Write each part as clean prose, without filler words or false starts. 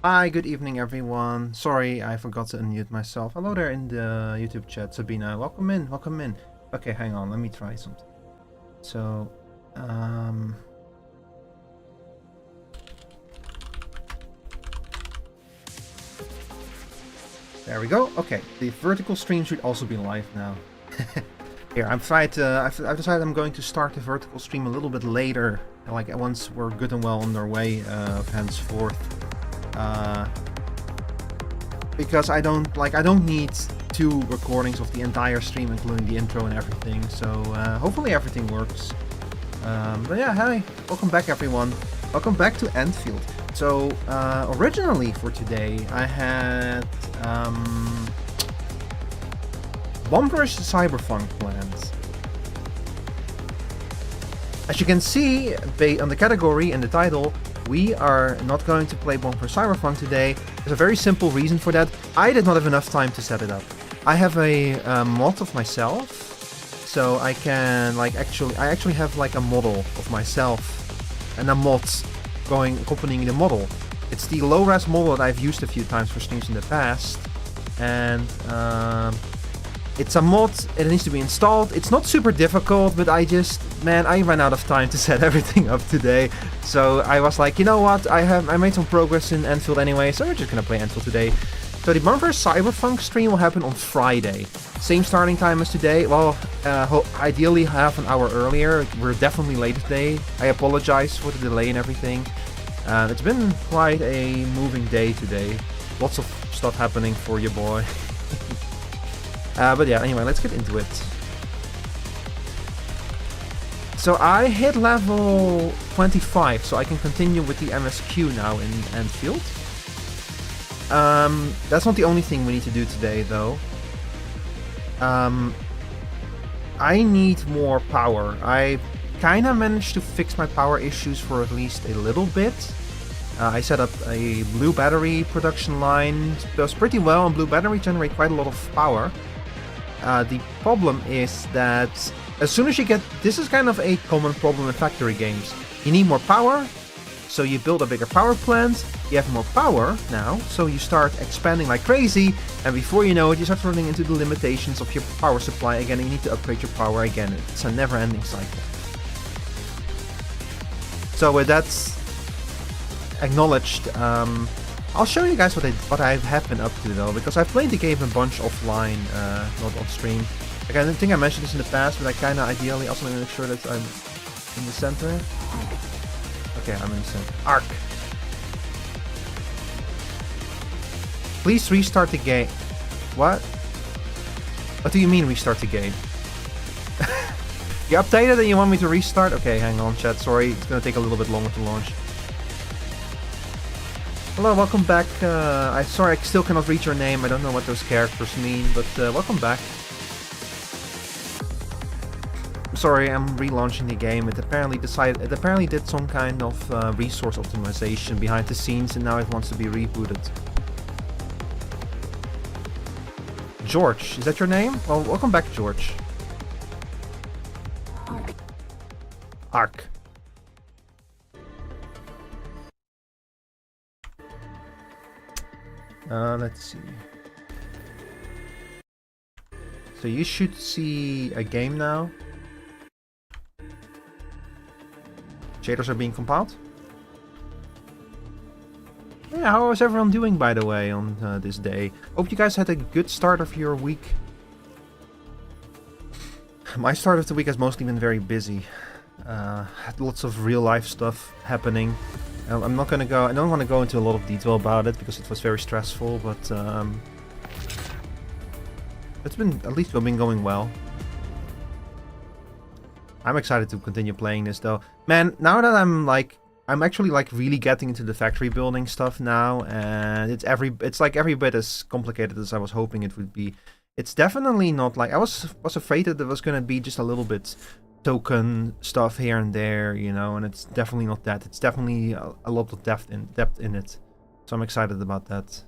Hi, good evening everyone. Sorry, I forgot to unmute myself. Hello there in the YouTube chat, Sabina. Welcome in, welcome in. Okay, hang on, let me try something. So, there we go. Okay, the vertical stream should also be live now. Here, I've decided I'm going to start the vertical stream a little bit later, like once we're good and well on our way henceforth. Because I don't need 2 recordings of the entire stream, including the intro and everything. So hopefully everything works. But yeah, hi, welcome back everyone. Welcome back to Endfield. So originally for today, I had Bomb vs Cyberpunk plans. As you can see on the category and the title, we are not going to play Bomb vs Cyberpunk today. There's a very simple reason for that. I did not have enough time to set it up. I have a mod of myself, so I can I actually have like a model of myself and a mod accompanying the model. It's the low-res model that I've used a few times for streams in the past, and it's a mod, it needs to be installed. It's not super difficult, but I ran out of time to set everything up today. So I was like, you know what, I made some progress in Endfield anyway, so we're just gonna play Endfield today. So the Bomb vs Cyberpunk stream will happen on Friday. Same starting time as today. Well, ideally half an hour earlier. We're definitely late today. I apologize for the delay and everything. It's been quite a moving day today. Lots of stuff happening for your boy. But yeah, anyway, let's get into it. So I hit level 25, so I can continue with the MSQ now in Endfield. That's not the only thing we need to do today, though. I need more power. I kinda managed to fix my power issues for at least a little bit. I set up a blue battery production line. It does pretty well, and blue battery generate quite a lot of power. The problem is that as soon as you get... This is kind of a common problem in factory games. You need more power, so you build a bigger power plant. You have more power now, so you start expanding like crazy, and before you know it, you start running into the limitations of your power supply again, and you need to upgrade your power again. It's a never-ending cycle. So with that acknowledged, I'll show you guys what I have been up to though, because I've played the game a bunch offline, not on stream. Like, I think I mentioned this in the past, but I kinda ideally also want to make sure that I'm in the center. Okay, I'm in the center. Ark. Please restart the game. What? What do you mean restart the game? You updated and you want me to restart? Okay, hang on chat, sorry, it's gonna take a little bit longer to launch. Hello, welcome back. Sorry, I still cannot read your name. I don't know what those characters mean, but welcome back. Sorry, I'm relaunching the game. It apparently did some kind of resource optimization behind the scenes, and now it wants to be rebooted. George, is that your name? Well, welcome back, George. Ark. Let's see. So you should see a game now. Shaders are being compiled. Yeah, how is everyone doing, by the way, on this day? Hope you guys had a good start of your week. My start of the week has mostly been very busy. Had lots of real life stuff happening. I don't want to go into a lot of detail about it because it was very stressful, but at least been going well. I'm excited to continue playing this though. Man, now that I'm actually like really getting into the factory building stuff now, and it's like every bit as complicated as I was hoping it would be. It's definitely not like I was afraid that it was gonna be just a little bit token stuff here and there, you know, and it's definitely not that. It's definitely a lot of depth in it. So I'm excited about that.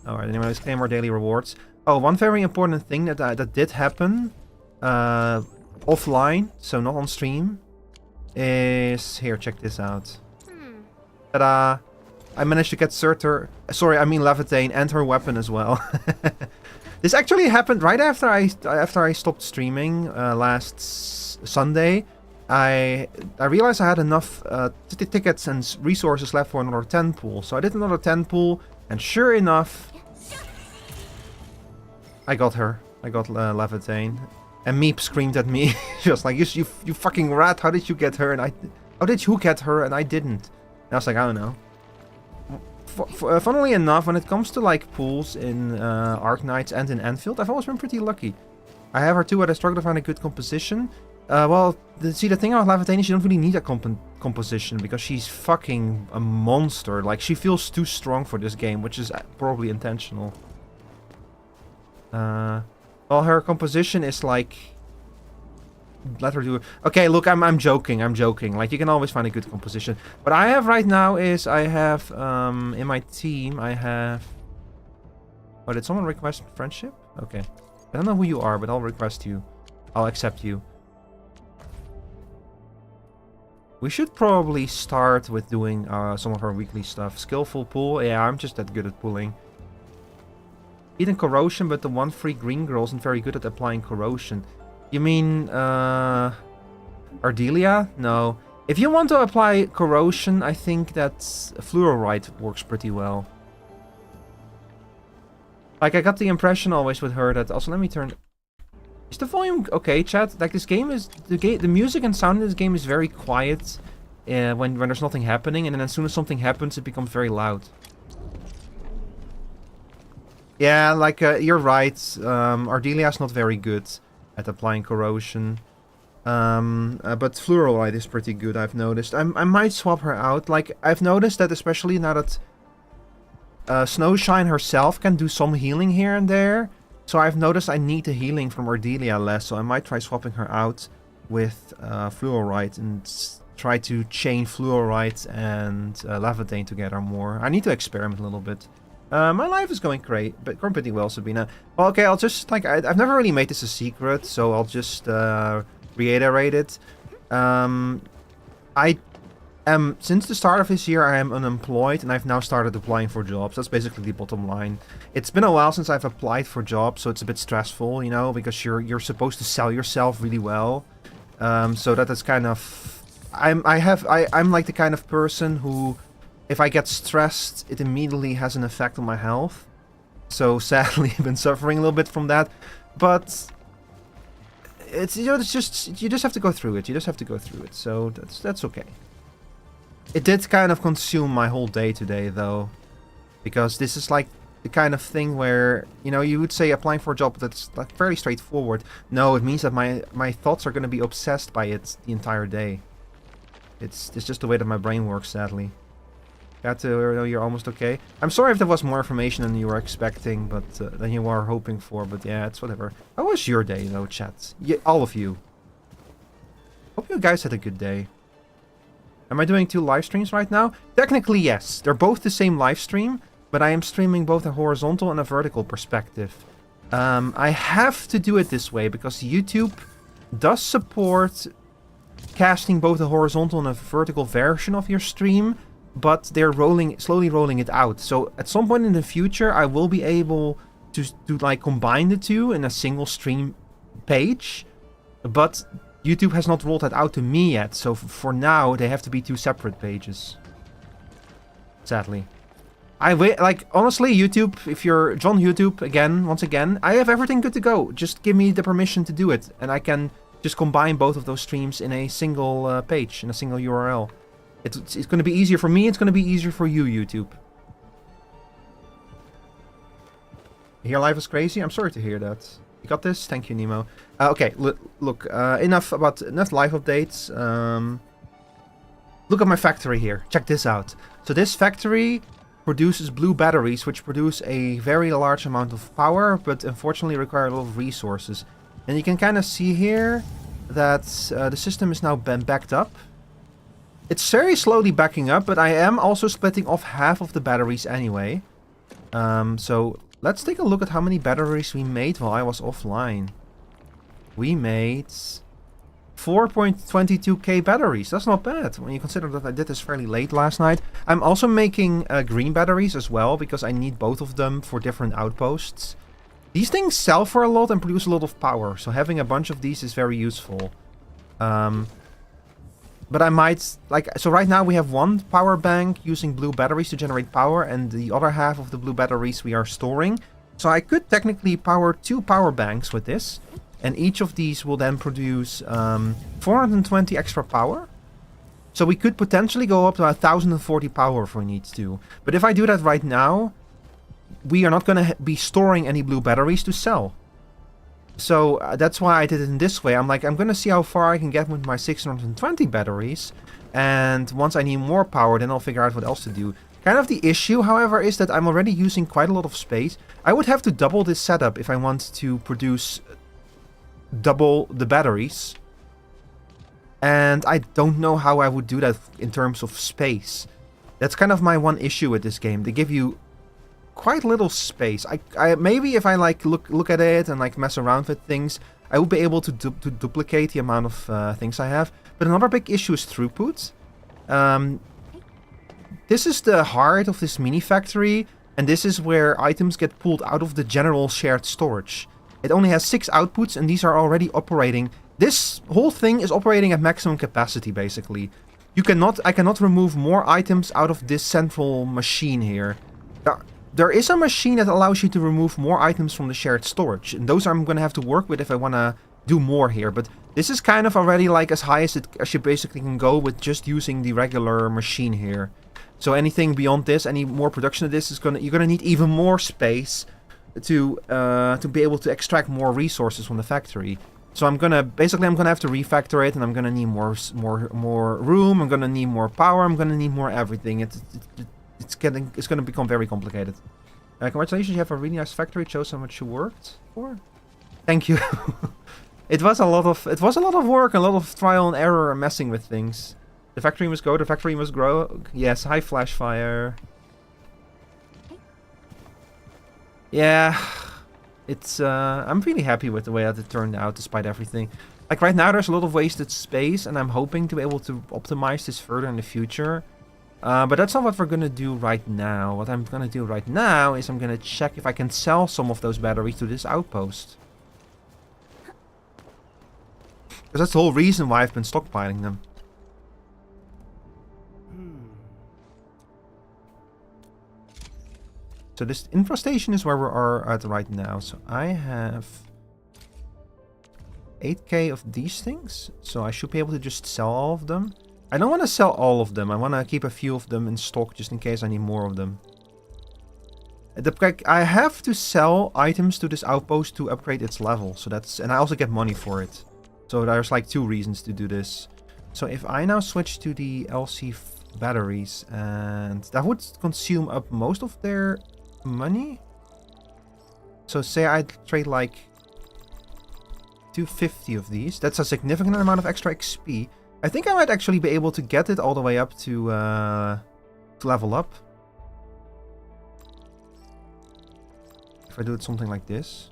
Alright, anyway, let's claim our daily rewards. Oh, one very important thing that did happen offline, so not on stream, is... Here, check this out. Ta-da! I managed to get Surtur, sorry, I mean Levitain, and her weapon as well. This actually happened right after I stopped streaming last Sunday. I realized I had enough tickets and resources left for another 10 pool. So I did another 10 pool, and sure enough, I got her. I got Levitain. And Meep screamed at me. She was like, you fucking rat, how did you get her? And how did you get her and I didn't? And I was like, I don't know. Funnily enough, when it comes to like pools in Arknights and in Endfield, I've always been pretty lucky. I have her too, but I struggle to find a good composition. Well, see, the thing about Levitain is you don't really need a composition because she's fucking a monster. Like, she feels too strong for this game, which is probably intentional. Well, her composition is like... Let her do it. Okay, look, I'm joking. Like, you can always find a good composition. What I have right now is I have, in my team, I have... Oh, did someone request friendship? Okay. I don't know who you are, but I'll request you. I'll accept you. We should probably start with doing some of our weekly stuff. Skillful pull. Yeah, I'm just that good at pulling. Eating corrosion, but the one free green girl isn't very good at applying corrosion. You mean, Ardelia? No. If you want to apply corrosion, I think that fluorite works pretty well. Like, I got the impression always with her that... Also, let me turn... Is the volume okay, chat? Like, this game is... The music and sound in this game is very quiet when there's nothing happening, and then as soon as something happens, it becomes very loud. Yeah, like, you're right. Ardelia's not very good at applying corrosion. But fluorite is pretty good, I've noticed. I might swap her out. Like, I've noticed that especially now that Snowshine herself can do some healing here and there. So I've noticed I need the healing from Ardelia less, so I might try swapping her out with fluorite and try to chain fluorite and Levitain together more. I need to experiment a little bit. My life is going great, but going pretty well, Sabina. Well, okay, I'll just, like, I've never really made this a secret, so I'll just reiterate it. I am, since the start of this year, I am unemployed, and I've now started applying for jobs. That's basically the bottom line. It's been a while since I've applied for jobs, so it's a bit stressful, you know, because you're supposed to sell yourself really well. So that is kind of... I'm like the kind of person who... If I get stressed, it immediately has an effect on my health. So sadly, I've been suffering a little bit from that. But it's, you know, it's just, you just have to go through it. You just have to go through it. So that's okay. It did kind of consume my whole day today, though, because this is like the kind of thing where, you know, you would say applying for a job that's like fairly straightforward. No, it means that my thoughts are going to be obsessed by it the entire day. It's just the way that my brain works, sadly. Got to know you're almost okay. I'm sorry if there was more information than you were expecting, but than you were hoping for. But yeah, it's whatever. How was your day, though, chat? Yeah, all of you. Hope you guys had a good day. Am I doing 2 live streams right now? Technically, yes. They're both the same live stream, but I am streaming both a horizontal and a vertical perspective. I have to do it this way because YouTube does support casting both a horizontal and a vertical version of your stream. But they're slowly rolling it out. So at some point in the future, I will be able to like combine the two in a single stream page. But YouTube has not rolled that out to me yet. So for now, they have to be 2 separate pages. Sadly. Like, honestly, YouTube, if you're John YouTube, once again, I have everything good to go. Just give me the permission to do it. And I can just combine both of those streams in a single page, in a single URL. It's going to be easier for me, it's going to be easier for you, YouTube. Your life is crazy? I'm sorry to hear that. You got this? Thank you, Nemo. Okay, look, enough life updates. Look at my factory here. Check this out. So this factory produces blue batteries, which produce a very large amount of power, but unfortunately require a lot of resources. And you can kind of see here that the system is now been backed up. It's very slowly backing up, but I am also splitting off half of the batteries anyway. So let's take a look at how many batteries we made while I was offline. We made 4.22k batteries. That's not bad when you consider that I did this fairly late last night. I'm also making green batteries as well because I need both of them for different outposts. These things sell for a lot and produce a lot of power, so having a bunch of these is very useful. But I might, like, so right now we have one power bank using blue batteries to generate power, and the other half of the blue batteries we are storing. So I could technically power 2 power banks with this, and each of these will then produce 420 extra power. So we could potentially go up to 1040 power if we need to. But if I do that right now, we are not going to be storing any blue batteries to sell. So that's why I did it in this way. I'm going to see how far I can get with my 620 batteries. And once I need more power, then I'll figure out what else to do. Kind of the issue, however, is that I'm already using quite a lot of space. I would have to double this setup if I want to produce double the batteries. And I don't know how I would do that in terms of space. That's kind of my one issue with this game. They give you quite little space. I maybe if I like look at it and like mess around with things, I will be able to duplicate the amount of things I have. But another big issue is throughput. This is the heart of this mini factory, and this is where items get pulled out of the general shared storage. It only has 6 outputs, and these are already operating. This whole thing is operating at maximum capacity, basically. I cannot remove more items out of this central machine here. There is a machine that allows you to remove more items from the shared storage, and those I'm going to have to work with if I want to do more here. But this is kind of already like as high as you basically can go with just using the regular machine here. So anything beyond this, any more production of this, you're gonna need even more space to be able to extract more resources from the factory. So I'm gonna have to refactor it, and I'm gonna need more room. I'm gonna need more power. I'm gonna need more everything. It's gonna become very complicated. Congratulations, you have a really nice factory. It shows how much you worked for. Thank you. It was a lot of work, a lot of trial and error, and messing with things. The factory must go. The factory must grow. Yes, hi Flashfire. Yeah, it's I'm really happy with the way that it turned out, despite everything. Like right now, there's a lot of wasted space, and I'm hoping to be able to optimize this further in the future. But that's not what we're gonna do right now. What I'm gonna do right now is I'm gonna check if I can sell some of those batteries to this outpost. Because that's the whole reason why I've been stockpiling them. So this infestation is where we are at right now. So I have 8k of these things. So I should be able to just sell all of them. I don't want to sell all of them. I want to keep a few of them in stock just in case I need more of them. I have to sell items to this outpost to upgrade its level. So and I also get money for it. So there's like 2 reasons to do this. So if I now switch to the LC batteries, and that would consume up most of their money. So say I trade like 250 of these. That's a significant amount of extra XP. I think I might actually be able to get it all the way up to level up. If I do it something like this.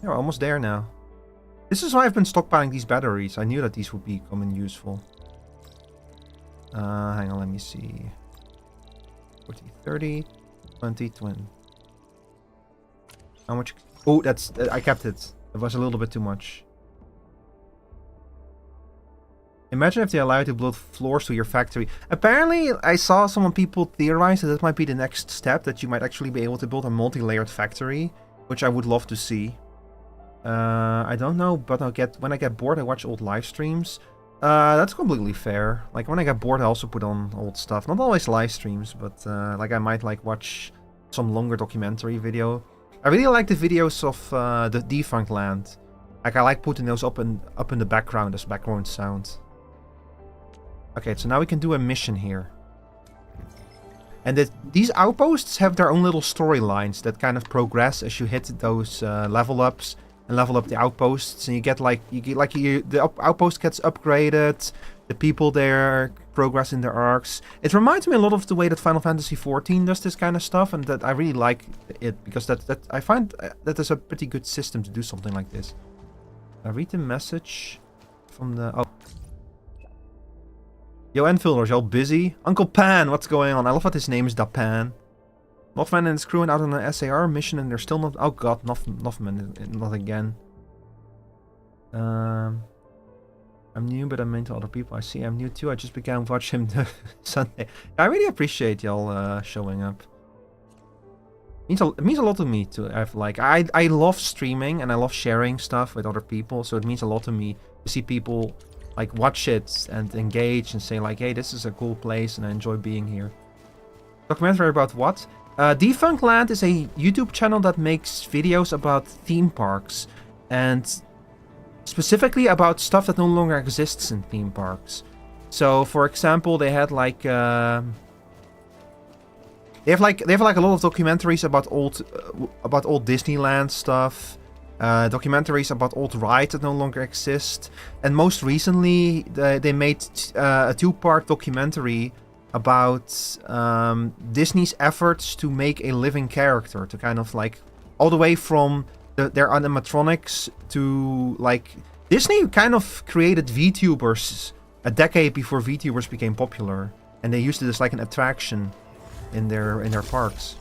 Yeah, we're almost there now. This is why I've been stockpiling these batteries. I knew that these would become useful. Hang on, let me see. 40, 30, 20, 20. How much? Oh, I kept it. It was a little bit too much. Imagine if they allow you to build floors to your factory. Apparently, I saw some people theorize that might be the next step, that you might actually be able to build a multi-layered factory, which I would love to see. I don't know, but when I get bored, I watch old live streams. That's completely fair. Like when I get bored, I also put on old stuff. Not always live streams, but like I might like watch some longer documentary video. I really like the videos of the defunct land. Like I like putting those up in the background as background sound. Okay, so now we can do a mission here. And these outposts have their own little storylines that kind of progress as you hit those level ups and level up the outposts, and you get the outpost gets upgraded, the people there progress in their arcs. It reminds me a lot of the way that Final Fantasy XIV does this kind of stuff, and that I really like it because I find that is a pretty good system to do something like this. Read the message from the... Oh. Yo, Enfielders, y'all busy? Uncle Pan, what's going on? I love that his name is Da Pan. Mothman and his crew went out on an SAR mission and they're still not... Oh god, Mothman, not again. I'm new, but I'm into other people. I see I'm new too. I just began watching him Sunday. I really appreciate y'all showing up. It means a lot to me to have, like, I love streaming and I love sharing stuff with other people, so it means a lot to me to see people like watch it and engage and say like, hey, this is a cool place and I enjoy being here. Documentary about what? Defunctland is a YouTube channel that makes videos about theme parks and specifically about stuff that no longer exists in theme parks. So, for example, they had like they have like a lot of documentaries about old Disneyland stuff, documentaries about old rides that no longer exist, and most recently they made a 2-part documentary about Disney's efforts to make a living character, to kind of like all the way from their animatronics to like Disney kind of created Vtubers a decade before Vtubers became popular, and they used it as like an attraction in their parks.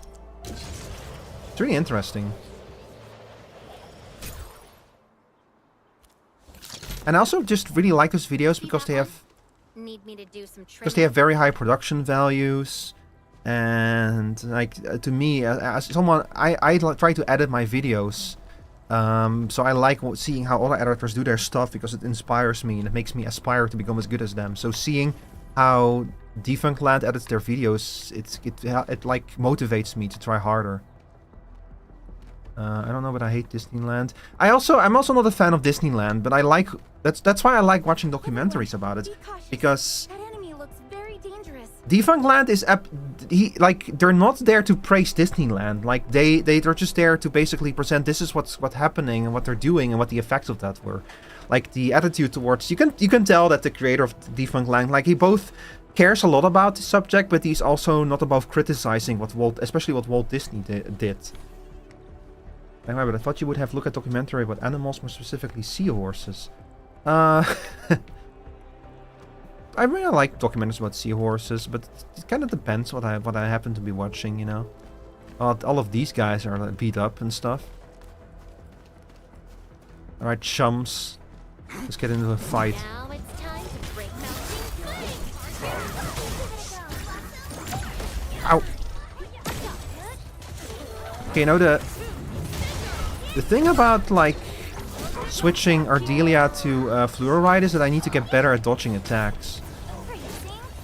It's really interesting. And I also just really like those videos because they have very high production values, and like to me as someone I try to edit my videos, so I like seeing how other editors do their stuff because it inspires me and it makes me aspire to become as good as them. So seeing how Defunctland edits their videos, it like motivates me to try harder. I don't know, but I hate Disneyland. I'm also not a fan of Disneyland, but I like that's why I like watching documentaries about it, because Defunctland is they're not there to praise Disneyland. Like they're just there to basically present this is what's happening and what they're doing and what the effects of that were. Like the attitude towards you can tell that the creator of Defunctland, like he both cares a lot about the subject, but he's also not above criticizing especially what Walt Disney did. Anyway, but I thought you would have looked at documentary about animals, more specifically seahorses. I really like documentaries about seahorses, but it kind of depends what I happen to be watching, you know. All of these guys are like, beat up and stuff. Alright, chums. Let's get into a fight. Now it's time to break Ow! Okay, now the thing about like switching Ardelia to Fluoride is that I need to get better at dodging attacks.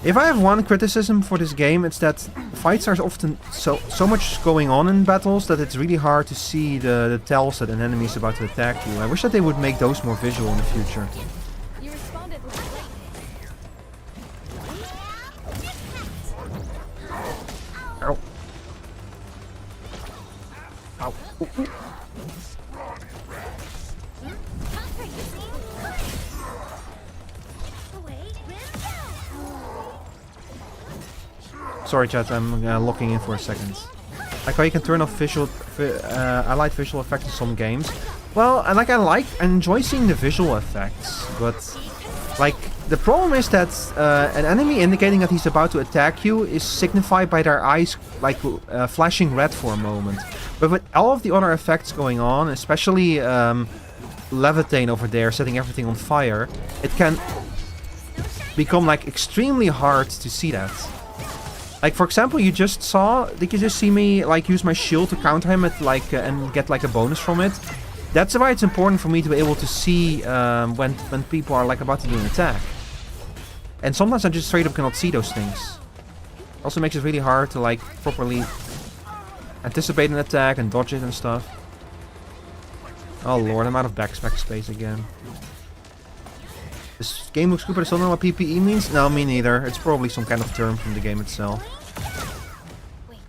If I have one criticism for this game, it's that fights are often so much going on in battles that it's really hard to see the tells that an enemy is about to attack you. I wish that they would make those more visual in the future. You responded with Ow. Ow. Ooh. Sorry chat, I'm locking in for a second. Like how you can turn off allied visual effects in some games. Well, I enjoy seeing the visual effects, but like the problem is that an enemy indicating that he's about to attack you is signified by their eyes like flashing red for a moment. But with all of the other effects going on, especially Levitate over there setting everything on fire, it can become like extremely hard to see that. Like for example, did you just see me like use my shield to counter him at like and get like a bonus from it? That's why it's important for me to be able to see when people are like about to do an attack. And sometimes I just straight up cannot see those things. Also makes it really hard to like properly anticipate an attack and dodge it and stuff. Oh lord, I'm out of backpack space again. This game looks good, but I still don't know what PPE means? No, me neither. It's probably some kind of term from the game itself. Wait.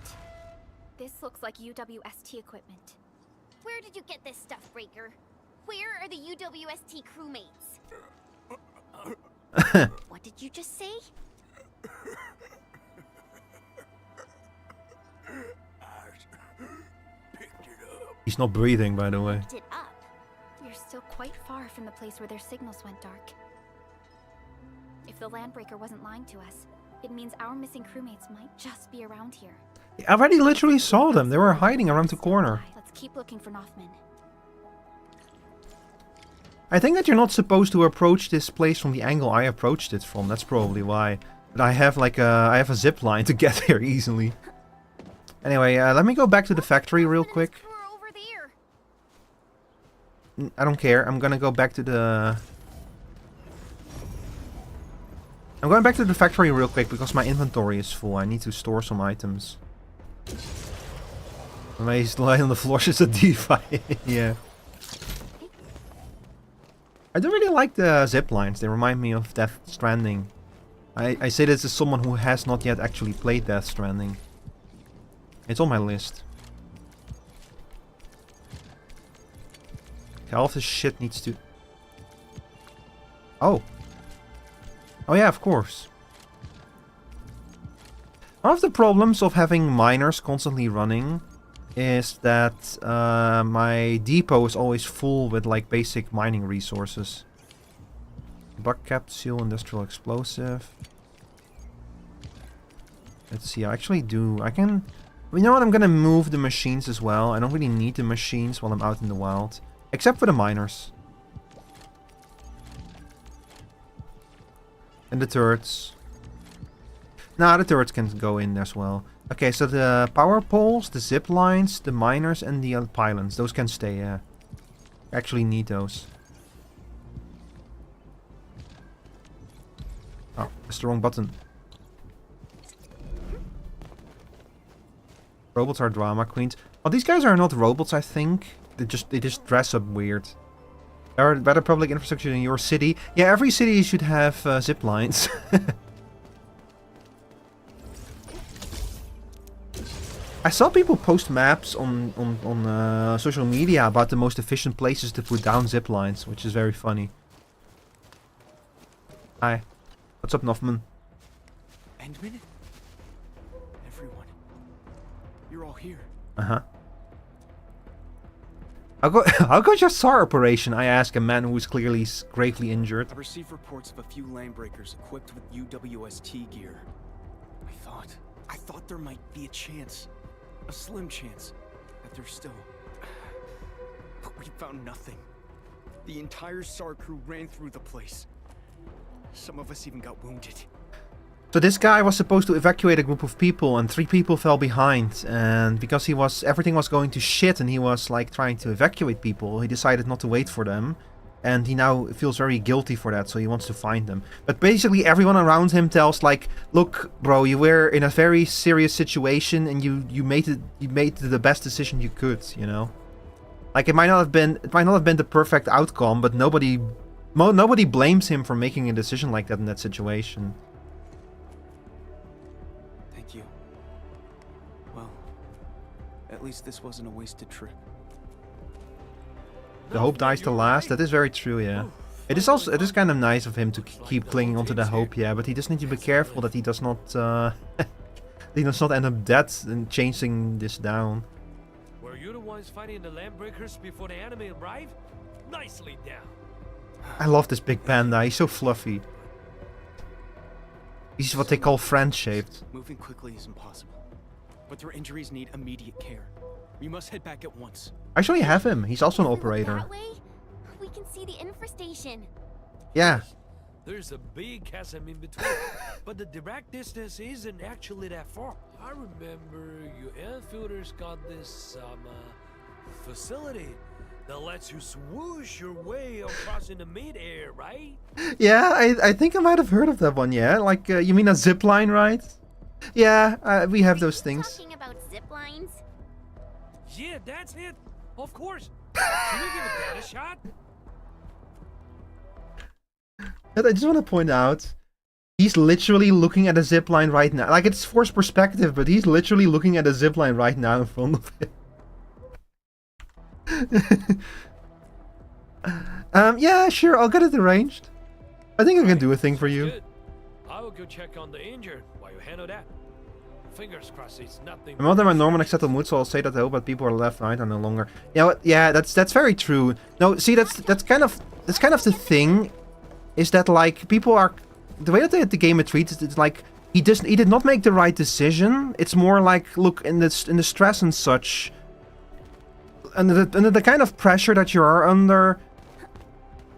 This looks like UWST equipment. Where did you get this stuff, Breaker? Where are the UWST crewmates? What did you just say? He's not breathing, by the way. Picked it up. You're still quite far from from the place where their signals went dark. If the Landbreaker wasn't lying to us, it means our missing crewmates might just be around here. I already literally saw them. They were hiding around the corner. Let's keep looking for Nothman. I think that you're not supposed to approach this place from the angle I approached it from. That's probably why. But I have like a zip line to get here easily. Anyway, let me go back to the factory real quick. I don't care. I'm gonna go back to the... I'm going back to the factory real quick because my inventory is full. I need to store some items. He's lying on the floor as a diva. Yeah. I don't really like the zip lines. They remind me of Death Stranding. I say this as someone who has not yet actually played Death Stranding. It's on my list. All of this shit needs to... Oh. Oh yeah, of course. One of the problems of having miners constantly running is that my depot is always full with like basic mining resources. Bug capsule, industrial explosive. Let's see, I actually do... I can... You know what, I'm gonna move the machines as well. I don't really need the machines while I'm out in the wild. Except for the miners. And the turrets. Nah, the turrets can go in as well. Okay, so the power poles, the zip lines, the miners, and the pylons. Those can stay, yeah. Actually need those. Oh, that's the wrong button. Robots are drama queens. Oh, these guys are not robots, I think. They just dress up weird. There are better public infrastructure in your city. Yeah, every city should have zip lines. I saw people post maps on social media about the most efficient places to put down zip lines, which is very funny. Hi. What's up, Nothman? Endman? Everyone. You're all here. Uh-huh. How goes your SAR operation? I ask a man who is clearly gravely injured. I received reports of a few Landbreakers equipped with UWST gear. I thought there might be a chance. A slim chance. That there's still... But we found nothing. The entire SAR crew ran through the place. Some of us even got wounded. So this guy was supposed to evacuate a group of people and 3 people fell behind, and because everything was going to shit and he was like trying to evacuate people, he decided not to wait for them, and he now feels very guilty for that, so he wants to find them. But basically everyone around him tells like, look bro, you were in a very serious situation and you made the best decision you could, you know? Like it might not have been the perfect outcome, but nobody blames him for making a decision like that in that situation. You. Well, at least this wasn't a wasted trip. The hope dies to last. That is very true, yeah. It is kind of nice of him to keep clinging onto the hope, yeah, but he just needs to be careful that he does not he does not end up dead and chasing this down. Were you the ones fighting the Landbreakers before the enemy arrived? Nicely done. I love this big panda. He's so fluffy. He's what they call friend-shaped. Moving quickly is impossible, but their injuries need immediate care. We must head back at once. I actually have him. He's also an operator. That way, we can see the infrastation. Yeah. There's a big chasm in between, but the direct distance isn't actually that far. I remember you ENVtubers got this facility that lets you swoosh your way across in the mid-air, right? Yeah, I think I might have heard of that one, yeah? Like, you mean a zip line, right? Yeah, we have those things. Talking about zip lines? Yeah, that's it. Of course. Should we give that a shot? But I just want to point out, he's literally looking at a zip line right now. Like, it's forced perspective, but he's literally looking at a zip line right now in front of him. Yeah, sure, I'll get it arranged. I think I can do a thing for you. Good. I will go check on the injured while you handle that. fingers crossed it's nothing. I'm not in my normal acceptable mood, so I'll say that I hope that people are left right are no longer. Yeah, yeah, that's very true. No, see, that's kind of the thing, is that like people are, the way that the game treats it, it's like he did not make the right decision. It's more like, look, in the stress and such, under the kind of pressure that you are under,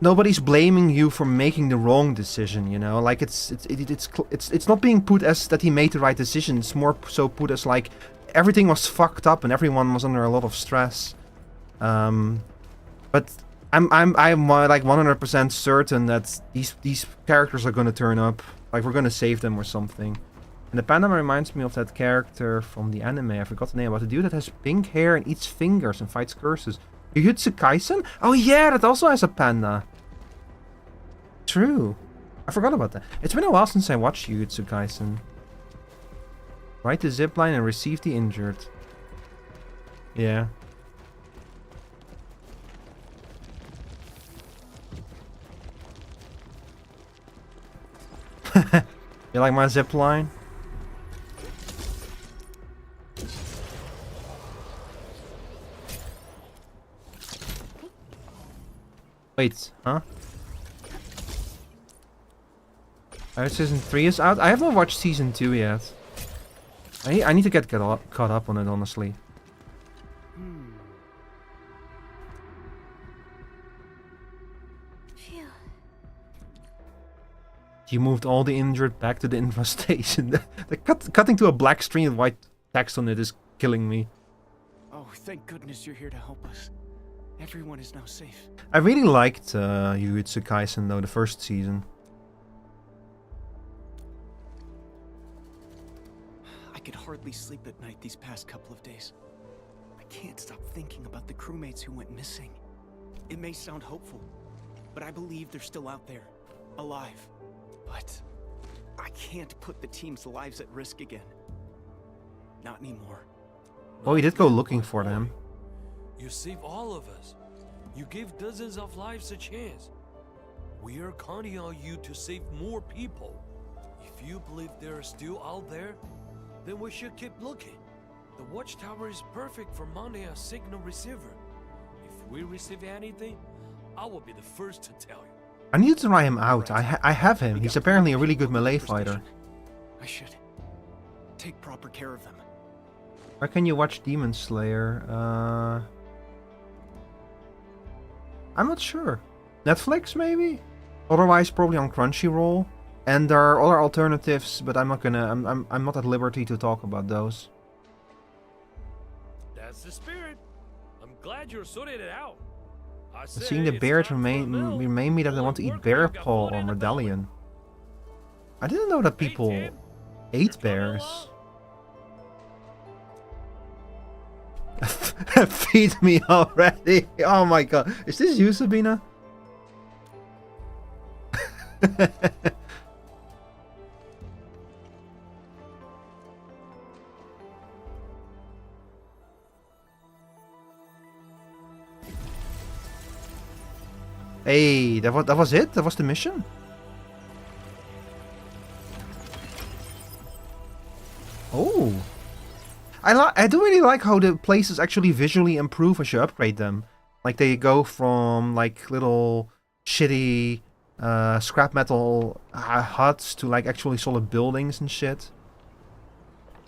nobody's blaming you for making the wrong decision, you know? Like, it's not being put as that he made the right decision. It's more so put as, like, everything was fucked up and everyone was under a lot of stress. But I'm like 100% certain that these characters are gonna turn up. Like, we're gonna save them or something. And the panda reminds me of that character from the anime. I forgot the name. About the dude that has pink hair and eats fingers and fights curses. Jujutsu Kaisen? Oh yeah, that also has a panda. True. I forgot about that. It's been a while since I watched Jujutsu Kaisen. Ride the zipline and receive the injured. Yeah. You like my zipline? Wait, huh? Season 3 is out? I haven't watched Season 2 yet. I need to get caught up on it, honestly. Phew. You moved all the injured back to the infestation. Cutting to a black screen with white text on it is killing me. Oh, thank goodness you're here to help us. Everyone is now safe. I really liked Jujutsu Kaisen though, the first season. I could hardly sleep at night these past couple of days. I can't stop thinking about the crewmates who went missing. It may sound hopeful, but I believe they're still out there, alive. But I can't put the team's lives at risk again. Not anymore. Oh, he did go looking for them. You saved all of us. You gave dozens of lives a chance. We are counting on you to save more people. If you believe they're still out there, then we should keep looking. The watchtower is perfect for mounting a signal receiver. If we receive anything, I will be the first to tell you. I need to try him out. I have him. He's apparently a really good melee fighter. I should take proper care of them. Where can you watch Demon Slayer? I'm not sure. Netflix, maybe? Otherwise, probably on Crunchyroll. And there are other alternatives, but I'm not gonna. I'm not at liberty to talk about those. That's the spirit. I'm glad you're sorting it out. Seeing the bears remain me that I want to eat bear paw or medallion. I didn't know that people ate bears. Feed me already! Oh my god. Is this you, Sabina? Hey, that was it? That was the mission? Oh. I do really like how the places actually visually improve as you upgrade them. Like they go from like little shitty scrap metal huts to like actually solid buildings and shit.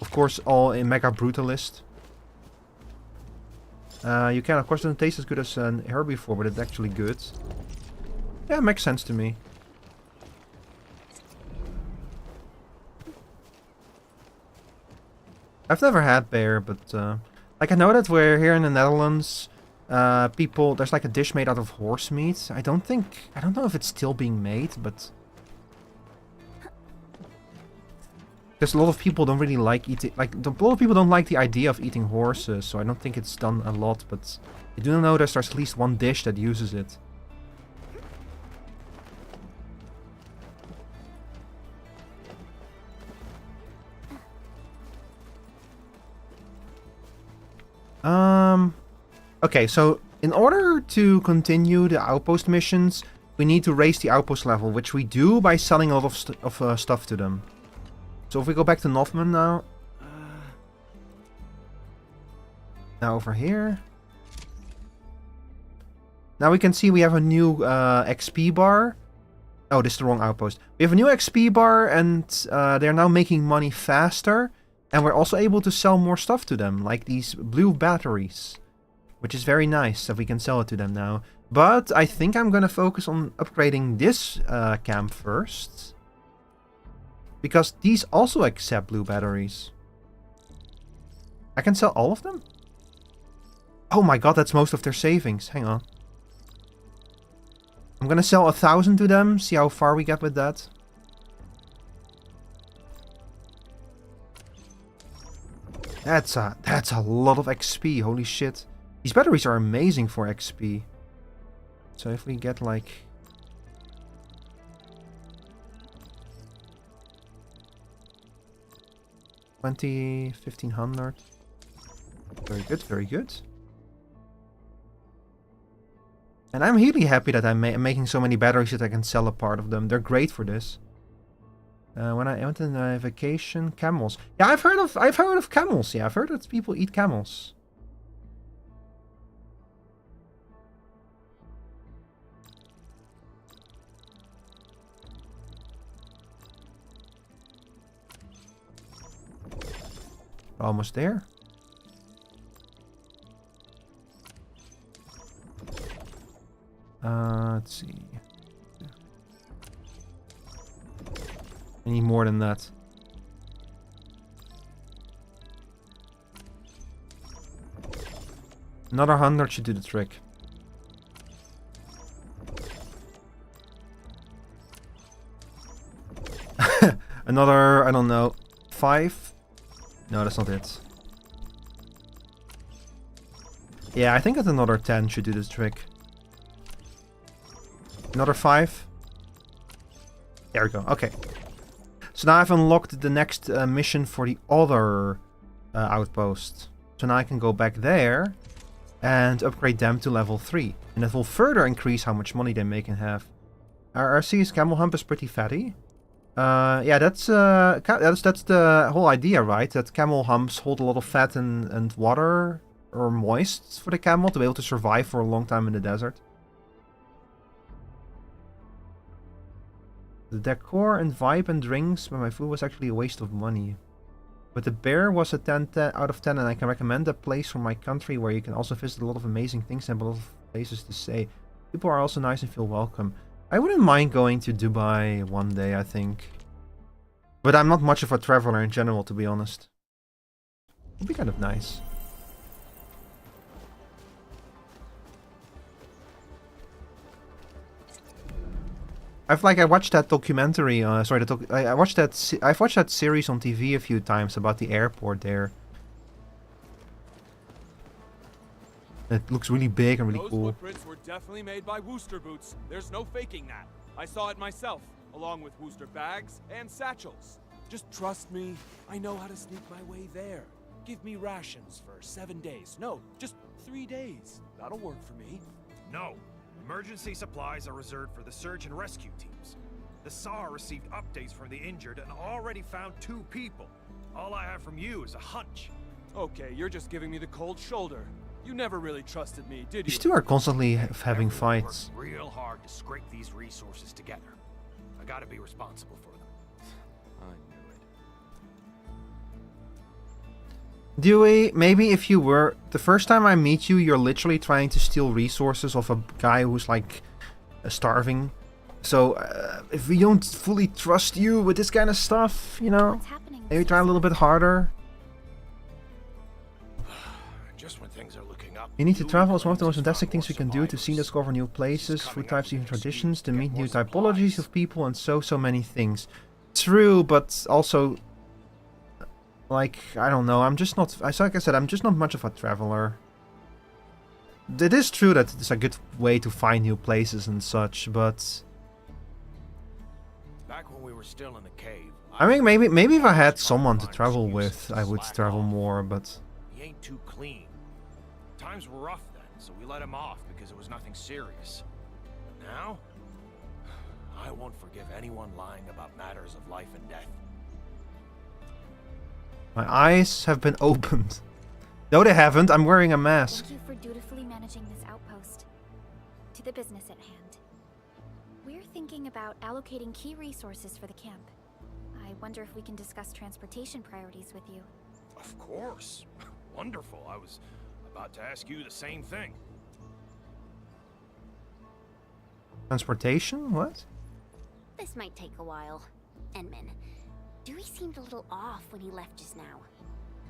Of course, all in Mega Brutalist. You can, of course, doesn't taste as good as an herbivore, but it's actually good. Yeah, it makes sense to me. I've never had bear, but like I know that we're here in the Netherlands. There's like a dish made out of horse meat. I don't know if it's still being made, but because a lot of people don't really like eating, like a lot of people don't like the idea of eating horses, so I don't think it's done a lot. But I do know there's at least one dish that uses it. Okay, so in order to continue the outpost missions, we need to raise the outpost level, which we do by selling a lot of stuff to them. So if we go back to Nothman now. Now over here. Now we can see we have a new XP bar. Oh, this is the wrong outpost. We have a new XP bar, and they're now making money faster. And we're also able to sell more stuff to them, like these blue batteries. Which is very nice that we can sell it to them now. But I think I'm gonna focus on upgrading this camp first. Because these also accept blue batteries. I can sell all of them? Oh my god, that's most of their savings. Hang on. I'm gonna sell 1,000 to them, see how far we get with that. That's a lot of XP, holy shit. These batteries are amazing for XP. So if we get like... $1,500. Very good, very good. And I'm really happy that I'm making so many batteries that I can sell a part of them. They're great for this. When I went on a vacation, camels. Yeah, I've heard of camels. Yeah, I've heard that people eat camels. Almost there. Let's see. I need more than that. Another 100 should do the trick. Another, I don't know, 5? No, that's not it. Yeah, I think that another 10 should do this trick. Another 5. There we go. Okay. So now I've unlocked the next mission for the other outpost. So now I can go back there and upgrade them to level 3. And that will further increase how much money they make and have. Our RC's camel hump is pretty fatty. Yeah, that's the whole idea, right? That camel humps hold a lot of fat and water or moist for the camel to be able to survive for a long time in the desert. The decor and vibe and drinks, but my food was actually a waste of money. But the bear was a 10 out of 10, and I can recommend a place from my country where you can also visit a lot of amazing things and a lot of places to say. People are also nice and feel welcome. I wouldn't mind going to Dubai one day, I think. But I'm not much of a traveler in general, to be honest. It would be kind of nice. I watched that documentary. I've watched that series on TV a few times about the airport there. It looks really big and really cool. Those footprints were definitely made by Wooster boots. There's no faking that. I saw it myself, along with Wooster bags and satchels. Just trust me, I know how to sneak my way there. Give me rations for 7 days. No, just 3 days. That'll work for me. No. Emergency supplies are reserved for the search and rescue teams. The SAR received updates from the injured and already found 2 people. All I have from you is a hunch. Okay, you're just giving me the cold shoulder. You never really trusted me, did you? These two are constantly having fights. Worked real hard to scrape these resources together. I gotta be responsible for them. I knew it. Dewey, maybe if you were... The first time I meet you, you're literally trying to steal resources of a guy who's like starving. So if we don't fully trust you with this kind of stuff, you know, maybe try a little bit harder. Just when things are looking up, You need to travel is one of the most fantastic things we can do to see and discover new places, food types, even traditions, to meet new typologies of people and so many things. True, but also... Like, I don't know, I'm just not... Like I said, I'm just not much of a traveler. It is true that it's a good way to find new places and such, but... back when we were still in the cave, I mean, maybe if I had someone to travel with, I would travel more, but... he ain't too clean. Times were rough then, so we let him off because it was nothing serious. But now, I won't forgive anyone lying about matters of life and death. My eyes have been opened. No, they haven't. I'm wearing a mask. Thank you for dutifully managing this outpost. To the business at hand. We're thinking about allocating key resources for the camp. I wonder if we can discuss transportation priorities with you. Of course. Wonderful. I was about to ask you the same thing. Transportation? What? This might take a while. Enman, Dewey seemed a little off when he left just now.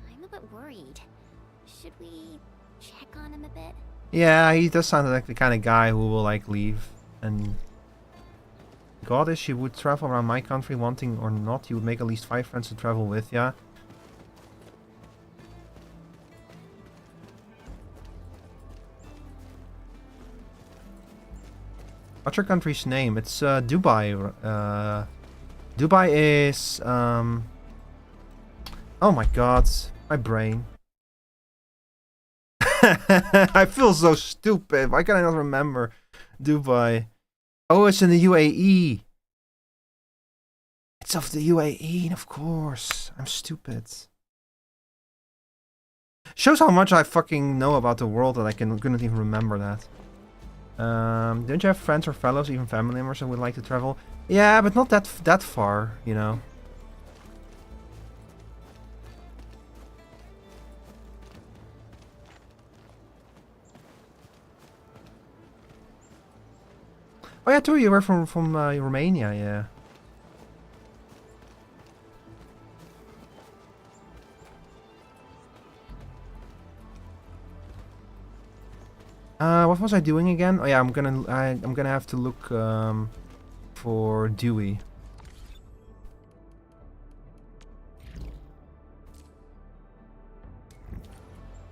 I'm a bit worried. Should we check on him a bit? Yeah, he does sound like the kind of guy who will like leave. And Goddess, you would travel around my country, wanting or not. You would make at least 5 friends to travel with, yeah. What's your country's name? It's Dubai. Dubai is oh my god, my brain. I feel so stupid. Why can I not remember Dubai? Oh, it's in the UAE. It's of the UAE, of course. I'm stupid. Shows how much I fucking know about the world that I couldn't even remember that. Don't you have friends or fellows, even family members that would like to travel? Yeah, but not that far, you know. Oh yeah, too. You were from Romania, yeah. What was I doing again? Oh yeah, I'm gonna have to look for Dewey.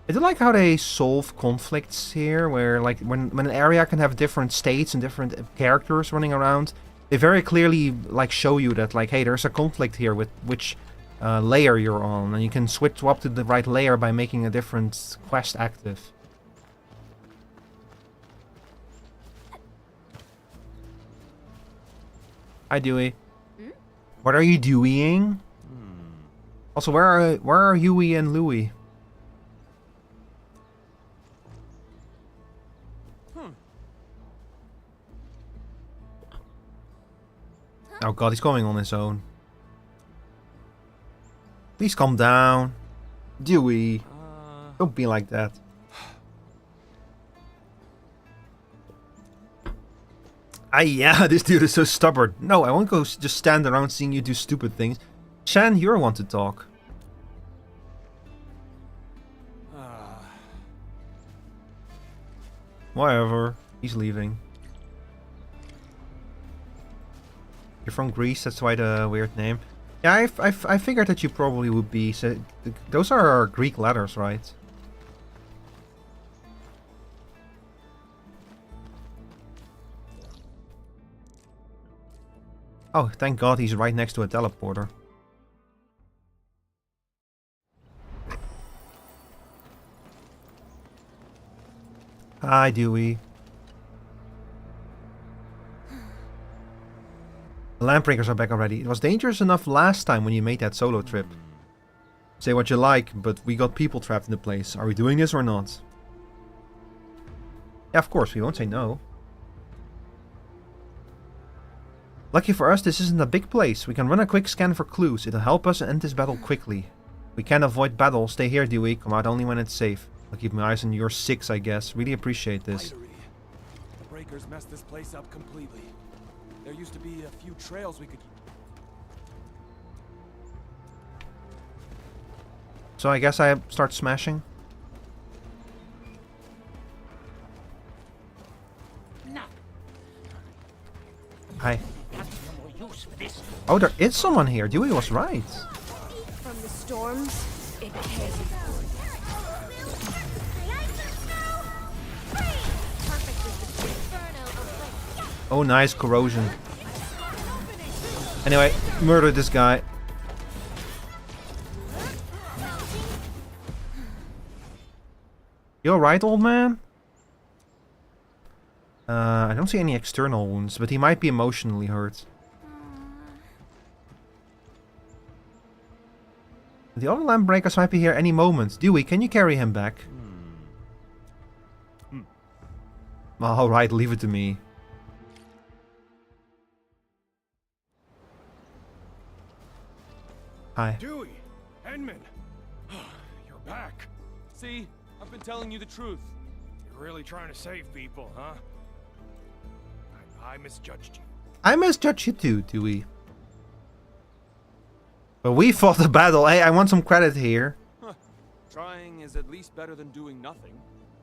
I do like how they solve conflicts here, where like when an area can have different states and different characters running around, they very clearly like show you that like, hey, there's a conflict here with which layer you're on, and you can swap to the right layer by making a different quest active. Hi, Dewey. What are you doing? Also, where are Huey and Louie? Oh god, he's going on his own. Please calm down. Dewey. Don't be like that. Yeah, this dude is so stubborn. No, I won't go just stand around seeing you do stupid things. Shan, you're one to talk. Whatever. He's leaving. You're from Greece, that's why the weird name. Yeah, I figured that you probably would be. So, those are Greek letters, right? Oh, thank God he's right next to a teleporter. Hi, Dewey. The Lampbreakers are back already. It was dangerous enough last time when you made that solo trip. Say what you like, but we got people trapped in the place. Are we doing this or not? Yeah, of course, we won't say no. Lucky for us, this isn't a big place. We can run a quick scan for clues. It'll help us end this battle quickly. We can't avoid battle. Stay here, Dewey. Come out only when it's safe. I'll keep my eyes on your 6, I guess. Really appreciate this. The breakers messed this place up completely. There used to be a few trails we could... So I guess I start smashing? No. Hi. No more use for this. Oh, there is someone here. Dewey was right. From the storms, it came. Oh, nice corrosion. Anyway, murder this guy. You alright, old man? I don't see any external wounds, but he might be emotionally hurt. The other lamp breakers might be here any moment. Dewey, can you carry him back? Alright, leave it to me. Hi. Dewey! Edmund! You're back. See? I've been telling you the truth. You're really trying to save people, huh? I misjudged you. I misjudged you too, Dewey. But we fought the battle. Hey, I want some credit here. Trying is at least better than doing nothing.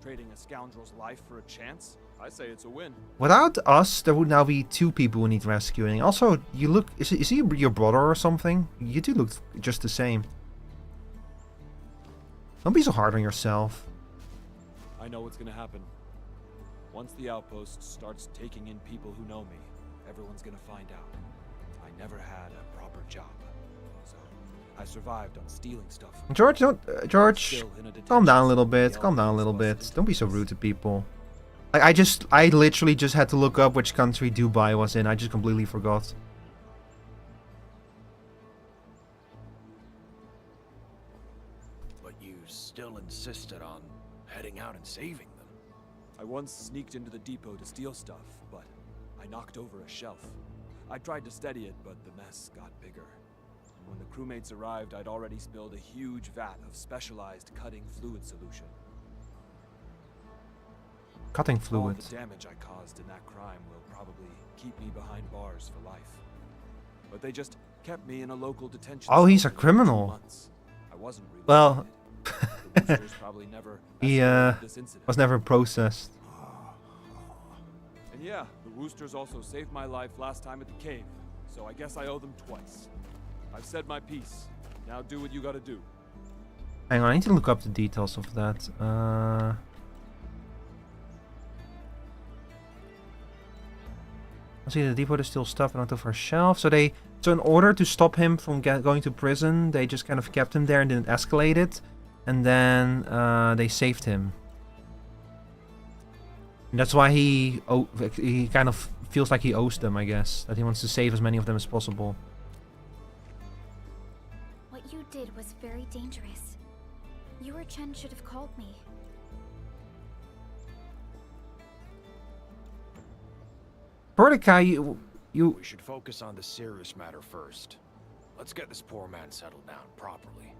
Trading a scoundrel's life for a chance? I say it's a win. Without us, there would now be 2 people who need rescuing. Also, you look... Is he your brother or something? You two look just the same. Don't be so hard on yourself. I know what's gonna happen. Once the outpost starts taking in people who know me, everyone's gonna find out. I never had a proper job. So, I survived on stealing stuff. George, don't... George, Still in a calm detention down a little cell. bit. The Calm down a elders little wasn't bit. Don't be so into rude to this. people. I literally just had to look up which country Dubai was in. I just completely forgot. But you still insisted on heading out and saving them. I once sneaked into the depot to steal stuff, but I knocked over a shelf. I tried to steady it, but the mess got bigger. And when the crewmates arrived, I'd already spilled a huge vat of specialized cutting fluid solution. Cutting All fluid. the damage I caused in that crime will probably keep me behind bars for life. But they just kept me in a local detention Oh, he's cell a for 2 criminal. months. I wasn't really Well, wanted. The Woosters probably never he escalated this incident. was never processed. And yeah, the Woosters also saved my life last time at the cave, so I guess I owe them twice. I've said my piece. Now do what you gotta do. Hang on, I need to look up the details of that. See, the depot is still stuff and out of our shelf. So in order to stop him from going to prison, they just kind of kept him there and didn't escalate it, and then they saved him. And that's why he kind of feels like he owes them, I guess, that he wants to save as many of them as possible. What you did was very dangerous. You or Chen should have called me. Perlica, you We should focus on the serious matter first. Let's get this poor man settled down properly.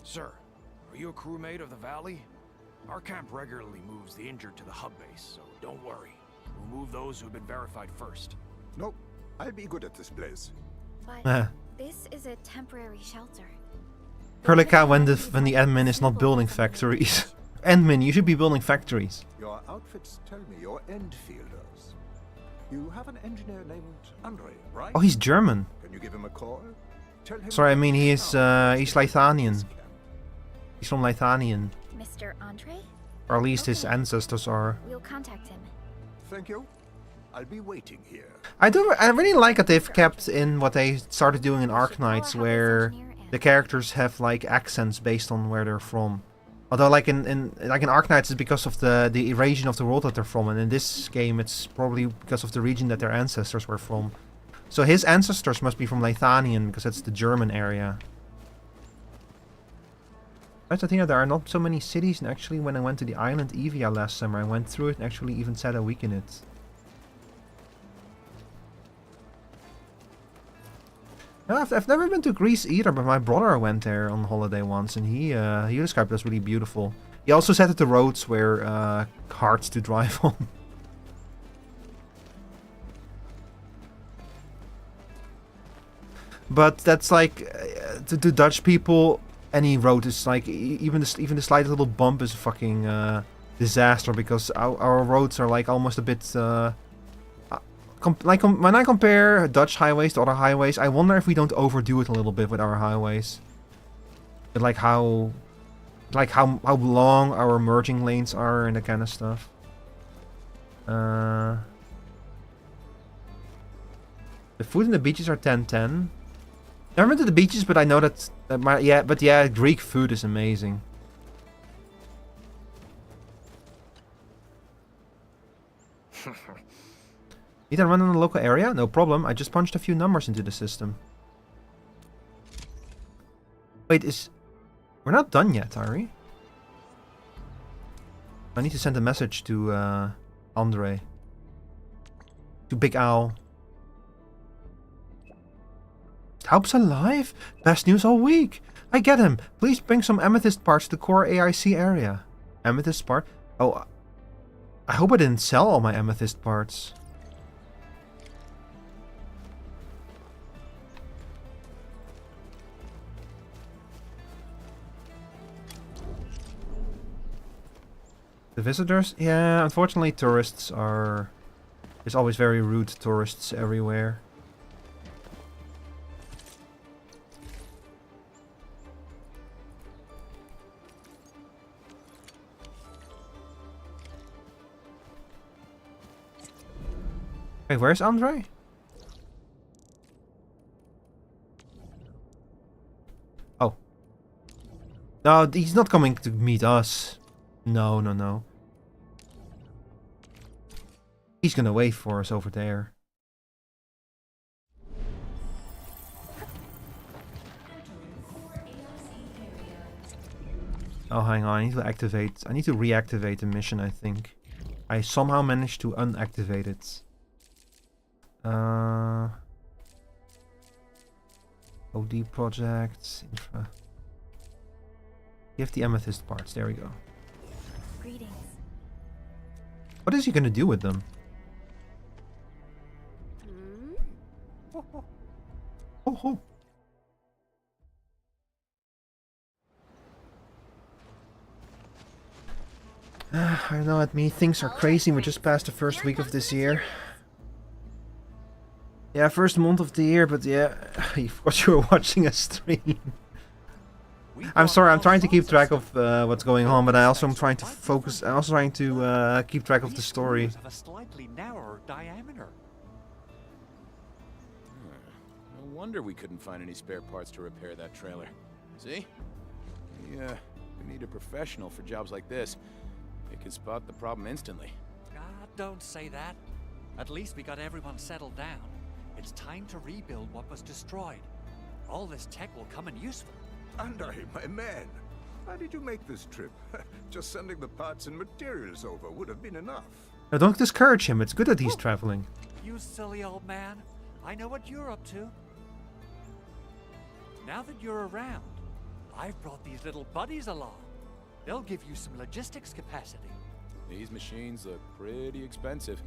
Sir, are you a crewmate of the Valley? Our camp regularly moves the injured to the hub base, so don't worry. We'll move those who've been verified first. No, I'll be good at this place. But this is a temporary shelter. Perlica, when the admin is not building factories. Admin, you should be building factories. Your outfits tell me you're Endfielders. You have an engineer named Andre, right? Oh, he's German. Can you give him a call? Tell him Sorry, I mean he is now. he's Lithanian. He's from Lithanian. Mr. Andre? Or at least his Okay. ancestors are. We'll contact him. Thank you. I'll be waiting here. I really like that they've kept in what they started doing in Arknights, where the characters have like accents based on where they're from. Although like in Arknights it's because of the region of the world that they're from, and in this game it's probably because of the region that their ancestors were from. So his ancestors must be from Lithanian, because it's the German area. I think that there are not so many cities, and actually when I went to the island Evia last summer, I went through it and actually even set a week in it. No, I've never been to Greece either, but my brother went there on holiday once, and he described it as really beautiful. He also said that the roads were hard to drive on. But that's like, to Dutch people, any road is like, even the slightest little bump is a fucking disaster, because our roads are like almost a bit... when I compare Dutch highways to other highways, I wonder if we don't overdo it a little bit with our highways. But like how long our merging lanes are and that kind of stuff. The food in the beaches are 10-10. Never been to the beaches, but I know that Greek food is amazing. Need to run in the local area? No problem. I just punched a few numbers into the system. Wait, is We're not done yet, are we? I need to send a message to Andre. To Big Owl. Haupt's alive? Best news all week. I get him. Please bring some amethyst parts to the core AIC area. Amethyst part? Oh, I hope I didn't sell all my amethyst parts. The visitors? Yeah, unfortunately tourists are... There's always very rude tourists everywhere. Wait, where's Andre? Oh. No, he's not coming to meet us. No, no, no. He's gonna wait for us over there. Oh, hang on. I need to activate... I need to reactivate the mission, I think. I somehow managed to unactivate it. OD projects, infra. Give the amethyst parts. There we go. Greetings. What is he gonna do with them? Oh, oh. I know at me, things are crazy. We're just past the first week of this year. Yeah, first month of the year, but yeah, of course you were watching a stream. I'm sorry, I'm trying to keep track of what's going on, but I also am trying to focus. I'm also trying to keep track of the story. Have a slightly narrower diameter. No wonder we couldn't find any spare parts to repair that trailer. See? We need a professional for jobs like this. They can spot the problem instantly. God, don't say that. At least we got everyone settled down. It's time to rebuild what was destroyed. All this tech will come in useful. Andre, my man. How did you make this trip? Just sending the parts and materials over would have been enough. Now don't discourage him. It's good that he's traveling. You silly old man. I know what you're up to. Now that you're around, I've brought these little buddies along. They'll give you some logistics capacity. These machines look pretty expensive.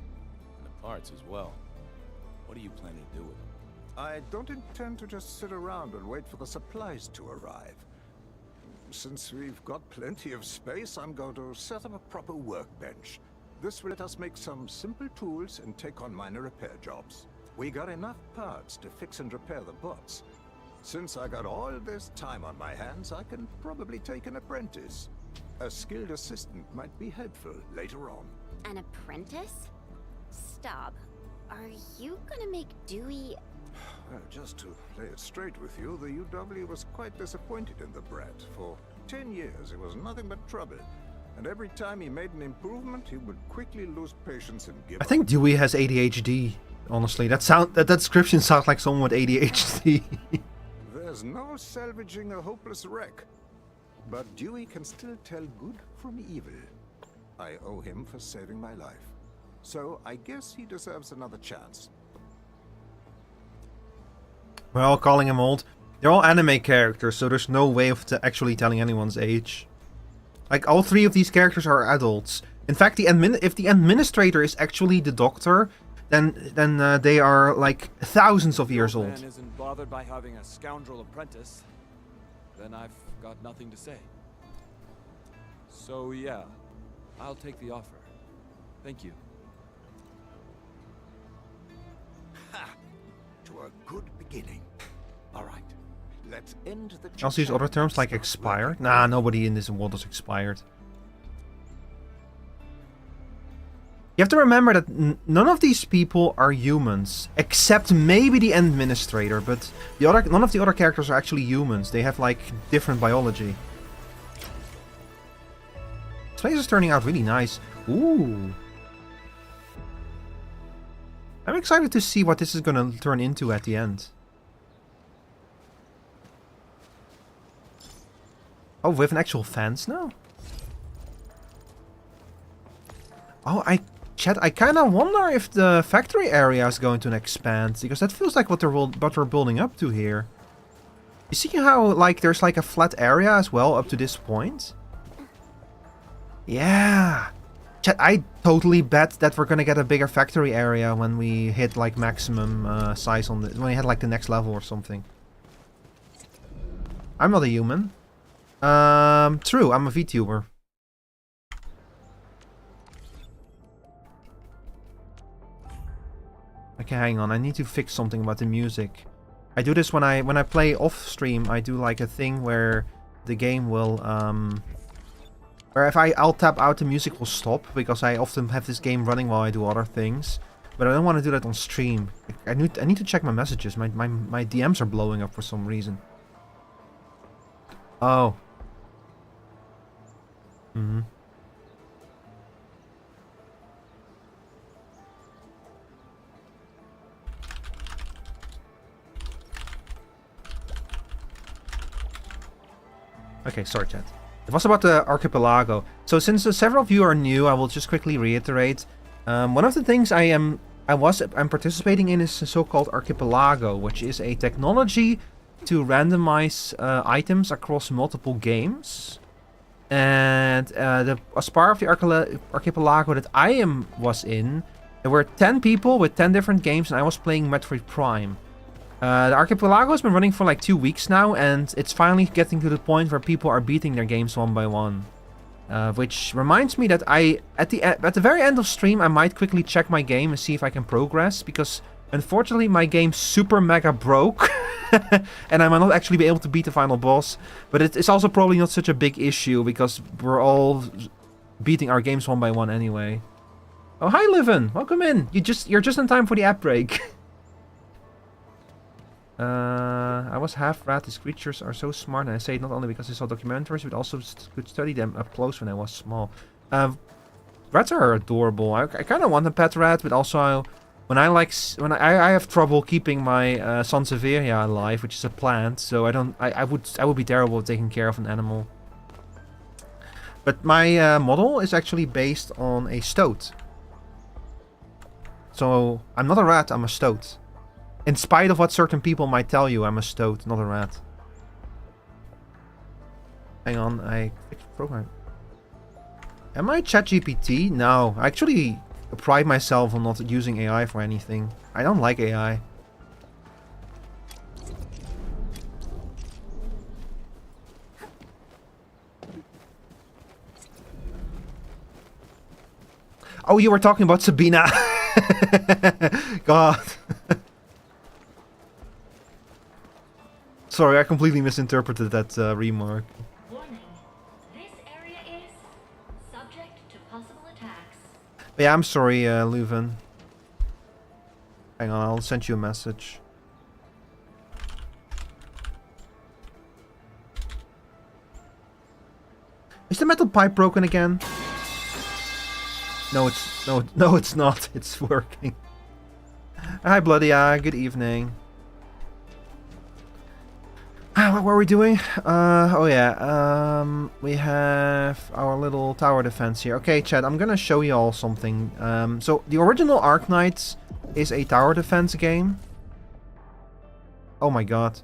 And the parts as well. What are you planning to do with them? I don't intend to just sit around and wait for the supplies to arrive. Since we've got plenty of space, I'm going to set up a proper workbench. This will let us make some simple tools and take on minor repair jobs. We got enough parts to fix and repair the bots. Since I got all this time on my hands, I can probably take an apprentice. A skilled assistant might be helpful later on. An apprentice? Stop. Are you gonna make Dewey... Well, just to lay it straight with you, the UW was quite disappointed in the brat. For 10 years, it was nothing but trouble. And every time he made an improvement, he would quickly lose patience and give up. I think Dewey has ADHD. Honestly, that description sounds like someone with ADHD. There's no salvaging a hopeless wreck. But Dewey can still tell good from evil. I owe him for saving my life. So I guess he deserves another chance. We're all calling him old. They're all anime characters, so there's no way of actually telling anyone's age. Like, all three of these characters are adults. In fact, if the administrator is actually the doctor, then they are like thousands of years old. Man isn't bothered by having a scoundrel apprentice. Then I've got nothing to say. So yeah, I'll take the offer. Thank you. Ha! To a good beginning. All right, let's end the. I also use other terms like expired. Nah, nobody in this world is expired. You have to remember that none of these people are humans, except maybe the administrator, but none of the other characters are actually humans. They have, like, different biology. This place is turning out really nice. Ooh. I'm excited to see what this is gonna turn into at the end. Oh, we have an actual fence now? Oh, Chat, I kind of wonder if the factory area is going to expand, because that feels like what we're building up to here. You see how, like, there's like a flat area as well up to this point? Yeah! Chat, I totally bet that we're gonna get a bigger factory area when we hit, like, maximum size on the... when we hit, like, the next level or something. I'm not a human. True, I'm a Vtuber. Okay, hang on, I need to fix something about the music. I do this when I play off stream. I do like a thing where the game will where if I'll tap out, the music will stop, because I often have this game running while I do other things. But I don't want to do that on stream. I need to check my messages. My DMs are blowing up for some reason. Oh. Mm-hmm. Okay, sorry, chat. It was about the archipelago. So since several of you are new, I will just quickly reiterate. One of the things I'm participating in is the so-called archipelago, which is a technology to randomize items across multiple games. And as part of the archipelago that I was in, there were 10 people with 10 different games, and I was playing Metroid Prime. The archipelago has been running for like 2 weeks now, and it's finally getting to the point where people are beating their games one by one. Which reminds me that at the very end of stream, I might quickly check my game and see if I can progress, because unfortunately my game super mega broke, and I might not actually be able to beat the final boss. But it's also probably not such a big issue, because we're all beating our games one by one anyway. Oh, hi Livin, welcome in. You're just in time for the app break. I was half rat. These creatures are so smart, and I say it not only because I saw documentaries, but also could study them up close when I was small. Rats are adorable. I kind of want a pet rat, but also when I have trouble keeping my Sansevieria alive, which is a plant, so I would be terrible at taking care of an animal. But my model is actually based on a stoat. So I'm not a rat, I'm a stoat. In spite of what certain people might tell you, I'm a stoat, not a rat. Hang on, I fixed the program. Am I ChatGPT? No, I actually pride myself on not using AI for anything. I don't like AI. Oh, you were talking about Sabina. God. Sorry, I completely misinterpreted that remark. Warning. This area is subject to possible attacks. But yeah, I'm sorry, Leuven. Hang on, I'll send you a message. Is the metal pipe broken again? No, it's not. It's working. Hi, Bloody Eye. Good evening. What were we doing? Oh yeah, we have our little tower defense here. Okay, chat, I'm gonna show you all something. So, the original Arknights is a tower defense game. Oh my god.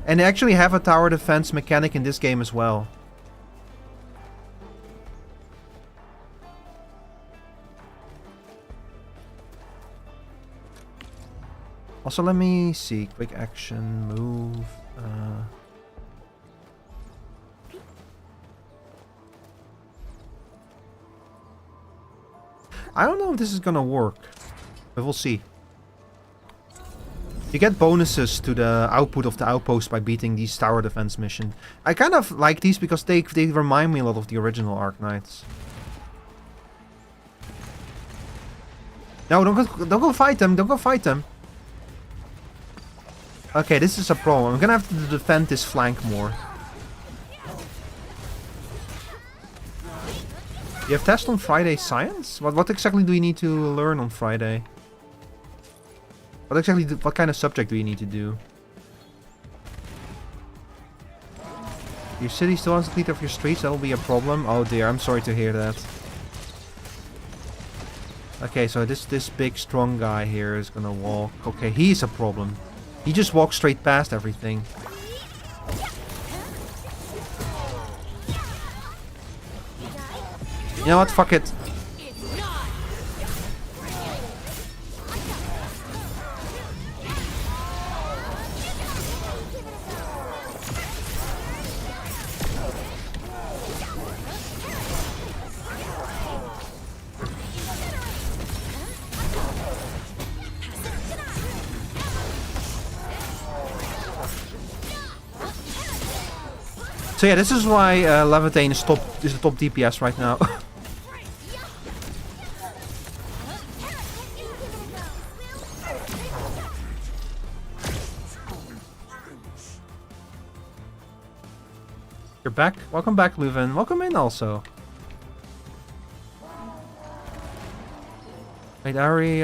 And they actually have a tower defense mechanic in this game as well. Also, let me see. Quick action, move. I don't know if this is gonna work, but we'll see. You get bonuses to the output of the outpost by beating these tower defense missions. I kind of like these because they remind me a lot of the original Arknights. No, don't go fight them. Don't go fight them. Okay, this is a problem. I'm gonna have to defend this flank more. You have test on Friday science? What exactly do you need to learn on Friday? What kind of subject do you need to do? Your city still has to clean up your streets, that'll be a problem. Oh dear, I'm sorry to hear that. Okay, so this big strong guy here is gonna walk. Okay, he's a problem. He just walks straight past everything. You know what? Fuck it. So yeah, this is why Levitain is the top DPS right now. You're back? Welcome back, Leuven. Welcome in also. Wait, Ari,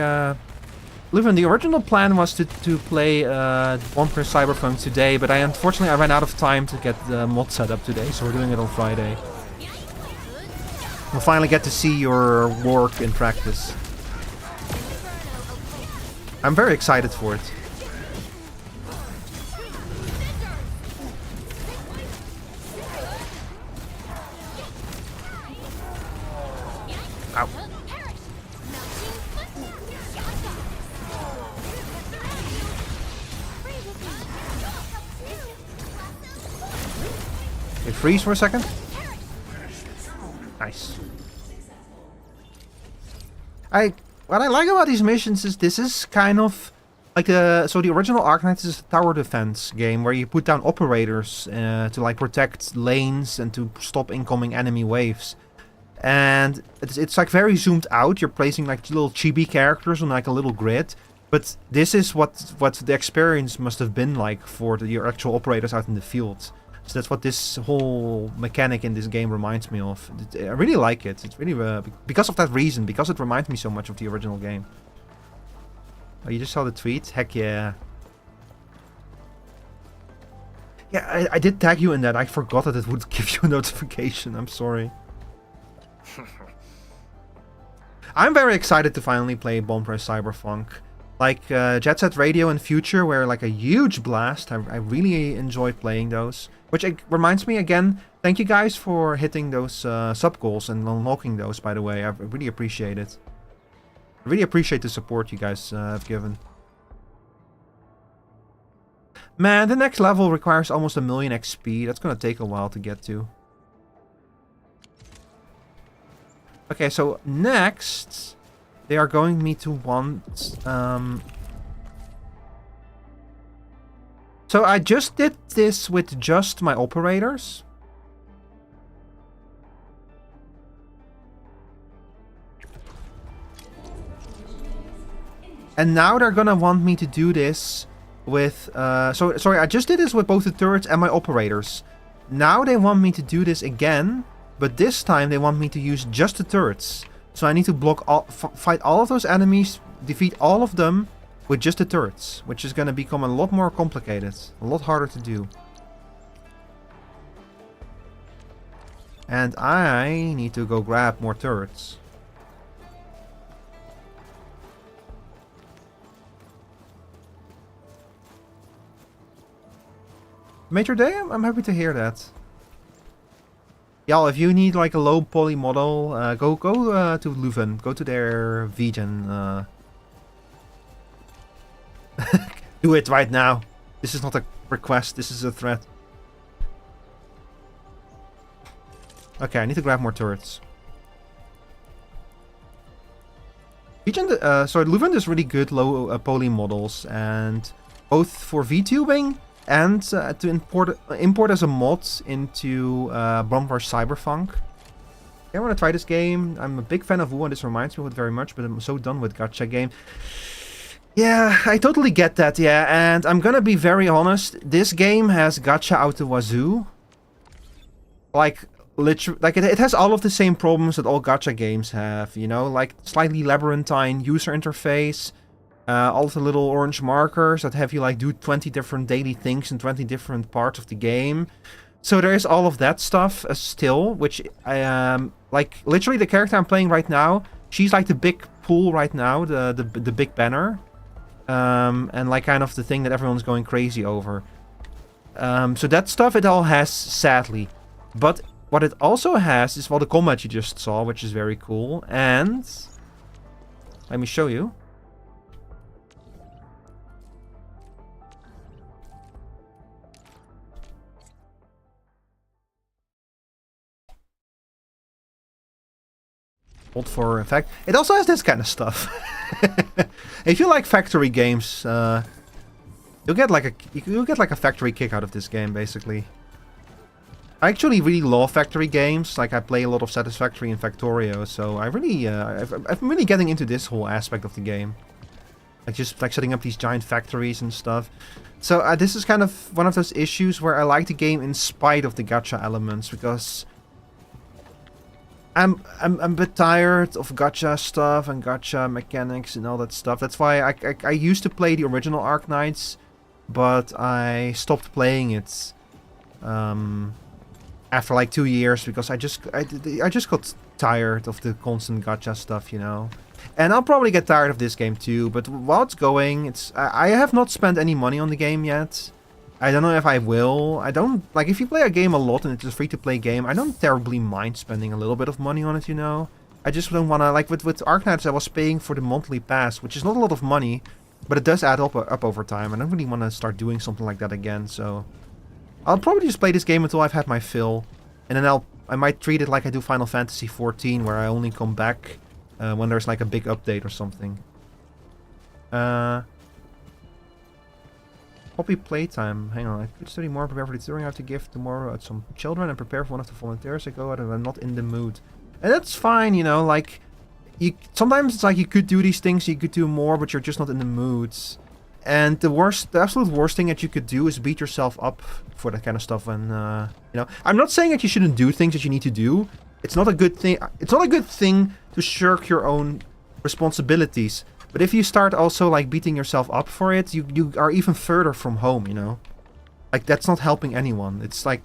Leuven, the original plan was to play one per Cyberpunk today, but unfortunately I ran out of time to get the mod set up today, so we're doing it on Friday. We'll finally get to see your work in practice. I'm very excited for it. Ow. Okay, freeze for a second. Nice. What I like about these missions is this is kind of like the original Arknights is a tower defense game where you put down operators to like protect lanes and to stop incoming enemy waves. And it's like very zoomed out. You're placing like little chibi characters on like a little grid. But this is what the experience must have been like for your actual operators out in the field. So that's what this whole mechanic in this game reminds me of. I really like it. It's really because of that reason, because it reminds me so much of the original game. Oh, you just saw the tweet? Heck yeah. Yeah, I did tag you in that. I forgot that it would give you a notification. I'm sorry. I'm very excited to finally play Bomb Press Cyberpunk. Like Jet Set Radio and Future were like a huge blast. I really enjoyed playing those. Which reminds me again, thank you guys for hitting those sub goals and unlocking those, by the way. I really appreciate it. I really appreciate the support you guys have given. Man, the next level requires almost 1,000,000 XP. That's gonna take a while to get to. Okay, so next, they are going me to want... So I just did this with just my operators. And now they're gonna want me to do this with... sorry, I just did this with both the turrets and my operators. Now they want me to do this again. But this time they want me to use just the turrets. So I need to fight all of those enemies, defeat all of them with just the turrets. Which is going to become a lot more complicated. A lot harder to do. And I need to go grab more turrets. Major Day, I'm happy to hear that. Yeah, if you need like a low poly model, go to Leuven. Go to their vegan. Do it right now. This is not a request. This is a threat. Okay, I need to grab more turrets. Leuven does really good low poly models, and both for VTubing and to import as a mod into Bomb Rush Cyberpunk. I want to try this game. I'm a big fan of WoW and this reminds me of it very much, but I'm so done with gacha game. Yeah, I totally get that, yeah. And I'm gonna be very honest, this game has gacha out the wazoo. Like, literally, like it has all of the same problems that all gacha games have, you know? Like, slightly labyrinthine user interface. All of the little orange markers that have you like do 20 different daily things in 20 different parts of the game. So there is all of that stuff still, which I like literally the character I'm playing right now. She's like the big pool right now, the big banner, and like kind of the thing that everyone's going crazy over. So that stuff it all has, sadly, but what it also has is all the combat you just saw, which is very cool. And let me show you. For in fact, it also has this kind of stuff. If you like factory games, you'll get like a factory kick out of this game, basically. I actually really love factory games. Like I play a lot of Satisfactory and Factorio, so I really, I'm really getting into this whole aspect of the game. Like just like setting up these giant factories and stuff. So this is kind of one of those issues where I like the game in spite of the gacha elements, because I'm a bit tired of gacha stuff and gacha mechanics and all that stuff. That's why I used to play the original Arknights, but I stopped playing it after like 2 years because I just got tired of the constant gacha stuff, you know. And I'll probably get tired of this game too. But while it's going, I have not spent any money on the game yet. I don't know if I will. I don't, like, if you play a game a lot and it's a free-to-play game, I don't terribly mind spending a little bit of money on it, you know? I just don't want to, like, with Arknights, I was paying for the monthly pass, which is not a lot of money, but it does add up over time. I don't really want to start doing something like that again, so I'll probably just play this game until I've had my fill, and then I might treat it like I do Final Fantasy XIV, where I only come back when there's, like, a big update or something. Poppy playtime. Hang on, I could study more, prepare for the touring I have to give tomorrow at some children, and prepare for one of the volunteers I go out and I'm not in the mood. And that's fine, you know, like, sometimes it's like you could do these things, you could do more, but you're just not in the mood. And the absolute worst thing that you could do is beat yourself up for that kind of stuff. And, you know, I'm not saying that you shouldn't do things that you need to do. It's not a good thing. It's not a good thing to shirk your own responsibilities. But if you start also, like, beating yourself up for it, you are even further from home, you know? Like, that's not helping anyone. It's, like,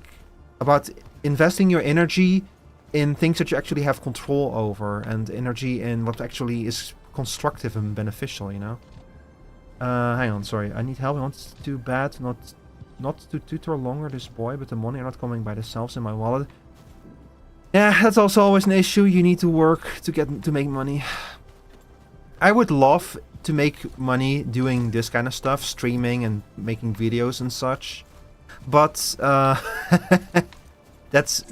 about investing your energy in things that you actually have control over, and energy in what actually is constructive and beneficial, you know? Hang on, sorry. I need help. I want to bad not to tutor longer this boy, but the money are not coming by themselves in my wallet. Yeah, that's also always an issue. You need to work to make money. I would love to make money doing this kind of stuff, streaming and making videos and such. But that's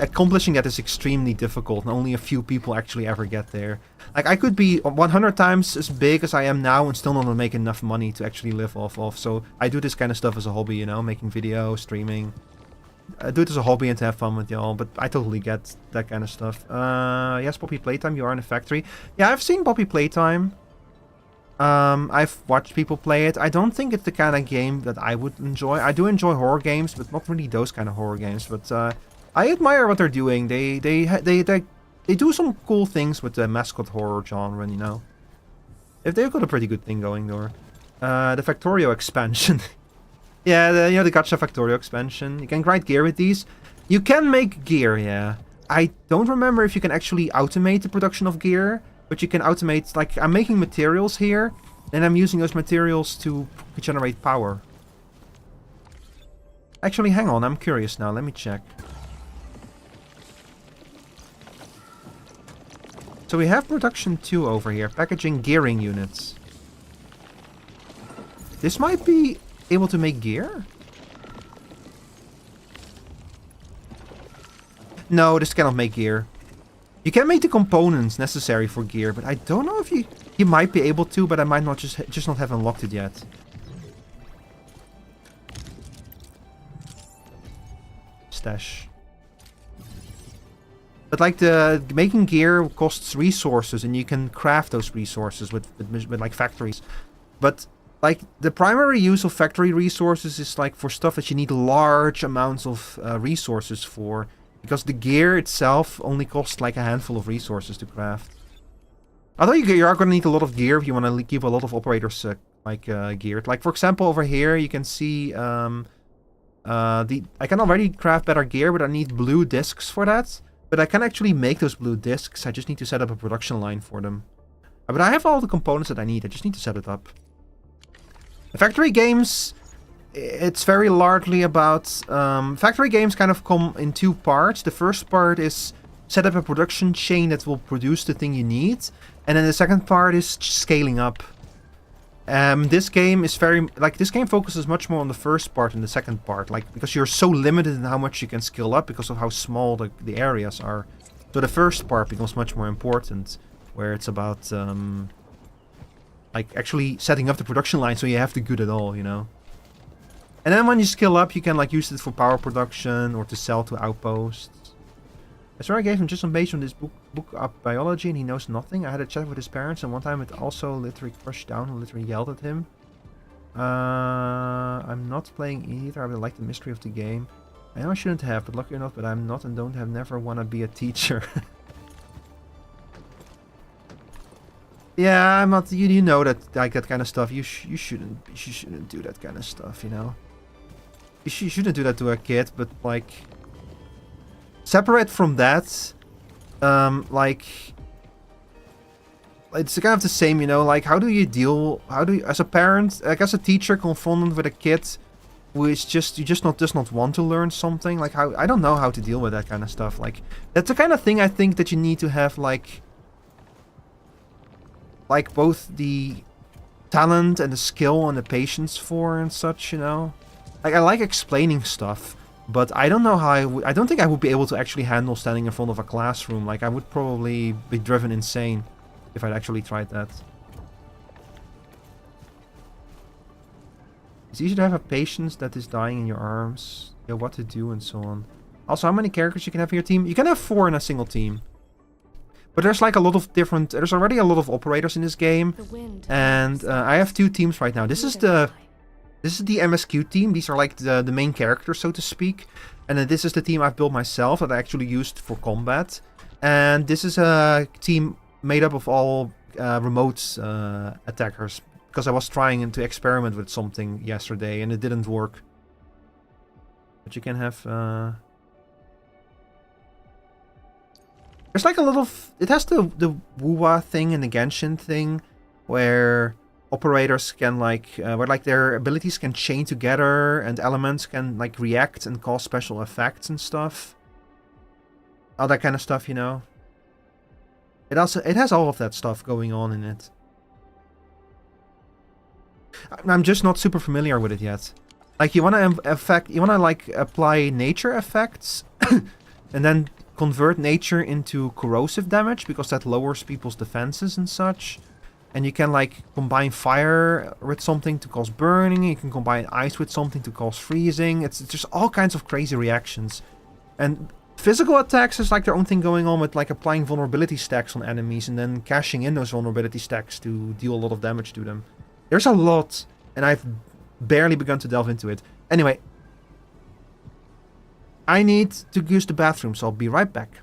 accomplishing that is extremely difficult, and only a few people actually ever get there. Like, I could be 100 times as big as I am now and still not make enough money to actually live off of. So I do this kind of stuff as a hobby, you know, making videos, streaming. I do it as a hobby and to have fun with y'all, but I totally get that kind of stuff. Yes, Poppy Playtime, you are in a factory. Yeah, I've seen Poppy Playtime. I've watched people play it. I don't think it's the kind of game that I would enjoy. I do enjoy horror games, but not really those kind of horror games. But I admire what they're doing. They do some cool things with the mascot horror genre, you know. If they've got a pretty good thing going there. The Factorio expansion. Yeah, you know, the Gacha Factorio expansion. You can grind gear with these. You can make gear, yeah. I don't remember if you can actually automate the production of gear, but you can automate, like, I'm making materials here, and I'm using those materials to generate power. Actually, hang on, I'm curious now. Let me check. So we have production 2 over here, packaging gearing units. This might be able to make gear? No, this cannot make gear. You can make the components necessary for gear, but I don't know if you might be able to, but I might not just not have unlocked it yet. Stash. But like making gear costs resources, and you can craft those resources with like factories. But like, the primary use of factory resources is, like, for stuff that you need large amounts of resources for. Because the gear itself only costs, like, a handful of resources to craft. Although you are going to need a lot of gear if you want to keep a lot of operators, geared. Like, for example, over here, you can see I can already craft better gear, but I need blue discs for that. But I can actually make those blue discs. I just need to set up a production line for them. But I have all the components that I need. I just need to set it up. The factory games, it's very largely about... factory games kind of come in two parts. The first part is set up a production chain that will produce the thing you need. And then the second part is scaling up. This game is very... Like, this game focuses much more on the first part than the second part. Like, because you're so limited in how much you can scale up because of how small the areas are. So the first part becomes much more important. Where it's about, like, actually setting up the production line so you have the good at all, you know. And then when you scale up, you can, like, use it for power production or to sell to outposts. I swear I gave him just some base on this book up biology and he knows nothing. I had a chat with his parents and one time it also literally crushed down and literally yelled at him. I'm not playing either. I really like the mystery of the game. I know I shouldn't have, but lucky or not, but I'm not and don't have never wanna be a teacher. Yeah, I'm not. You know that, like, that kind of stuff. You shouldn't do that kind of stuff. You know. You shouldn't do that to a kid. But like, separate from that, like, it's kind of the same. You know, like, how do you deal? How do you, as a parent, like as a teacher, confronted with a kid who is just does not want to learn something? Like, how I don't know how to deal with that kind of stuff. Like, that's the kind of thing I think that you need to have like both the talent and the skill and the patience for and such, you know. Like, I like explaining stuff, but I don't know how I don't think I would be able to actually handle standing in front of a classroom. Like, I would probably be driven insane if I'd actually tried that. It's easy to have a patient that is dying in your arms, you know what to do and so on. Also, how many characters you can have in your team? You can have 4 in a single team. But there's like a lot of different... There's already a lot of operators in this game. And I have 2 teams right now. This is the MSQ team. These are like the main characters, so to speak. And then this is the team I've built myself that I actually used for combat. And this is a team made up of all remote attackers. Because I was trying to experiment with something yesterday and it didn't work. But you can have... There's like a lot of... It has the Wuwa thing and the Genshin thing, where operators can like... where like their abilities can chain together and elements can like react and cause special effects and stuff. All that kind of stuff, you know. It has all of that stuff going on in it. I'm just not super familiar with it yet. Like, you wanna like apply nature effects and then convert nature into corrosive damage because that lowers people's defenses and such. And you can like combine fire with something to cause burning. You can combine ice with something to cause freezing. It's just all kinds of crazy reactions. And physical attacks is like their own thing going on with like applying vulnerability stacks on enemies and then cashing in those vulnerability stacks to deal a lot of damage to them. There's a lot, and I've barely begun to delve into it. Anyway, I need to use the bathroom, so I'll be right back.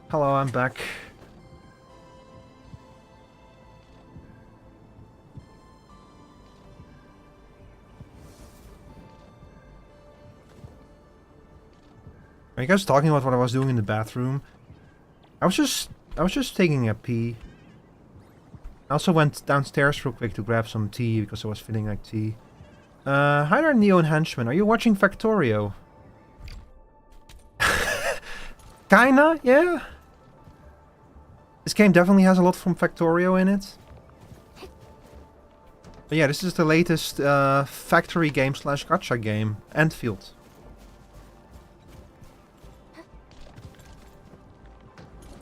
Hello, I'm back. Are you guys talking about what I was doing in the bathroom? I was just taking a pee. I also went downstairs real quick to grab some tea because I was feeling like tea. Hi there, Neo and Henchman. Are you watching Factorio? Kinda, yeah. This game definitely has a lot from Factorio in it. But yeah, this is the latest factory game / gacha game, Endfield.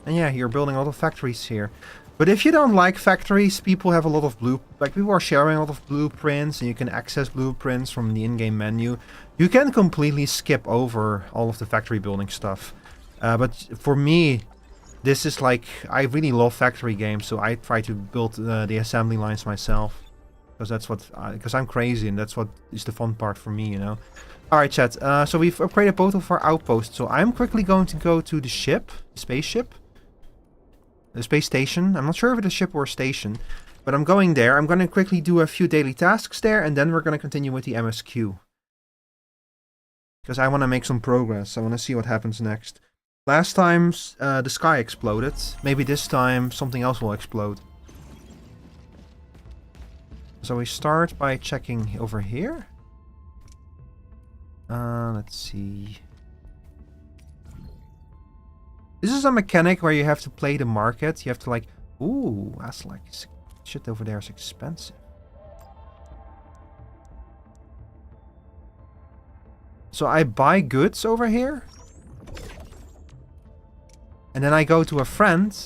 And yeah, you're building a lot of factories here. But if you don't like factories, people have a lot of people are sharing a lot of blueprints, and you can access blueprints from the in-game menu. You can completely skip over all of the factory building stuff. But for me, this is like, I really love factory games, so I try to build the assembly lines myself. Because that's what, because I'm crazy, and that's what is the fun part for me, you know. Alright, chat, so we've upgraded both of our outposts, so I'm quickly going to go to the ship, the spaceship. The space station. I'm not sure if it's a ship or a station, but I'm going there. I'm going to quickly do a few daily tasks there, and then we're going to continue with the MSQ. Because I want to make some progress. I want to see what happens next. Last time the sky exploded. Maybe this time something else will explode. So we start by checking over here. Let's see. This is a mechanic where you have to play the market. You have to like... Ooh, that's like... Shit over there is expensive. So I buy goods over here. And then I go to a friend.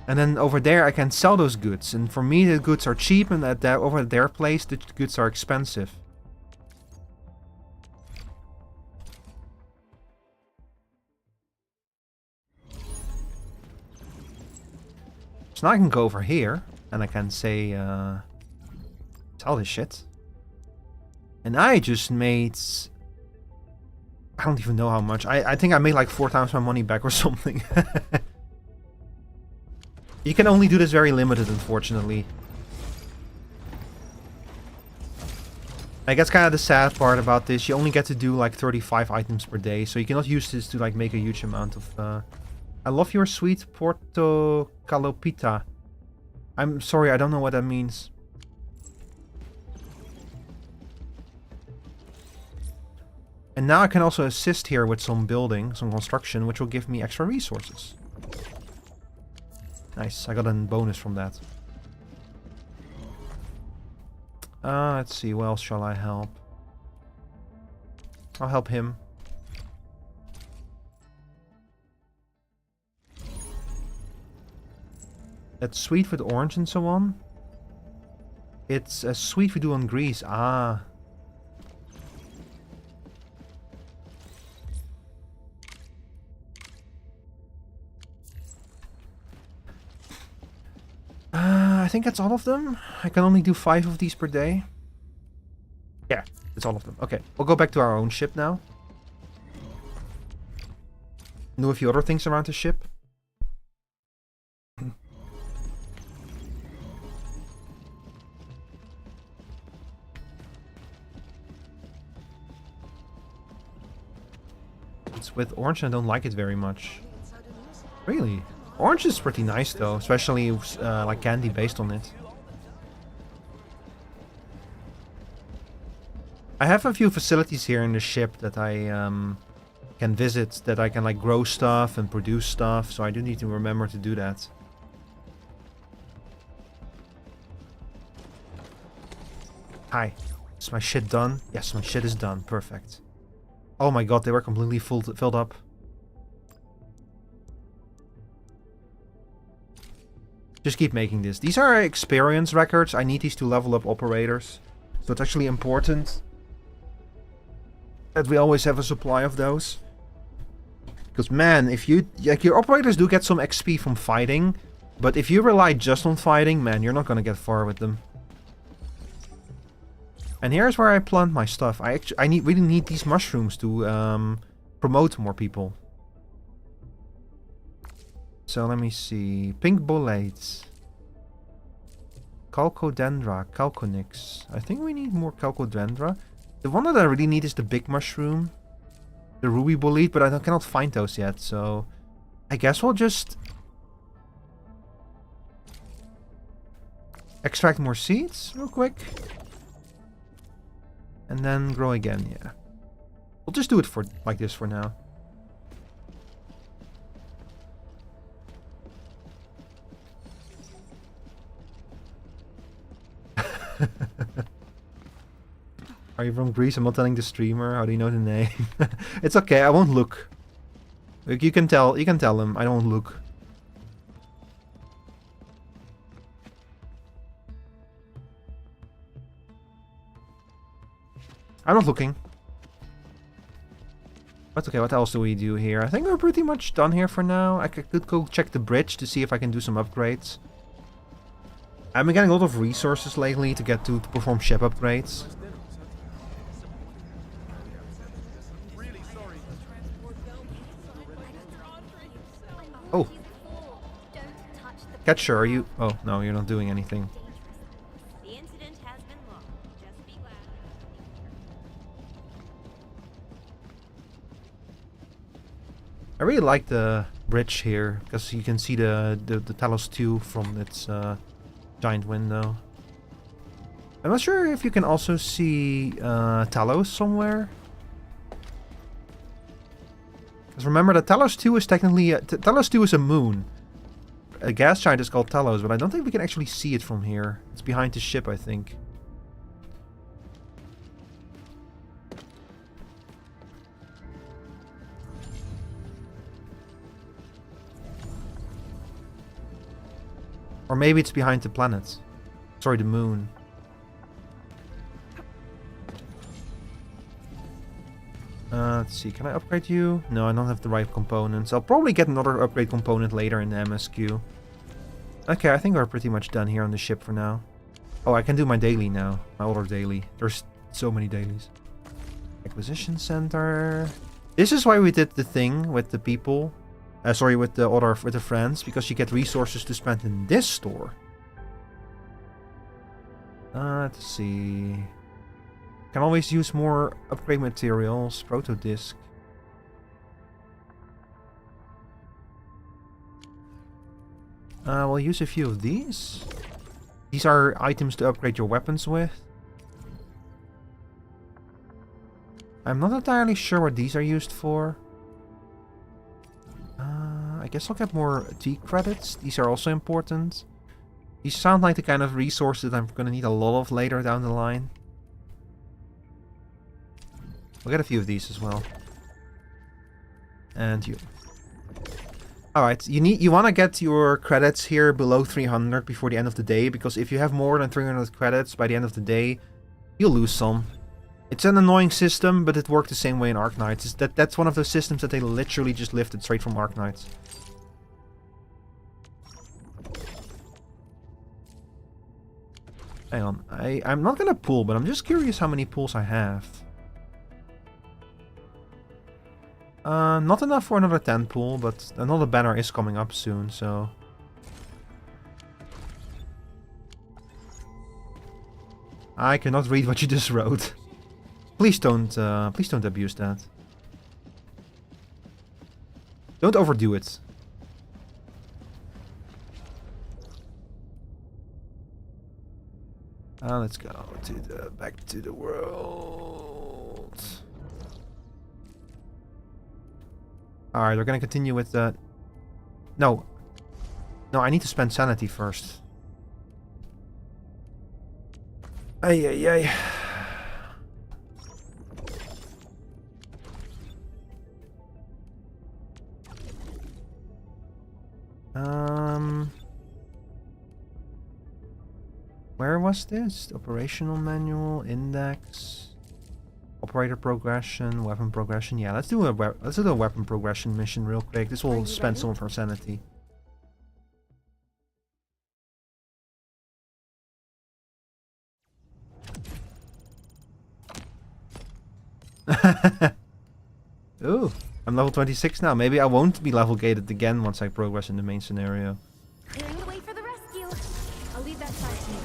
And then over there I can sell those goods. And for me the goods are cheap, and over at their place the goods are expensive. So now I can go over here, and I can say, sell this shit. And I just made... I don't even know how much. I think I made like 4 times my money back or something. You can only do this very limited, unfortunately. Like, that's kind of the sad part about this. You only get to do like 35 items per day, so you cannot use this to like make a huge amount of... I love your sweet Porto Calopita. I'm sorry, I don't know what that means. And now I can also assist here with some building, some construction, which will give me extra resources. Nice, I got a bonus from that. Let's see, where else shall I help? I'll help him. That's sweet with orange and so on. It's a sweet we do on Greece. Ah. I think that's all of them. I can only do 5 of these per day. Yeah, it's all of them. Okay, we'll go back to our own ship now. Do a few other things around the ship. It's with orange and I don't like it very much. Really? Orange is pretty nice though, especially like candy based on it. I have a few facilities here in the ship that I can visit, that I can like grow stuff and produce stuff, so I do need to remember to do that. Hi. Is my shit done? Yes, my shit is done. Perfect. Oh my god, they were completely filled up. Just keep making this. These are experience records. I need these to level up operators. So it's actually important that we always have a supply of those. Because man, if you... like, your operators do get some XP from fighting. But if you rely just on fighting, man, you're not going to get far with them. And here's where I plant my stuff. I really need these mushrooms to promote more people. So let me see. Pink boletes. Calcodendra, Calconix. I think we need more Calcodendra. The one that I really need is the big mushroom. The ruby bolete, but I cannot find those yet, so... I guess we'll just... extract more seeds real quick. And then grow again, yeah. We'll just do it for like this for now. Are you from Greece? I'm not telling the streamer. How do you know the name? It's okay, I won't look. Like, you can tell them. I don't look. I'm not looking. But okay, what else do we do here? I think we're pretty much done here for now. I could go check the bridge to see if I can do some upgrades. I've been getting a lot of resources lately to get to perform ship upgrades. Oh. Catcher, are you... Oh, no, you're not doing anything. The incident has been logged. Just be glad. I really like the bridge here, because you can see the Talos 2 from its giant window. I'm not sure if you can also see Talos somewhere. Because remember that Talos 2 is technically... Talos 2 is a moon. A gas giant is called Talos, but I don't think we can actually see it from here. It's behind the ship, I think. Or maybe it's behind the planet. Sorry, the moon. Let's see, can I upgrade you? No, I don't have the right components. I'll probably get another upgrade component later in the MSQ. Okay, I think we're pretty much done here on the ship for now. Oh, I can do my daily now. My other daily. There's so many dailies. Acquisition center. This is why we did the thing with the people. Sorry, with the friends, because you get resources to spend in this store. Let's see. Can always use more upgrade materials. Proto disc. We'll use a few of these. These are items to upgrade your weapons with. I'm not entirely sure what these are used for. I guess I'll get more T credits. These are also important. These sound like the kind of resources that I'm going to need a lot of later down the line. We'll get a few of these as well. And you. Alright, you want to get your credits here below 300 before the end of the day, because if you have more than 300 credits by the end of the day, you'll lose some. It's an annoying system, but it worked the same way in Arknights. That's one of those systems that they literally just lifted straight from Arknights. Hang on, I'm not gonna pull, but I'm just curious how many pulls I have. Not enough for another 10 pull, but another banner is coming up soon, so... I cannot read what you just wrote. Please don't abuse that. Don't overdo it. Let's go to the back to the world. Alright, we're gonna continue with the... No. No, I need to spend sanity first. Ay, ay, ay. Where was this? Operational manual, index, operator progression, weapon progression. Yeah, let's do a weapon progression mission real quick. This will spend some of our sanity. Ooh, I'm level 26 now. Maybe I won't be level gated again once I progress in the main scenario. Clearing the way for the rescue. I'll leave that side to you.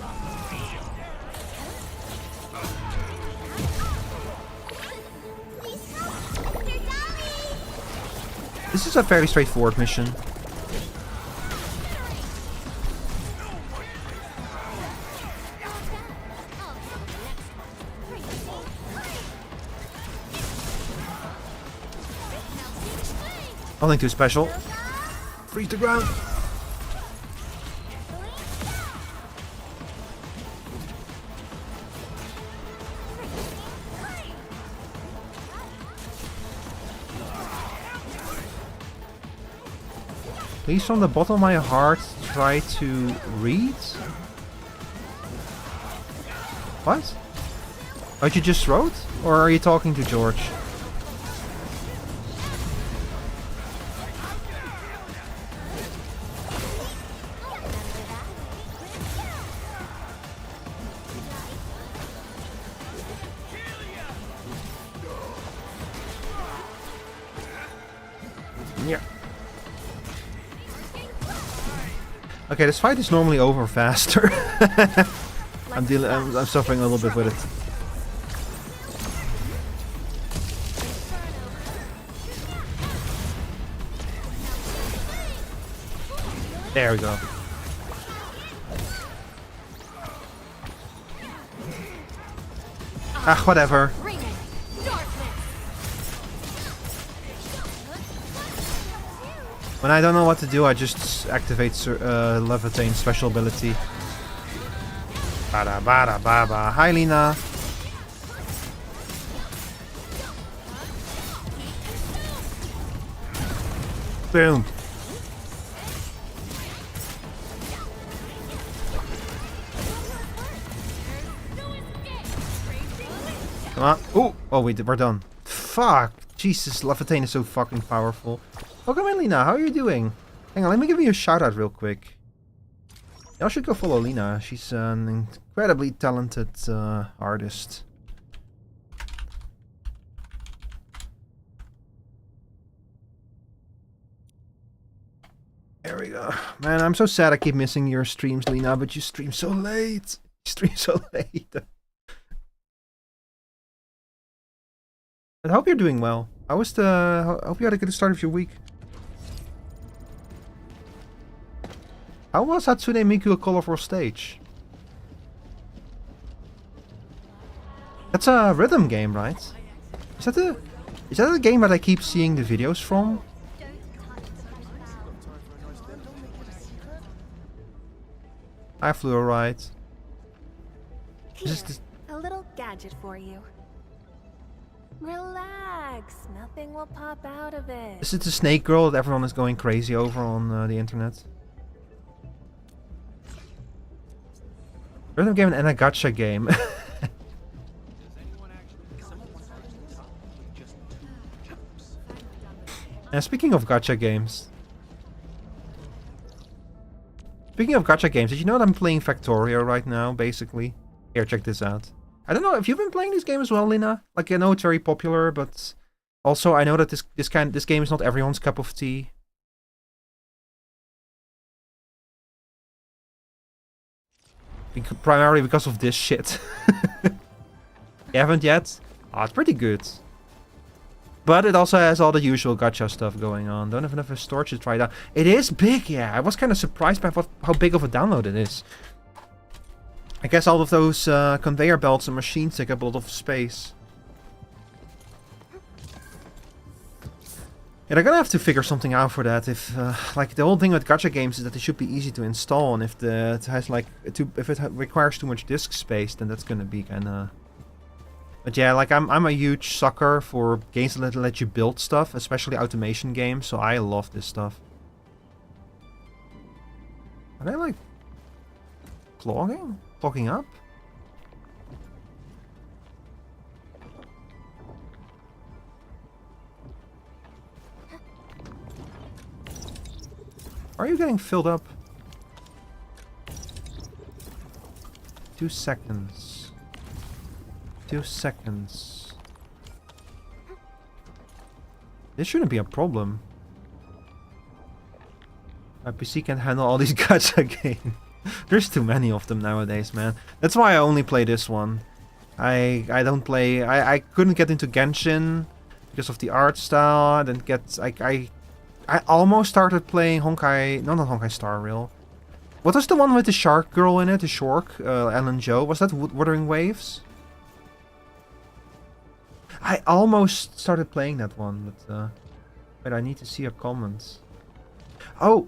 This is a fairly straightforward mission. Nothing too special. Freeze the ground. Please, from the bottom of my heart, try to read. What? What you just wrote? Or are you talking to George? Yeah. Okay, this fight is normally over faster. I'm suffering a little bit with it. There we go. Ah, whatever. When I don't know what to do, I just activate Levitane's special ability. Bada bada baba. Hi, Lina. Boom. Come on. Ooh. Oh, we're done. Fuck. Jesus, Levitane is so fucking powerful. Welcome in, Lina. How are you doing? Hang on, let me give you a shout out real quick. Y'all should go follow Lina. She's an incredibly talented artist. There we go. Man, I'm so sad I keep missing your streams, Lina, but you stream so late. You stream so late. I hope you're doing well. I hope you had a good start of your week. How was Hatsune Miku a colorful stage? That's a rhythm game, right? Is that a game that I keep seeing the videos from? I flew alright. A little gadget for you. Relax, nothing will pop out of it. Is it the snake girl that everyone is going crazy over on the internet? Rhythm game and a gacha game. And speaking of gacha games. Speaking of gacha games, did you know that I'm playing Factorio right now, basically? Here, check this out. I don't know, have you been playing this game as well, Lina? Like, I know it's very popular, but also I know that this game is not everyone's cup of tea. Primarily because of this shit. You haven't yet? Oh, it's pretty good. But it also has all the usual gacha stuff going on. Don't have enough storage to try it out. It is big, yeah. I was kind of surprised by how big of a download it is. I guess all of those conveyor belts and machines take up a lot of space. Yeah, they're gonna have to figure something out for that. If like the whole thing with gacha games is that they should be easy to install, and if it has like if it requires too much disk space, then that's gonna be kind of. But yeah, like I'm a huge sucker for games that let you build stuff, especially automation games. So I love this stuff. Are they like clogging up? Are you getting filled up? 2 seconds. 2 seconds. This shouldn't be a problem. My PC can't handle all these gacha games. There's too many of them nowadays, man. That's why I only play this one. I don't play... I couldn't get into Genshin because of the art style. I didn't get... I almost started playing Honkai... No, not Honkai Star Rail. What was the one with the shark girl in it? The Shork? Ellen Jo? Was that Wuthering Waves? I almost started playing that one, but... wait, I need to see a comment. Oh!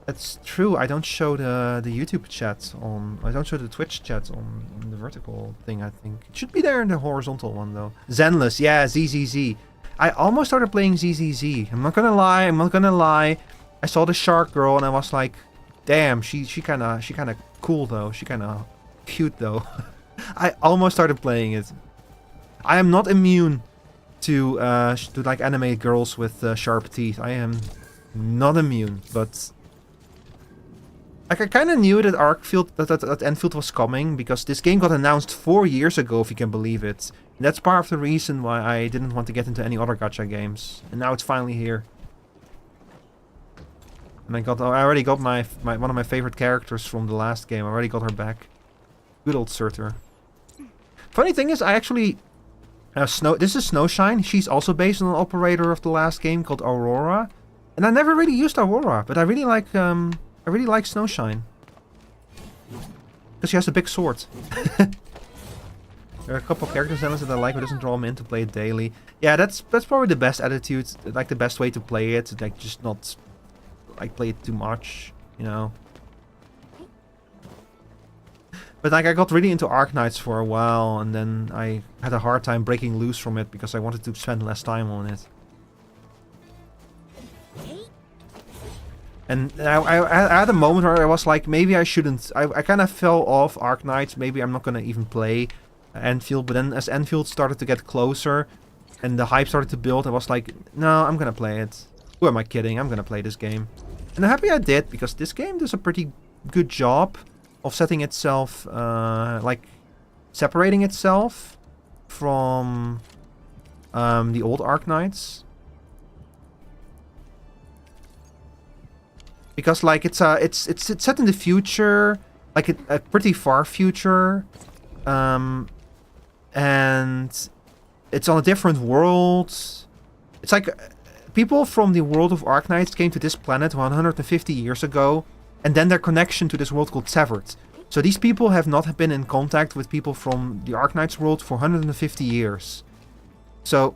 That's true, I don't show the YouTube chat on... I don't show the Twitch chat on the vertical thing, I think. It should be there in the horizontal one, though. Zenless, yeah, ZZZ. I almost started playing ZZZ. I'm not gonna lie. I saw the shark girl and I was like, damn, she kinda cool, though. She kinda cute, though. I almost started playing it. I am not immune to like anime girls with sharp teeth. I am not immune, but... Like, I kind of knew that that Endfield was coming, because this game got announced 4 years ago, if you can believe it. And that's part of the reason why I didn't want to get into any other gacha games. And now it's finally here. And I already got my one of my favorite characters from the last game. I already got her back. Good old Surtur. Funny thing is, I actually... this is Snowshine. She's also based on an operator of the last game called Aurora. And I never really used Aurora, but I really like Snowshine. Because she has a big sword. There are a couple of character designs that I like, but it doesn't draw me in to play it daily. Yeah, that's probably the best attitude, like the best way to play it. Like, just not like play it too much, you know. But like, I got really into Arknights for a while, and then I had a hard time breaking loose from it because I wanted to spend less time on it. And I had a moment where I was like, maybe I shouldn't. I kind of fell off Arknights. Maybe I'm not going to even play Endfield. But then as Endfield started to get closer and the hype started to build, I was like, no, I'm going to play it. Who am I kidding? I'm going to play this game. And I'm happy I did, because this game does a pretty good job of setting itself, like, separating itself from the old Arknights. Because, like, it's set in the future, like a pretty far future, and it's on a different world. It's like people from the world of Arknights came to this planet 150 years ago, and then their connection to this world got severed. So these people have not been in contact with people from the Arknights world for 150 years. So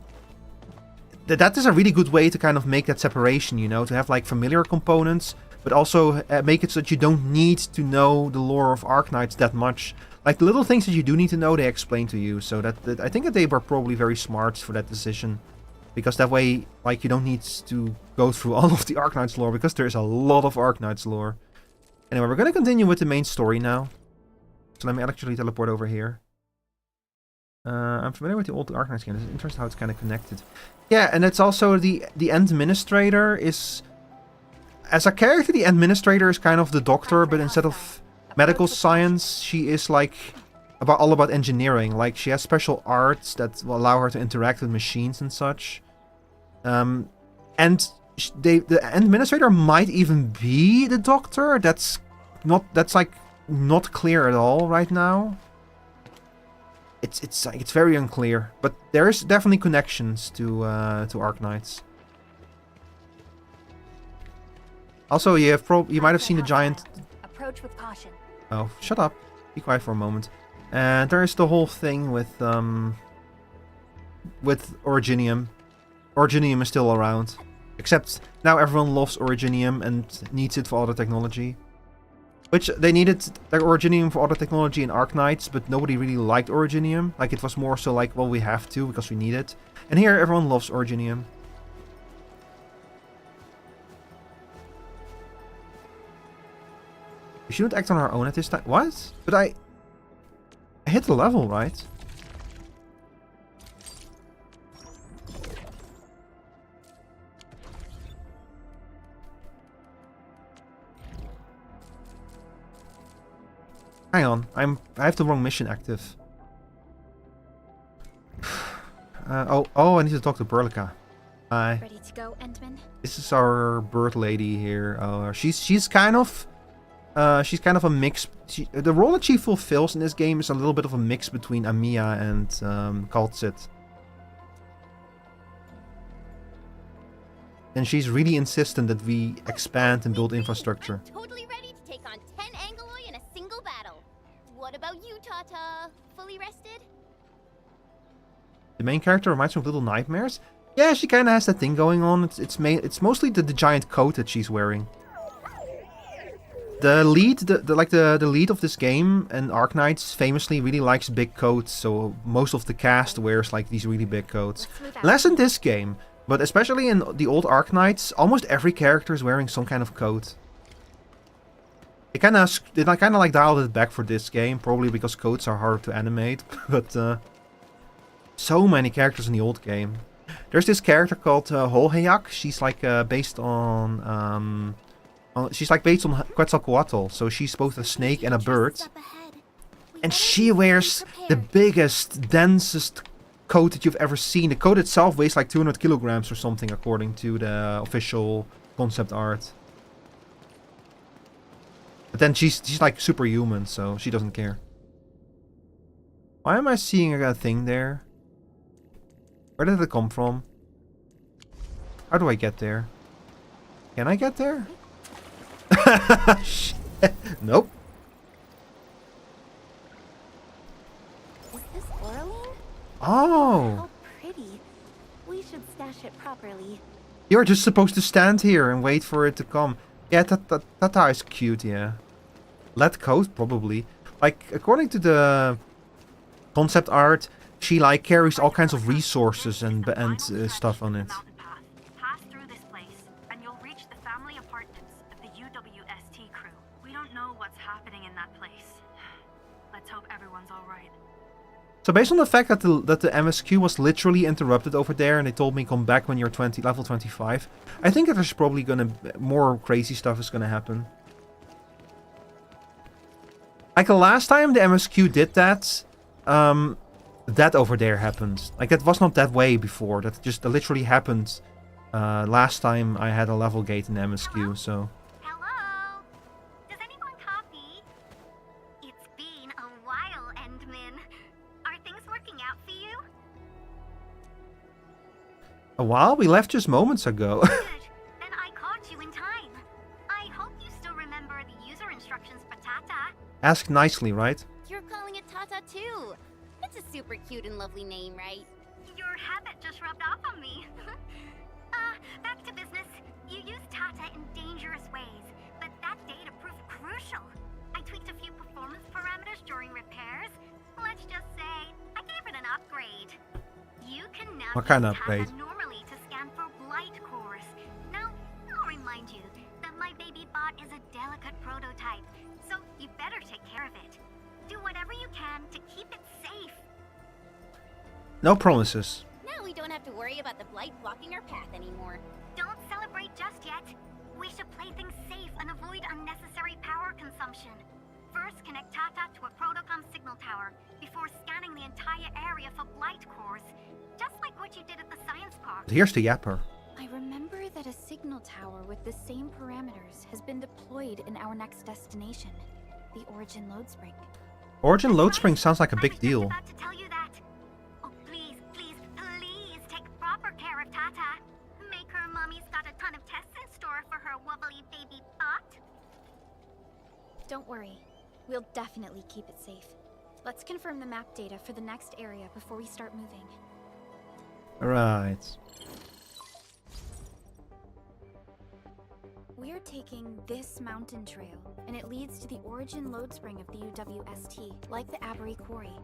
that is a really good way to kind of make that separation, you know, to have like familiar components, but also make it so that you don't need to know the lore of Arknights that much. Like, the little things that you do need to know, they explain to you. So that I think that they were probably very smart for that decision. Because that way, like, you don't need to go through all of the Arknights lore, because there is a lot of Arknights lore. Anyway, we're going to continue with the main story now. So let me actually teleport over here. I'm familiar with the old Arknights game. It's interesting how it's kind of connected. Yeah, and it's also the Endministrator is... As a character, the Administrator is kind of the doctor, but instead of medical science, she is like all about engineering. Like, she has special arts that will allow her to interact with machines and such. And the Administrator might even be the doctor. That's like not clear at all right now. It's very unclear, but there is definitely connections to Arknights. Also, you might have seen the giant... Approach with caution. Oh, shut up. Be quiet for a moment. And there is the whole thing with Originium. Originium is still around. Except now everyone loves Originium and needs it for other technology. Which, they needed their Originium for other technology in Arknights, but nobody really liked Originium. Like, it was more so like, well, we have to, because we need it. And here, everyone loves Originium. We shouldn't act on our own at this time. What? But I hit the level, right? Hang on, I have the wrong mission active. Oh, I need to talk to Perlica. Hi. Ready to go, Endman? This is our bird lady here. She's kind of a mix. The role that she fulfills in this game is a little bit of a mix between Amiya and Kaltzit. And she's really insistent that we expand and build infrastructure. I'm totally ready to take on 10 Angoloi in a single battle. What about you, Tata? Fully rested? The main character reminds me of Little Nightmares. Yeah, she kind of has that thing going on. It's mostly the giant coat that she's wearing. The lead, the lead of this game and Arknights famously really likes big coats, so most of the cast wears like these really big coats. Less in this game, but especially in the old Arknights, almost every character is wearing some kind of coat. They kind of like dialed it back for this game, probably because coats are hard to animate, but so many characters in the old game. There's this character called Holheyak. She's like based on Quetzalcoatl, so she's both a snake and a bird. And she wears the biggest, densest coat that you've ever seen. The coat itself weighs like 200 kilograms or something, according to the official concept art. But then she's like superhuman, so she doesn't care. Why am I seeing a thing there? Where did it come from? How do I get there? Can I get there? Shit. Nope. Is this Oraline? Oh. How pretty. We should stash it properly. You're just supposed to stand here and wait for it to come. Yeah, Tata is cute, yeah. Lead coat, probably. Like, according to the concept art, she like carries all kinds of resources and stuff on it. Pass through this place, and you'll reach the family apartments of the UWST crew. We don't know what's happening in that place. Let's hope everyone's all right. So based on the fact that the MSQ was literally interrupted over there, and they told me come back when you're level 25, I think that there's probably more crazy stuff is gonna happen. Like the last time the MSQ did that, that over there happened. Like that was not that way before. That just literally happened last time I had a level gate in MSQ. So. Hello? Does anyone copy? It's been a while, Endman. Are things working out for you? A while? We left just moments ago. Good. Then I caught you in time. I hope you still remember the user instructions for Tata. Ask nicely, right? You're calling it Tata too. It's a super cute and lovely name, right? Your habit just rubbed off on me. Back to business. You used Tata in dangerous ways, but that data proved crucial. I tweaked a few performance parameters during repairs. Let's just say I gave it an upgrade. You can now What kind of use upgrade? Tata normally to scan for blight cores. Now, I'll remind you that my baby bot is a delicate prototype, so you better take care of it. Do whatever you can to keep it safe. No promises. Now we don't have to worry about the blight blocking our path anymore. Don't celebrate just yet. We should play things safe and avoid unnecessary power consumption. First, connect Tata to a Protocom signal tower before scanning the entire area for blight cores, just like what you did at the science park. Here's the yapper. I remember that a signal tower with the same parameters has been deployed in our next destination, the Origin Load Spring. Origin Load Spring sounds like a big deal. About to tell you that. Oh, please, please, please take proper care of Tata. Make her mommy's got a ton of tests in store for her wobbly baby bot. Don't worry. We'll definitely keep it safe. Let's confirm the map data for the next area before we start moving. Alright. We're taking this mountain trail, and it leads to the origin load spring of the UWST. Like the Abery Quarry,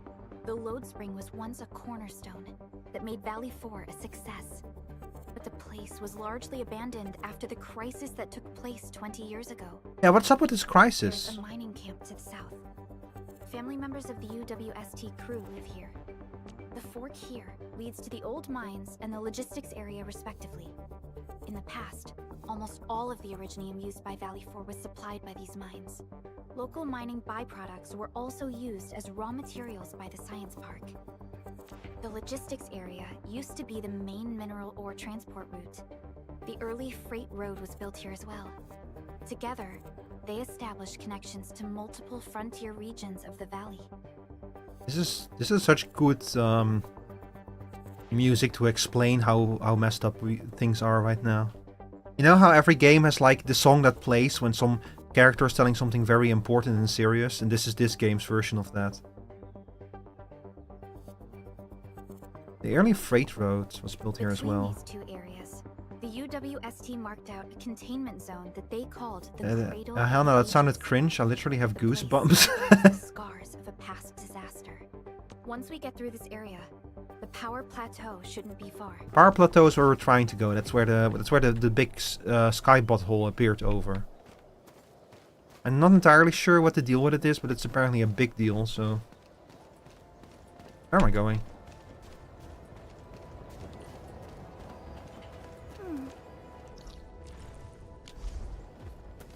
the load spring was once a cornerstone that made Valley 4 a success. But the place was largely abandoned after the crisis that took place 20 years ago. Yeah, what's up with this crisis? There's a mining camp to the south. Family members of the UWST crew live here. The fork here leads to the old mines and the logistics area respectively. In the past, almost all of the originium used by Valley 4 was supplied by these mines. Local mining byproducts were also used as raw materials by the science park. The logistics area used to be the main mineral ore transport route. The early freight road was built here as well. Together, they established connections to multiple frontier regions of the valley. This is such good music to explain how messed up things are right now. You know how every game has like the song that plays when some character is telling something very important and serious, and this is this game's version of that. The early freight road was built here as well. Between these two areas, the UWST marked out a containment zone that they called the Cradle hell no, that sounded cringe. I literally have goosebumps. Scars of a past disaster. Once we get through this area, the power plateau shouldn't be far. Power plateau is where we're trying to go. That's where the big sky butthole appeared over. I'm not entirely sure what the deal with it is, but it's apparently a big deal. So where am I going?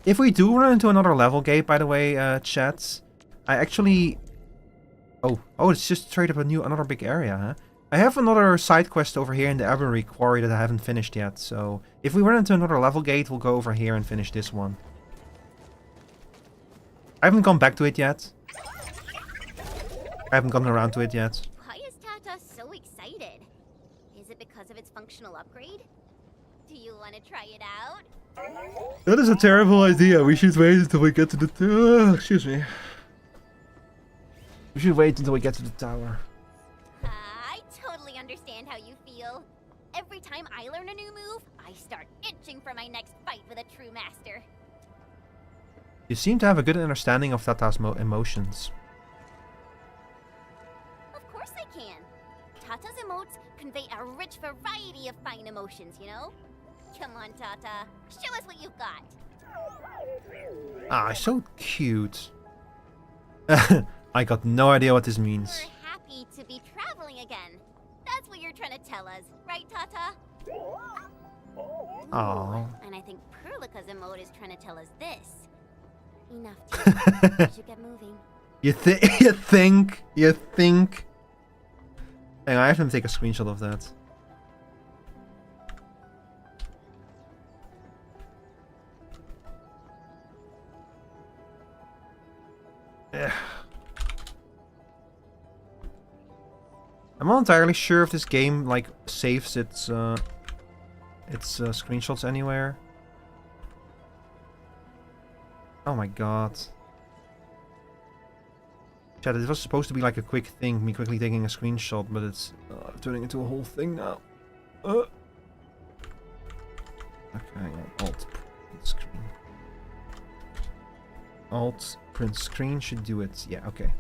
If we do run into another level gate, by the way, chats, I actually... Oh, it's just straight up another big area, huh? I have another side quest over here in the Ebony Quarry that I haven't finished yet, so... If we run into another level gate, we'll go over here and finish this one. I haven't gone back to it yet. I haven't gotten around to it yet. Why is Tata so excited? Is it because of its functional upgrade? Do you want to try it out? That is a terrible idea. We should wait until we get to the... excuse me. We should wait until we get to the tower. I totally understand how you feel. Every time I learn a new move, I start itching for my next fight with a true master. You seem to have a good understanding of Tata's emotions. Of course I can. Tata's emotes convey a rich variety of fine emotions, you know? Come on, Tata. Show us what you've got. Ah, so cute. I got no idea what this means. We're happy to be traveling again. That's what you're trying to tell us, right, Tata? Aww. And I think Perlica's emote is trying to tell us this. Enough, Tata. We should get moving. You think? Hang on, I have to take a screenshot of that. Yeah. I'm not entirely sure if this game like saves its screenshots anywhere. Oh my god. Chat, this was supposed to be like a quick thing, me quickly taking a screenshot, but it's turning into a whole thing now. Okay, Alt print screen. Alt print screen should do it. Yeah, okay.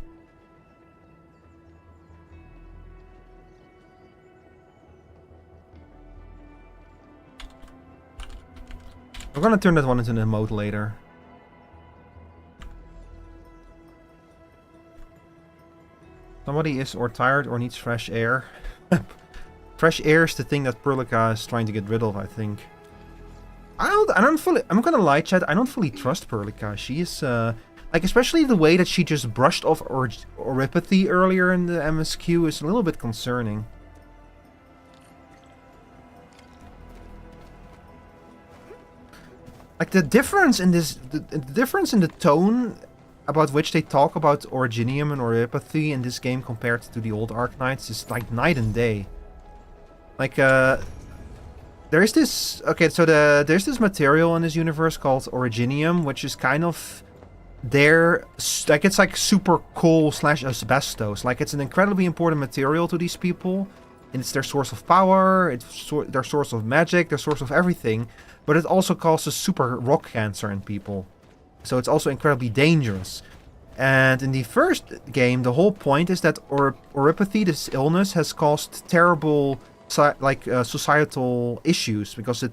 I'm gonna turn that one into an emote later. Somebody is or tired or needs fresh air. Fresh air is the thing that Perlica is trying to get rid of, I think. I'm gonna lie, chat, I don't fully trust Perlica. She is, like, especially the way that she just brushed off Oripathy earlier in the MSQ is a little bit concerning. Like, the difference in this, the difference in the tone about which they talk about Originium and Oripathy in this game compared to the old Arknights is like night and day. Like, there's this, okay, so there's this material in this universe called Originium, which is kind of like, it's like super coal / asbestos. Like, it's an incredibly important material to these people. And it's their source of power, it's their source of magic, their source of everything. But it also causes super rock cancer in people. So it's also incredibly dangerous. And in the first game, the whole point is that Oripathy, this illness, has caused terrible societal issues. Because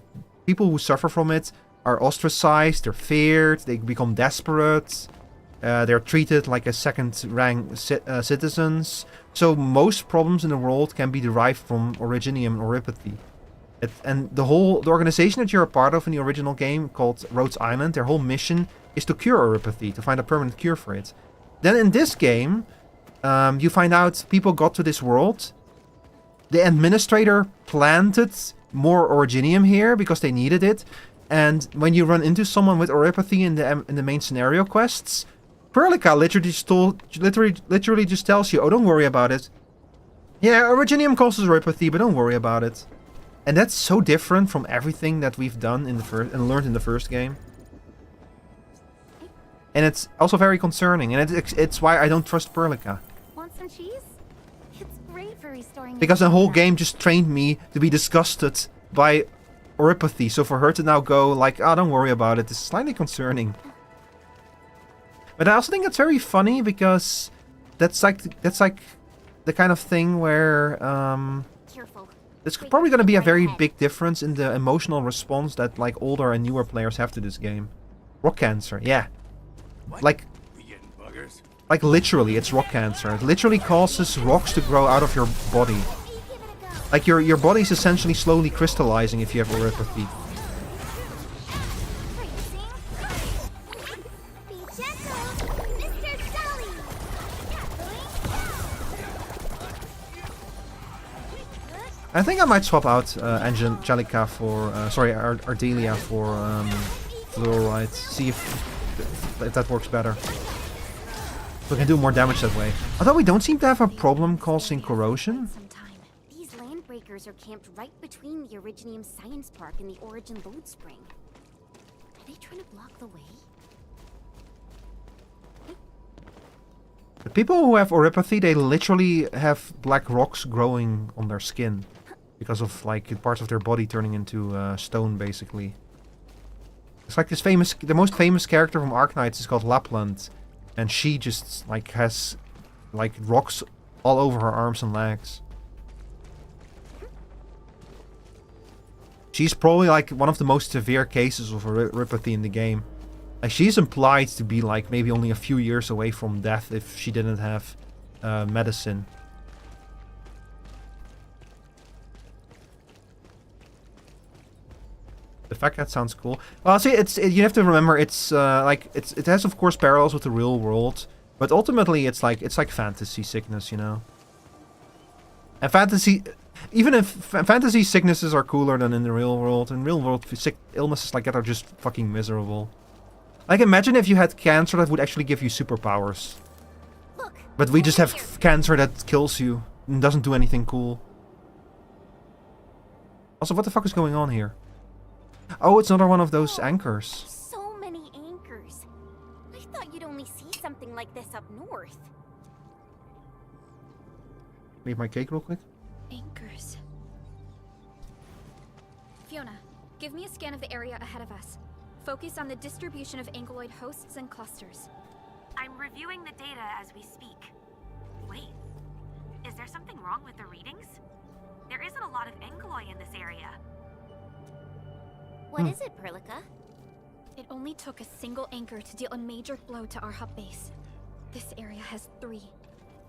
people who suffer from it are ostracized, they're feared, they become desperate. They're treated like a second-rank citizens. So most problems in the world can be derived from Originium and Oripathy. And the organization that you're a part of in the original game, called Rhodes Island, their whole mission is to cure Oripathy, to find a permanent cure for it. Then in this game, you find out people got to this world, the administrator planted more originium here because they needed it. And when you run into someone with oripathy in the main scenario quests, Perlica literally just tells you, oh, don't worry about it. Yeah, originium causes oripathy, but don't worry about it. And that's so different from everything that we've done in the first and learned in the first game. And it's also very concerning, and it's why I don't trust Perlica. Want some cheese? It's great for restoring. Because the whole game just trained me to be disgusted by oripathy, so for her to now go like, oh, don't worry about it, is slightly concerning. But I also think it's very funny because that's like the kind of thing where there's probably going to be a very big difference in the emotional response that like older and newer players have to this game. Rock cancer, yeah. Like literally, it's rock cancer. It literally causes rocks to grow out of your body. Like your body's essentially slowly crystallizing if you have oripathy. I think I might swap out Angelica for Ardelia for Fluorite. See if that works better. We can do more damage that way. Although we don't seem to have a problem causing corrosion. These landbreakers are camped right between the Originium Science Park and the Origin Load Spring. Are they trying to block the way? The people who have oripathy, they literally have black rocks growing on their skin. Because of like parts of their body turning into stone, basically. It's like this the most famous character from Arknights is called Lapland. And she just like has like rocks all over her arms and legs. She's probably like one of the most severe cases of oripathy in the game. Like she's implied to be like maybe only a few years away from death if she didn't have medicine. The fact that sounds cool. Well, see, you have to remember it has of course parallels with the real world, but ultimately it's like fantasy sickness, you know. And even if fantasy sicknesses are cooler than in the real world, in real world illnesses like that are just fucking miserable. Like imagine if you had cancer that would actually give you superpowers. But we just have cancer that kills you and doesn't do anything cool. Also, what the fuck is going on here? Oh, it's another one of those anchors. So many anchors. I thought you'd only see something like this up north. Leave my cake real quick. Anchors. Fiona, give me a scan of the area ahead of us. Focus on the distribution of ankyloid hosts and clusters. I'm reviewing the data as we speak. Wait, is there something wrong with the readings? There isn't a lot of ankyloi in this area. What is it, Perlica? It only took a single anchor to deal a major blow to our hub base. This area has 3.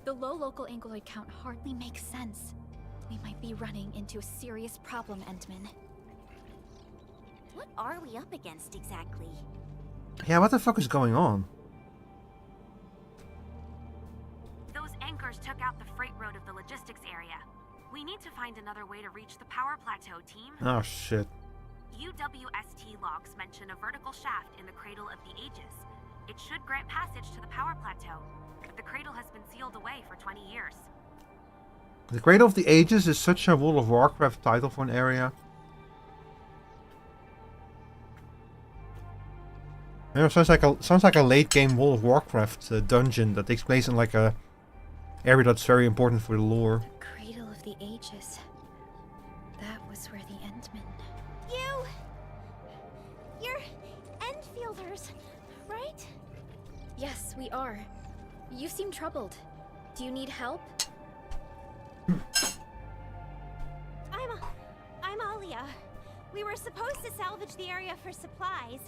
The low local ankyloid count hardly makes sense. We might be running into a serious problem, Endman. What are we up against exactly? Yeah, what the fuck is going on? Those anchors took out the freight road of the logistics area. We need to find another way to reach the power plateau, team. Oh shit. UWST logs mention a vertical shaft in the Cradle of the Ages. It should grant passage to the power plateau, but the cradle has been sealed away for 20 years. The Cradle of the Ages is such a World of Warcraft title for an area. You know, sounds like a late game World of Warcraft dungeon that takes place in like a area that's very important for the lore. The Cradle of the Ages. That was where the Endmen... You're Endfielders, right? Yes, we are. You seem troubled. Do you need help? I'm Alia. We were supposed to salvage the area for supplies.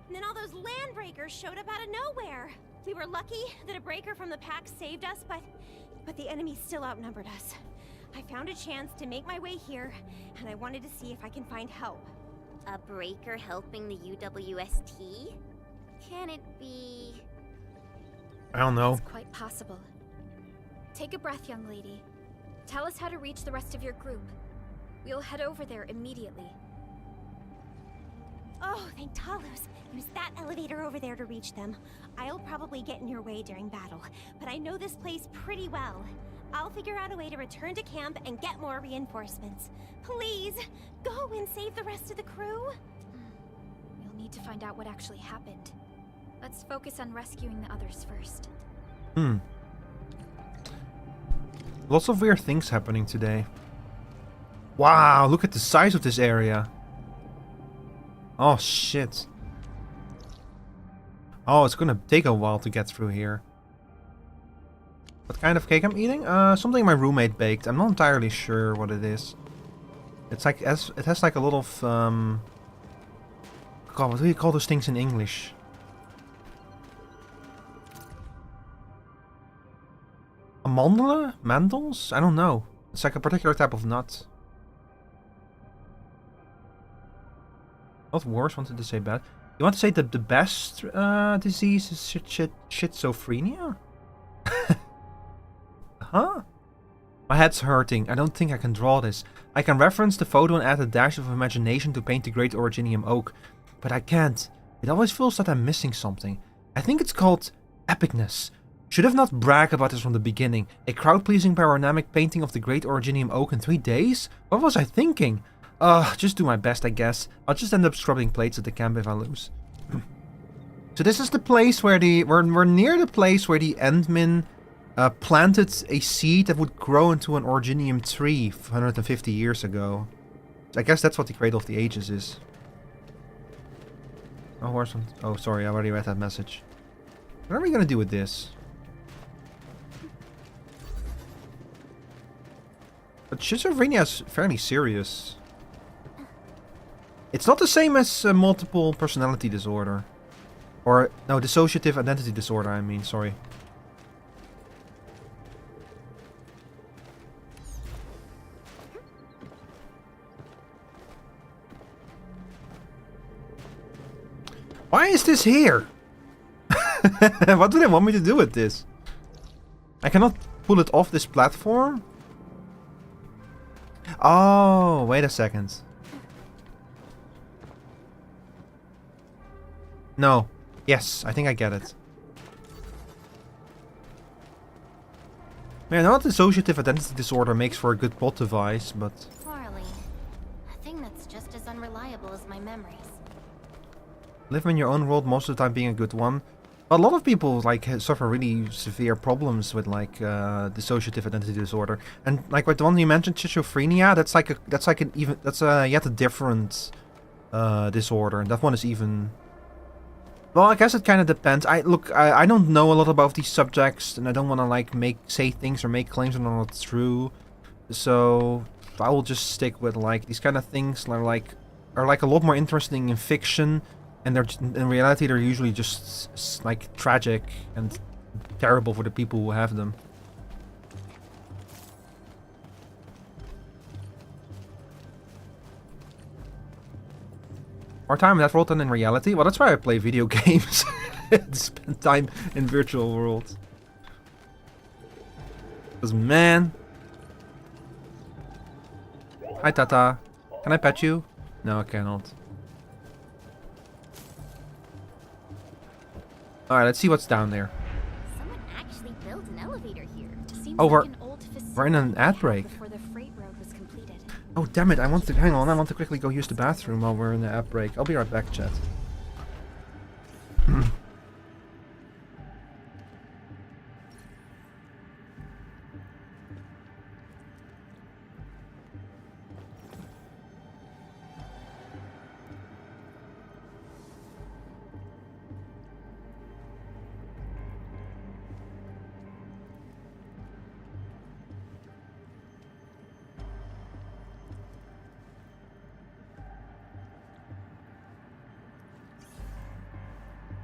And then all those land breakers showed up out of nowhere. We were lucky that a breaker from the pack saved us, but the enemy still outnumbered us. I found a chance to make my way here, and I wanted to see if I can find help. A breaker helping the UWST? Can it be... I don't know. It's quite possible. Take a breath, young lady. Tell us how to reach the rest of your group. We'll head over there immediately. Oh, thank Talos. Use that elevator over there to reach them. I'll probably get in your way during battle, but I know this place pretty well. I'll figure out a way to return to camp and get more reinforcements. Please, go and save the rest of the crew. We'll need to find out what actually happened. Let's focus on rescuing the others first. Lots of weird things happening today. Wow, look at the size of this area. Oh, shit. Oh, it's gonna take a while to get through here. What kind of cake I'm eating? Something my roommate baked. I'm not entirely sure what it is. It's like, it has like a lot of, God, what do you call those things in English? Amandelen? Mandels? I don't know. It's like a particular type of nut. Not worse, wanted to say bad. You want to say that the best disease is schizophrenia? Huh? My head's hurting. I don't think I can draw this. I can reference the photo and add a dash of imagination to paint the great Originium oak. But I can't. It always feels that I'm missing something. I think it's called epicness. Should have not bragged about this from the beginning. A crowd-pleasing panoramic painting of the great Originium oak in 3 days? What was I thinking? Just do my best, I guess. I'll just end up scrubbing plates at the camp if I lose. So this is the place where we're near the place where the Endmin planted a seed that would grow into an Originium tree 150 years ago. So I guess that's what the Cradle of the Ages is. Oh, where's one? Oh, sorry, I already read that message. What are we gonna do with this? But schizophrenia is fairly serious. It's not the same as multiple personality disorder. Or, no, dissociative identity disorder, I mean, sorry. Why is this here? What do they want me to do with this? I cannot pull it off this platform? Oh, wait a second. No. Yes, I think I get it. Man, not dissociative identity disorder makes for a good plot device, but... Farley. A thing that's just as unreliable as my memories. Live in your own world most of the time being a good one. A lot of people like suffer really severe problems with like dissociative identity disorder, and like with the one you mentioned, schizophrenia. That's yet a different disorder, and that one is even. Well, I guess it kind of depends. I don't know a lot about these subjects, and I don't want to like say things or make claims that are not true. So I will just stick with like these kind of things are like a lot more interesting in fiction. And they're, in reality, they're usually just like tragic and terrible for the people who have them. More time in that world than in reality? Well, that's why I play video games. To spend time in virtual worlds. Because, man... Hi, Tata. Can I pet you? No, I cannot. Alright, let's see what's down there. Someone actually built an elevator here. Seems Oh, like an old we're in an ad break. before the freight road was completed. Oh, damn it. Hang on, I want to quickly go use the bathroom while we're in the ad break. I'll be right back, chat.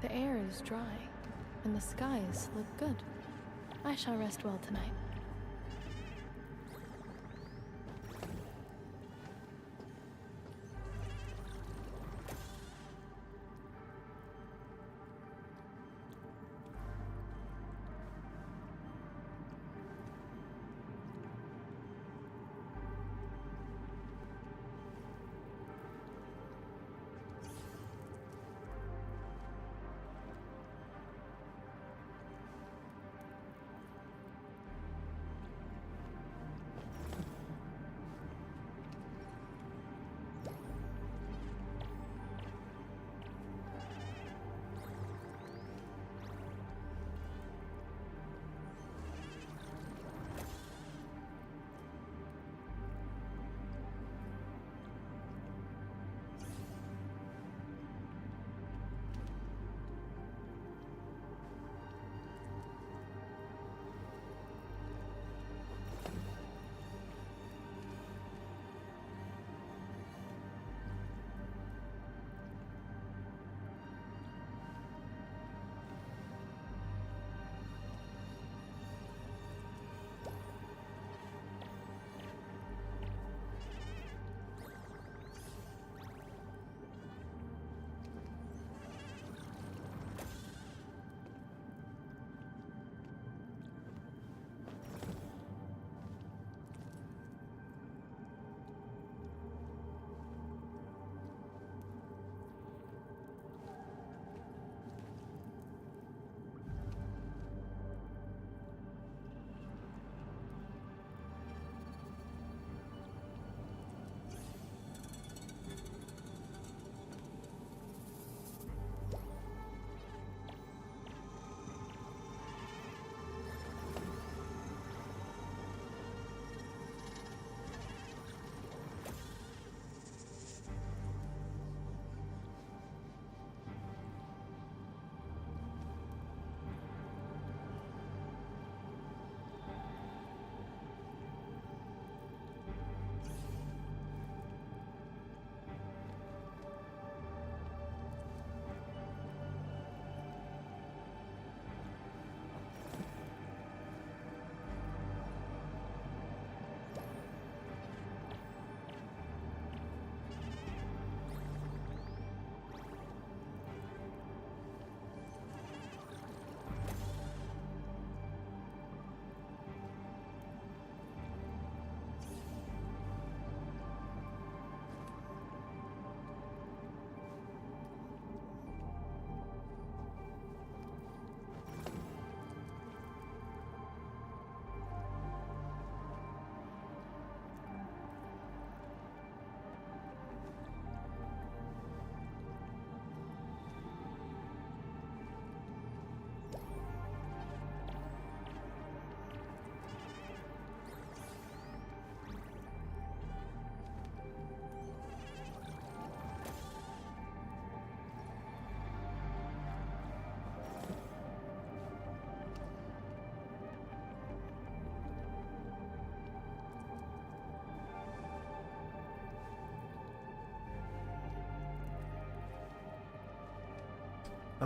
The air is dry, and the skies look good. I shall rest well tonight.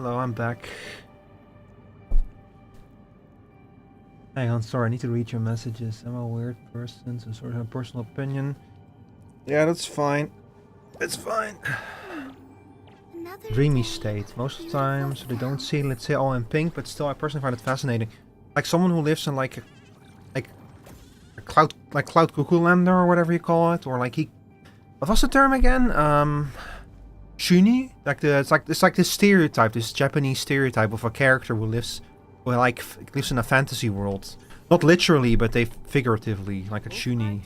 Hello, I'm back. Hang on, sorry, I need to read your messages. I'm a weird person, so sort of a personal opinion. Yeah, that's fine. It's fine. Dreamy state. Most of the time, so they don't see, let's say, all in pink, but still, I personally find it fascinating. Like someone who lives in like a cloud cuckoo lander or whatever you call it, or like what was the term again? Shuni? It's like this stereotype, this Japanese stereotype of a character who lives in a fantasy world. Not literally, but they figuratively, like a shuni.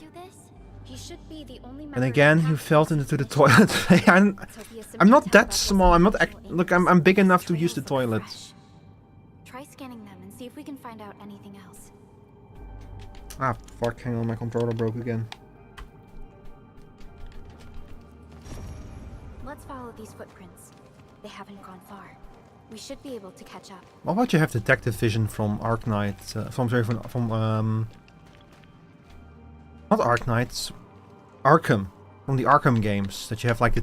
And again, he fell into the toilet. I'm not that small. Look, I'm big enough to use the toilet. Try scanning them and see if we can find out anything else. Ah, fuck, hang on, my controller broke again. Let's follow these footprints. They haven't gone far. We should be able to catch up. Why would you have detective vision from Arknights? Not Arknights, Arkham, from the Arkham games. That you have like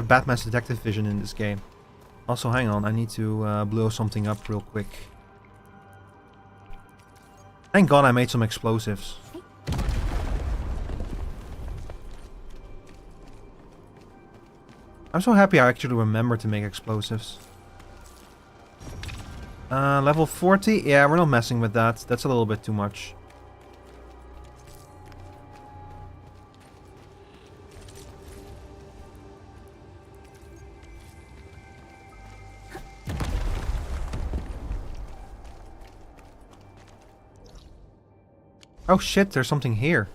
Batman's detective vision in this game. Also, hang on, I need to blow something up real quick. Thank God I made some explosives. I'm so happy I actually remembered to make explosives. Level 40? Yeah, we're not messing with that. That's a little bit too much. Oh shit, there's something here.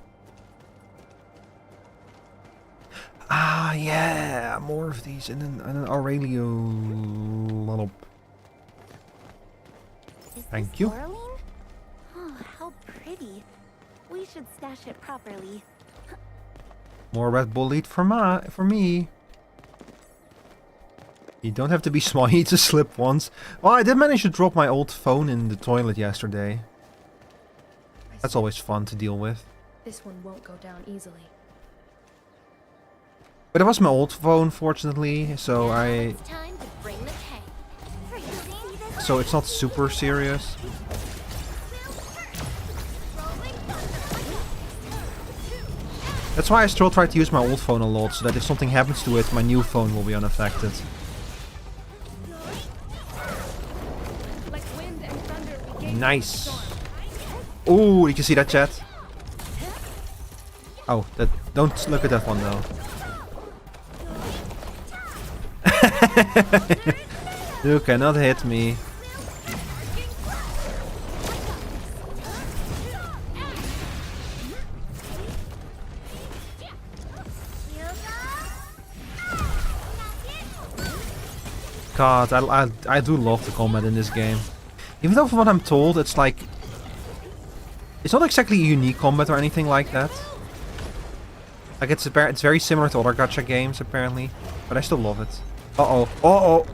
Ah, yeah, more of these and an Aurelio. Thank you. Oh, how pretty. We should stash it properly. More Red Bull lead for me. You don't have to be small, you need to slip once. Well, I did manage to drop my old phone in the toilet yesterday. That's always fun to deal with. This one won't go down easily. But it was my old phone, fortunately, so so it's not super serious. That's why I still try to use my old phone a lot, so that if something happens to it, my new phone will be unaffected. Nice. Ooh, you can see that, chat? Oh, don't look at that one though. You cannot hit me. God, I do love the combat in this game. Even though from what I'm told, it's like... It's not exactly a unique combat or anything like that. Like it's very similar to other gacha games apparently, but I still love it. Uh-oh.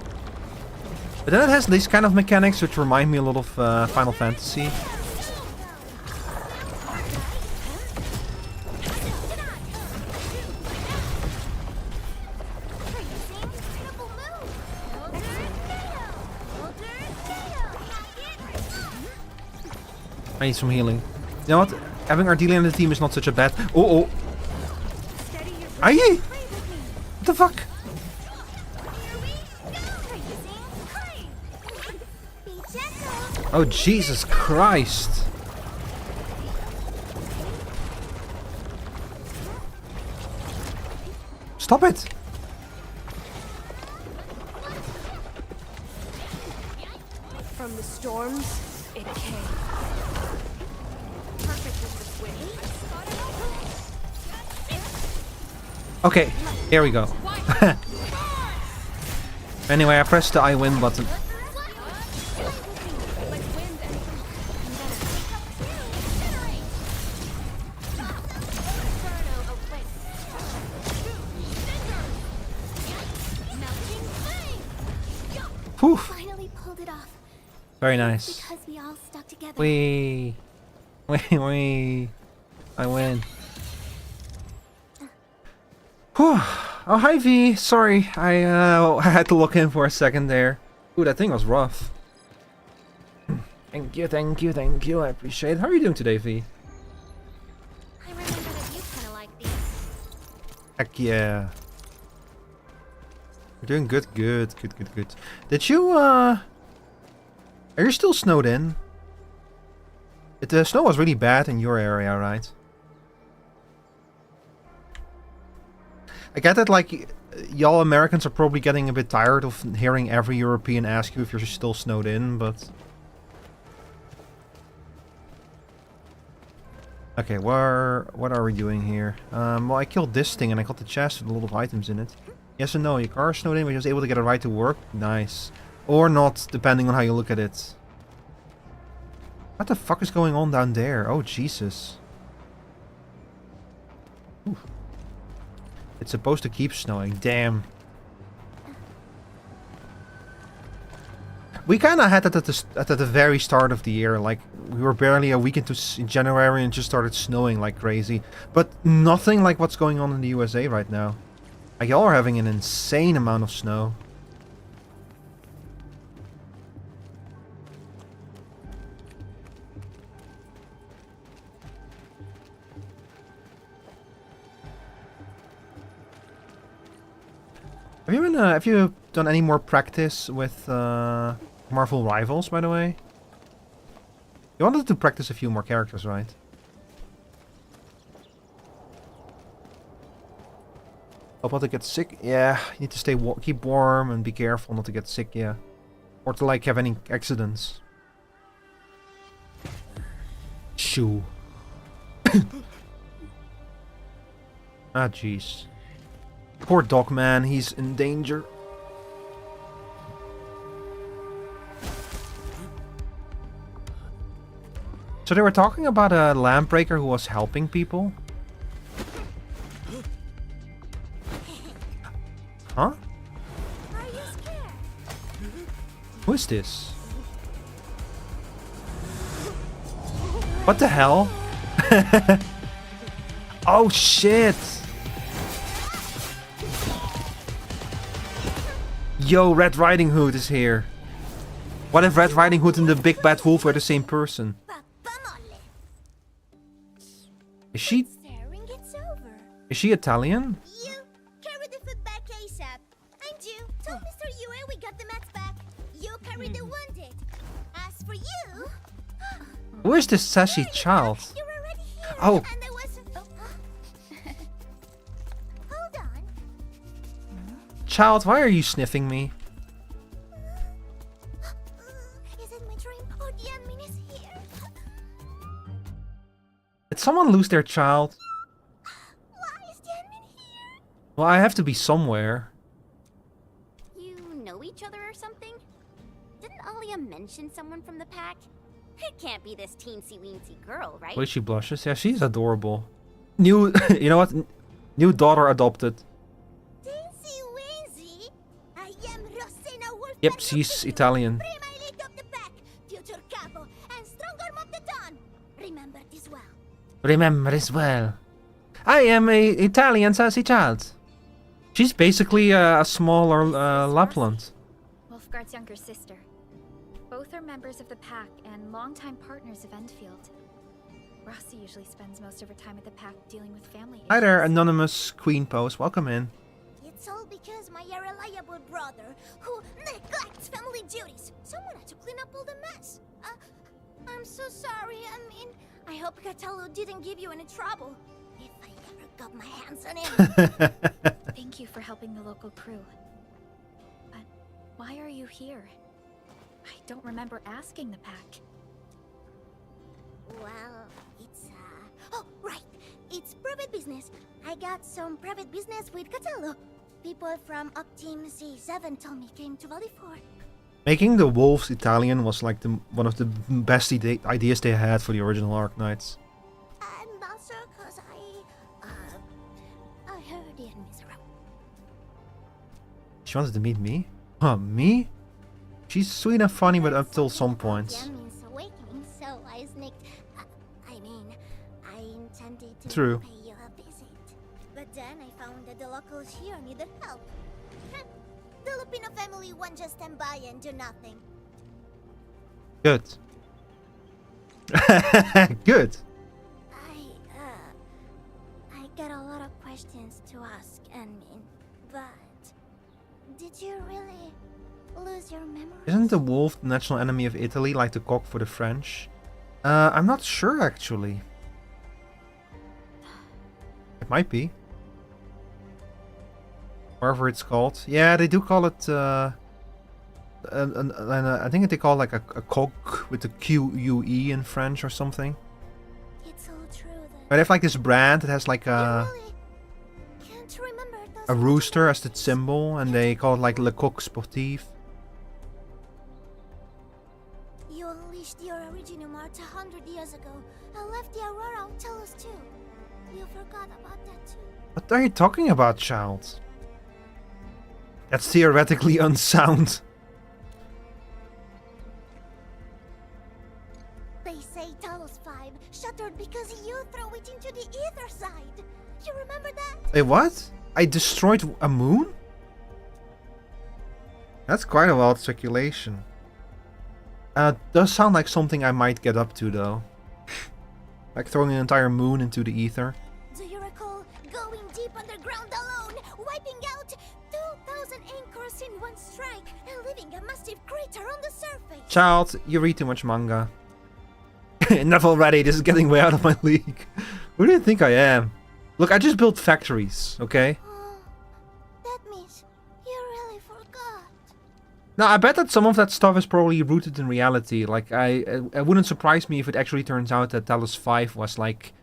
But then it has these kind of mechanics which remind me a lot of Final Fantasy. I need some healing. You know what? Having Ardelia in the team is not such a bad... Oh! Aye! What the fuck? Oh, Jesus Christ. Stop it! From the storms, it came. Okay, here we go. Anyway, I pressed the I win button. Whew. Finally pulled it off. Very nice. Because we all stuck together. Wee. I win. Whew. Oh, hi V. Sorry, I had to look in for a second there. Ooh, that thing was rough. Thank you, thank you, thank you. I appreciate it. How are you doing today, V? I remember that you kind of like these. Heck yeah. You're doing good, good. Did you, Are you still snowed in? The snow was really bad in your area, right? I get that, like, y'all Americans are probably getting a bit tired of hearing every European ask you if you're still snowed in, but... Okay, what are we doing here? Well, I killed this thing and I got the chest with a lot of items in it. Yes and no, your car is snowed in, but you're just able to get a ride to work? Nice. Or not, depending on how you look at it. What the fuck is going on down there? Oh, Jesus. Ooh. It's supposed to keep snowing. Damn. We kind of had that at the very start of the year. Like, we were barely a week into January and just started snowing like crazy. But nothing like what's going on in the USA right now. Like, y'all are having an insane amount of snow. Have you done any more practice with Marvel Rivals, by the way? You wanted to practice a few more characters, right? Hope not to get sick. Yeah, you need to stay keep warm and be careful not to get sick. Yeah, or to like have any accidents. Shoo. Ah, jeez. Poor dog man, he's in danger. So they were talking about a lamp breaker who was helping people? Huh? Are you scared? Who is this? What the hell? Oh shit! Yo, Red Riding Hood is here. What if Red Riding Hood and the Big Bad Wolf were the same person? Is she... Is she Italian? You carry the food back ASAP. And you tell Mr. Yue we got the mats back. You carry the wounded. As for you... Who is this sassy child? You're already here. Oh. And there was... Hold on. Child, why are you sniffing me? Is it my dream or the admin is here? Did someone lose their child? Why is the admin here? Well, I have to be somewhere. You know each other or something? Didn't Alia mention someone from the pack? It can't be this teensy-weensy girl, right? Wait, she blushes? Yeah, she's adorable. New... You know what? New daughter adopted. Teensy-weensy? I am Rosena Wolf. Yep, she's Italian. Prima elite of the pack, future capo, and strong arm of the dawn. Remember this well. Remember as well. I am a Italian sassy child. She's basically a smaller Lapland. Wolfgard's younger sister. Both are members of the pack and longtime partners of Endfield. Rossi usually spends most of her time at the pack dealing with family issues. Hi there, anonymous queen post. Welcome in. It's all because my irreliable brother, who neglects family duties. Someone had to clean up all the mess. I'm so sorry. I mean, I hope Catalu didn't give you any trouble. If I ever got my hands on him. Thank you for helping the local crew. But why are you here? I don't remember asking the pack. Well, it's, oh, right. It's private business. I got some private business with Catalu. People from Up Team C7 told me came to Valley 4. Making the wolves Italian was like one of the best ideas they had for the original Arknights. I'm not sure cause I heard the enemies around. She wanted to meet me? Huh, me? She's sweet and funny, but up till some points. Yeah, means awakening, so I sneaked. I intended to True. pay you a visit. But then I found that the locals here needed help. The Filipino family won't just stand by and do nothing. Good. Good. I got a lot of questions to ask, Anmin, but did you really lose your memory? Isn't the wolf the national enemy of Italy, like the cock for the French? I'm not sure actually. It might be. Whatever it's called. Yeah, they do call it. I think they call it like a cock with a Q-U-E in French or something. It's all true that But they have like this brand that has like a can't remember those rooster as the symbol, and they call it like Le Coq Sportif. You unleashed your original Mart 100 years ago and left the Aurora Tellus too. You forgot about that too. What are you talking about, child? That's theoretically unsound. They say Talos 5 shattered because you threw it into the ether side. You remember that? Wait, what? I destroyed a moon? That's quite a wild speculation. Does sound like something I might get up to, though. Like throwing an entire moon into the ether. Do you recall going deep underground alone, wiping out 2,000 anchors in one strike, and leaving a massive crater on the surface? Child, you read too much manga. Enough already, this is getting way out of my league. Who do you think I am? Look, I just built factories, okay? Oh, that means you really forgot. Now, I bet that some of that stuff is probably rooted in reality. Like, it wouldn't surprise me if it actually turns out that Talos 5 was like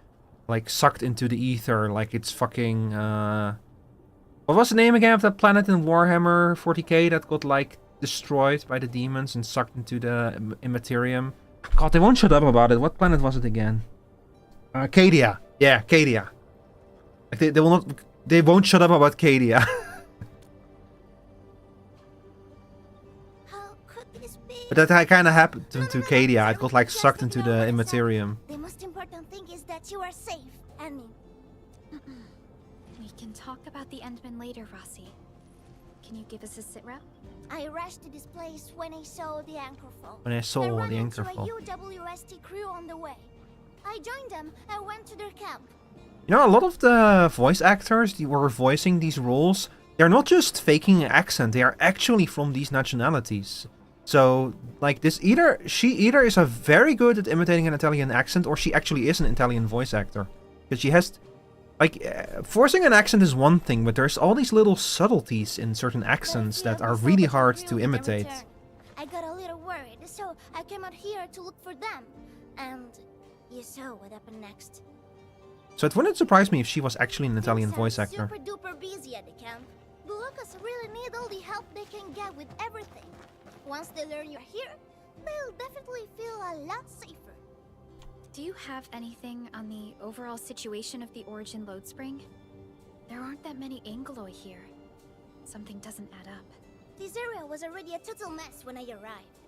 sucked into the ether, like it's fucking, what was the name again of that planet in Warhammer 40k that got, like, destroyed by the demons and sucked into the Immaterium? God, they won't shut up about it. What planet was it again? Cadia. Yeah, Cadia. Like, they won't shut up about Cadia. How could this be? But that kind of happened to Cadia. It got, like, sucked into the Immaterium. The most important thing is that you are safe, Annie. We can talk about the Endman later, Rossi. Can you give us a sit rep? I rushed to this place when I saw the anchor fall. When I saw ran the into anchor fall. a UWST crew on the way. I joined them and went to their camp. You know, a lot of the voice actors who were voicing these roles, they're not just faking an accent, they are actually from these nationalities. So, like, she either is a very good at imitating an Italian accent, or she actually is an Italian voice actor. Because she has, like, forcing an accent is one thing, but there's all these little subtleties in certain accents that are really hard to imitate. I got a little worried, so I came out here to look for them. And you saw what happened next. So it wouldn't surprise me if she was actually an Italian voice actor. Super duper busy at the camp. The locals really need all the help they can get with everything. Once they learn you're here, they'll definitely feel a lot safer. Do you have anything on the overall situation of the Origin Load Spring? There aren't that many Angeloi here. Something doesn't add up. This area was already a total mess when I arrived.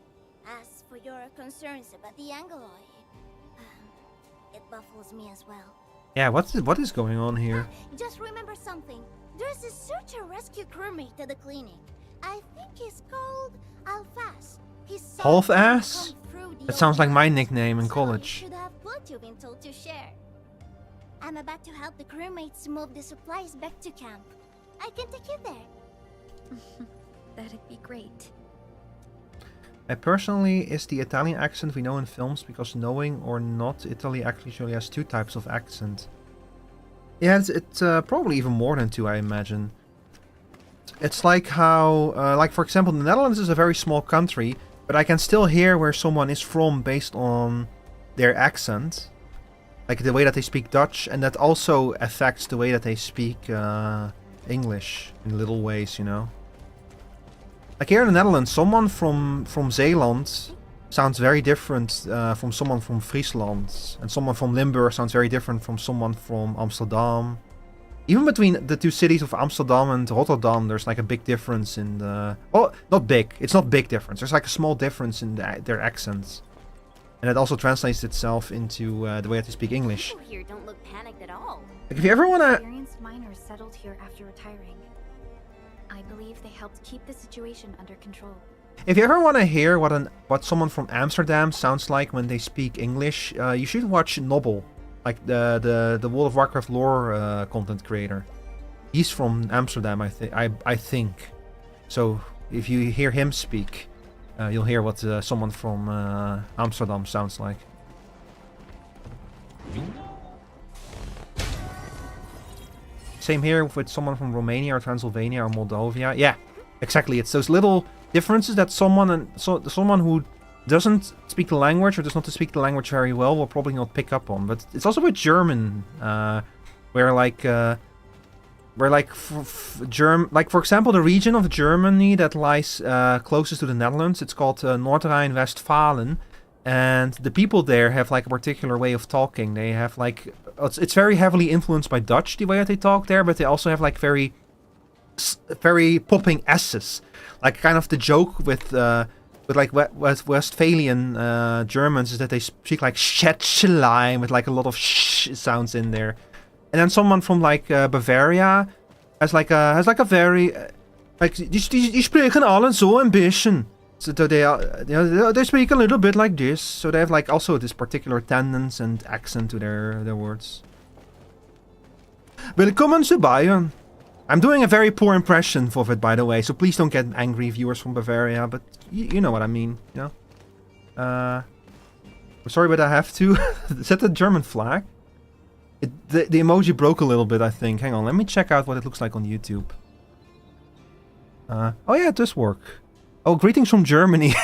As for your concerns about the Angeloi, it baffles me as well. Yeah, what is going on here? Just remember something. There's a search and rescue crewmate at the clinic. I think he's called Alphas. Half-ass? That sounds like my nickname in So college. you should have plenty of intel to share. I'm about to help the crewmates move the supplies back to camp. I can take you there. That'd be great. Personally, is the Italian accent we know in films, because knowing or not, Italy actually has two types of accent. Yeah, it's probably even more than two, I imagine. It's like how, like for example, the Netherlands is a very small country, but I can still hear where someone is from based on their accent. Like the way that they speak Dutch, and that also affects the way that they speak English in little ways, you know. Like here in the Netherlands, someone from Zeeland sounds very different from someone from Friesland. And someone from Limburg sounds very different from someone from Amsterdam. Even between the two cities of Amsterdam and Rotterdam, there's like a big difference in the... Oh, not big. It's not big difference. There's like a small difference in their accents. And it also translates itself into the way that they speak English. People here don't look panicked at all. Like if you ever want to... Experienced miners settled here after retiring. I believe they helped keep the situation under control. If you ever want to hear what someone from Amsterdam sounds like when they speak English, you should watch Nobbel, like the World of Warcraft lore content creator. He's from Amsterdam, I think. So if you hear him speak, you'll hear what someone from Amsterdam sounds like. Same here with someone from Romania or Transylvania or Moldavia. Yeah, exactly. It's those little differences that someone who doesn't speak the language or does not speak the language very well will probably not pick up on. But it's also with German, where for example, the region of Germany that lies closest to the Netherlands, it's called Nordrhein-Westfalen, and the people there have like a particular way of talking. They have like it's very heavily influenced by Dutch, the way that they talk there, but they also have like very popping S's. Like kind of the joke with Westphalian Germans is that they speak like Schätzelein with like a lot of sh sounds in there. And then someone from like Bavaria has like a very like die spreken allen so een bisschen. So they speak a little bit like this. So they have like also this particular tendance and accent to their words. Willkommen zu Bayern. I'm doing a very poor impression of it, by the way, so please don't get angry, viewers from Bavaria, but you know what I mean, you know? I'm sorry, but I have to. Is that the German flag? The emoji broke a little bit, I think. Hang on, let me check out what it looks like on YouTube. Oh yeah, it does work. Oh, greetings from Germany.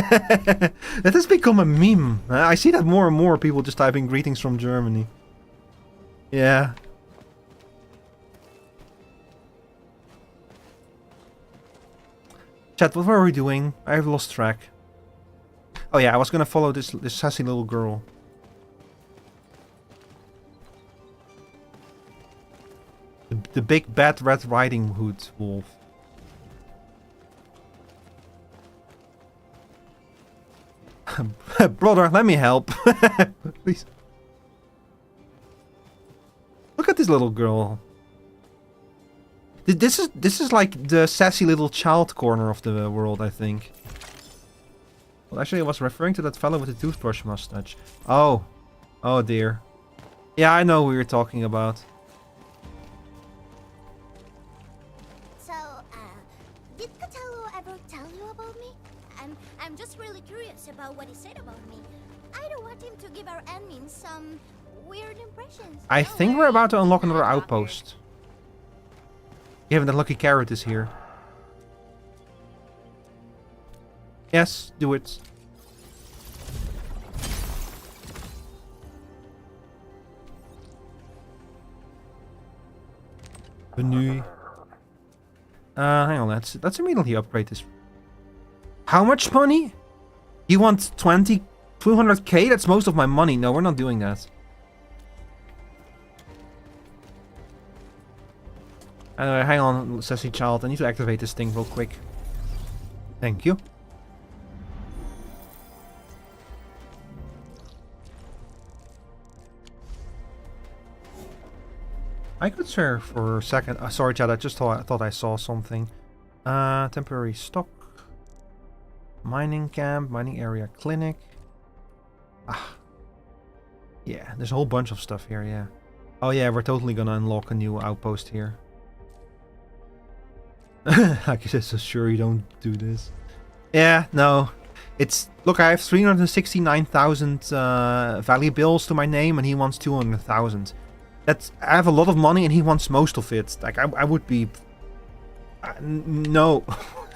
That has become a meme. I see that more and more people just typing greetings from Germany. Yeah. Chat, what were we doing? I have lost track. Oh yeah, I was gonna follow this sassy little girl. The big bad Red Riding Hood wolf. Brother, let me help. Please. Look at this little girl. This is like the sassy little child corner of the world, I think. Well, actually, I was referring to that fellow with the toothbrush mustache. Oh. Oh dear. Yeah, I know who you're talking about. So, did Catello ever tell you about me? I'm just really curious about what he said about me. I don't want him to give our admins some weird impressions. I think we're about to unlock another outpost. Given that Lucky Carrot is here. Yes, do it. Menu. Hang on, let's immediately upgrade this. How much money? You want 200k? That's most of my money. No, we're not doing that. Anyway, hang on, sassy child. I need to activate this thing real quick. Thank you. I could share for a second. Sorry, chat. I just thought I saw something. Temporary stock. Mining camp. Mining area clinic. Ah. Yeah, there's a whole bunch of stuff here, yeah. Oh yeah, we're totally gonna unlock a new outpost here. I guess so sure you don't do this. Yeah, no. It's... Look, I have 369,000 value bills to my name and he wants 200,000. That's... I have a lot of money and he wants most of it. Like, I would be... no.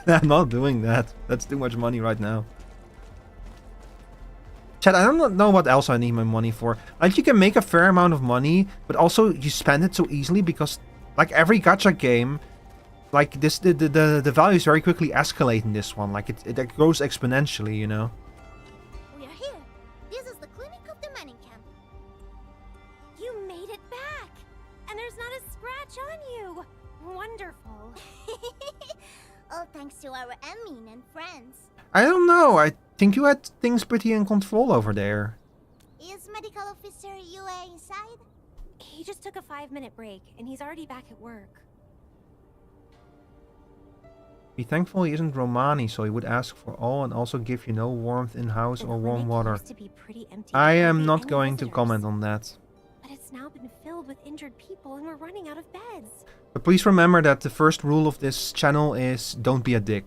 I'm not doing that. That's too much money right now. Chat, I don't know what else I need my money for. Like, you can make a fair amount of money, but also you spend it so easily because, like, every gacha game... Like, this, the values very quickly escalate in this one. Like, it grows exponentially, you know? We are here. This is the clinic of the mining camp. You made it back! And there's not a scratch on you! Wonderful. All thanks to our admin and friends. I don't know. I think you had things pretty in control over there. Is Medical Officer UA inside? He just took a 5-minute break, and he's already back at work. Be thankful he isn't Romani, so he would ask for all and also give you no warmth in house or warm water. I am not going to comment on that. But it's now been filled with injured people and we're running out of beds. But please remember that the first rule of this channel is don't be a dick.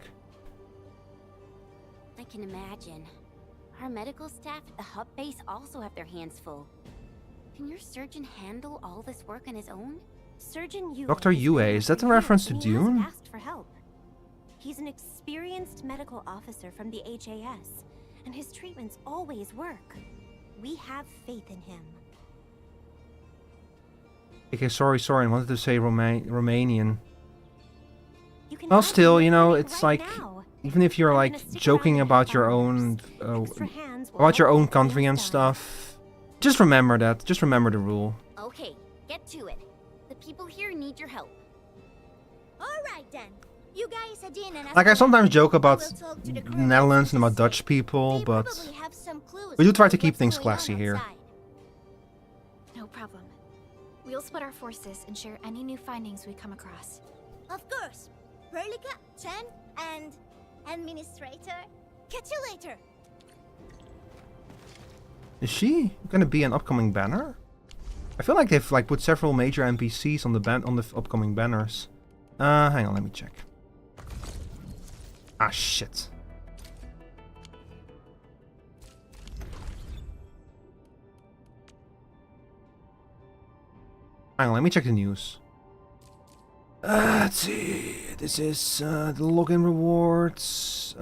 I can imagine. Our medical staff at the hub base also have their hands full. Can your surgeon handle all this work on his own? Surgeon Yue. Dr. Yue, is that a reference to Dune? Asked for help. He's an experienced medical officer from the HAS, and his treatments always work. We have faith in him. Okay, sorry, I wanted to say Romanian. Well, still, you know, it's like, even if you're like joking about your own, country and stuff, just remember that. Just remember the rule. Okay, get to it. The people here need your help. All right then. You guys head in and Like I sometimes joke about Netherlands and about Dutch people, but we do try to keep things classy here. No problem. We'll split our forces and share any new findings we come across. Of course. Perlica, Chen, and Administrator. Catch you later. Is she gonna be an upcoming banner? I feel like they've like put several major NPCs on the upcoming banners. Hang on, let me check. Ah, shit. Hang on, let me check the news. Let's see. This is the login rewards,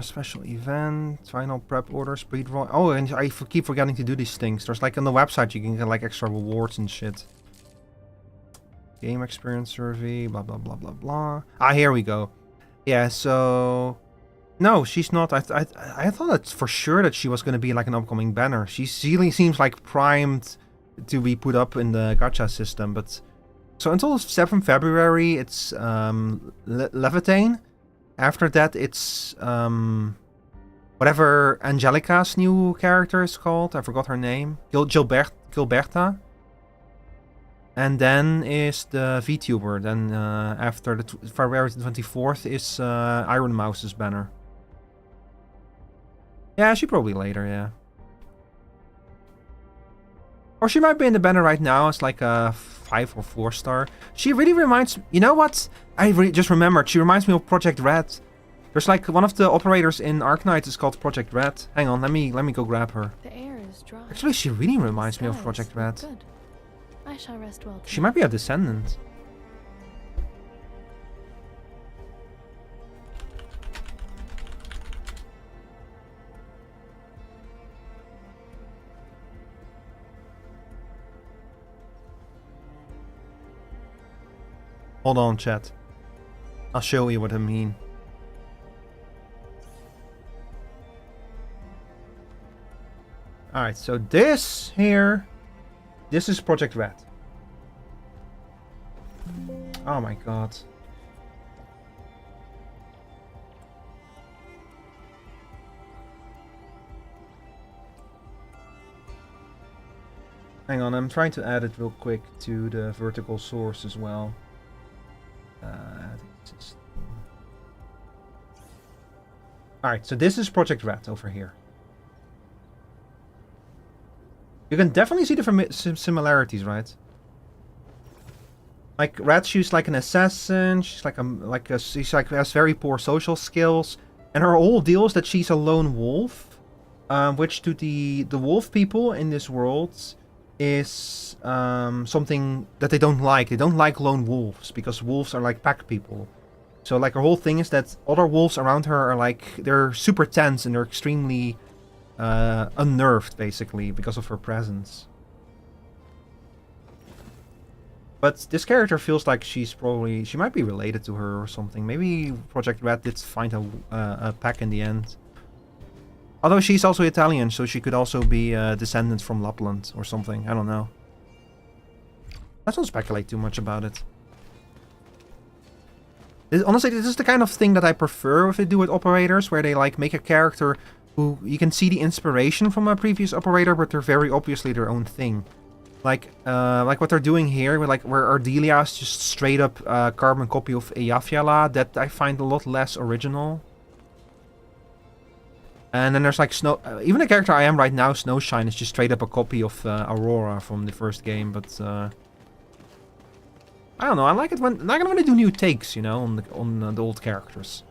special event, final prep orders, pre-draw. Oh, and I keep forgetting to do these things. There's like on the website you can get like extra rewards and shit. Game experience survey, blah blah blah blah blah. Ah, here we go. Yeah, so no, she's not. I thought that for sure that she was going to be like an upcoming banner. She really seems like primed to be put up in the gacha system, but so until 7 February it's Levitane. After that it's whatever Angelica's new character is called. I forgot her name. Gilberta. And then is the VTuber. Then after the February 24th is Iron Mouse's banner. Yeah, she probably later, yeah. Or she might be in the banner right now as like a 5 or 4 star. She really reminds... You know what? I just remembered. She reminds me of Project Red. There's like one of the operators in Arknights is called Project Red. Hang on, let me go grab her. The air is dry. Actually, she really reminds me of Project Red. Good. I shall rest well. She might be a descendant. Hold on, chat. I'll show you what I mean. Alright, so this here... This is Project Red. Oh my god. Hang on, I'm trying to add it real quick to the vertical source as well. Alright, so this is Project Red over here. You can definitely see the similarities, right? Like Red, she's like an assassin. She's like has very poor social skills, and her whole deal is that she's a lone wolf, which to the wolf people in this world is something that they don't like. They don't like lone wolves because wolves are like pack people. So like her whole thing is that other wolves around her are like they're super tense and they're extremely unnerved basically because of her presence. But this character feels like she might be related to her or something. Maybe Project Red did find a pack in the end. Although she's also Italian, so she could also be a descendant from Lapland or something. I don't know. Let's not speculate too much about it. Honestly, this is the kind of thing that I prefer if they do with operators, where they like make a character who you can see the inspiration from a previous operator, but they're very obviously their own thing. Like what they're doing here, where Ardelia is just straight up carbon copy of Eyjafjalla, that I find a lot less original. And then there's like even the character I am right now, Snowshine, is just straight up a copy of Aurora from the first game. But I don't know. I like it when they do new takes, you know, on the old characters.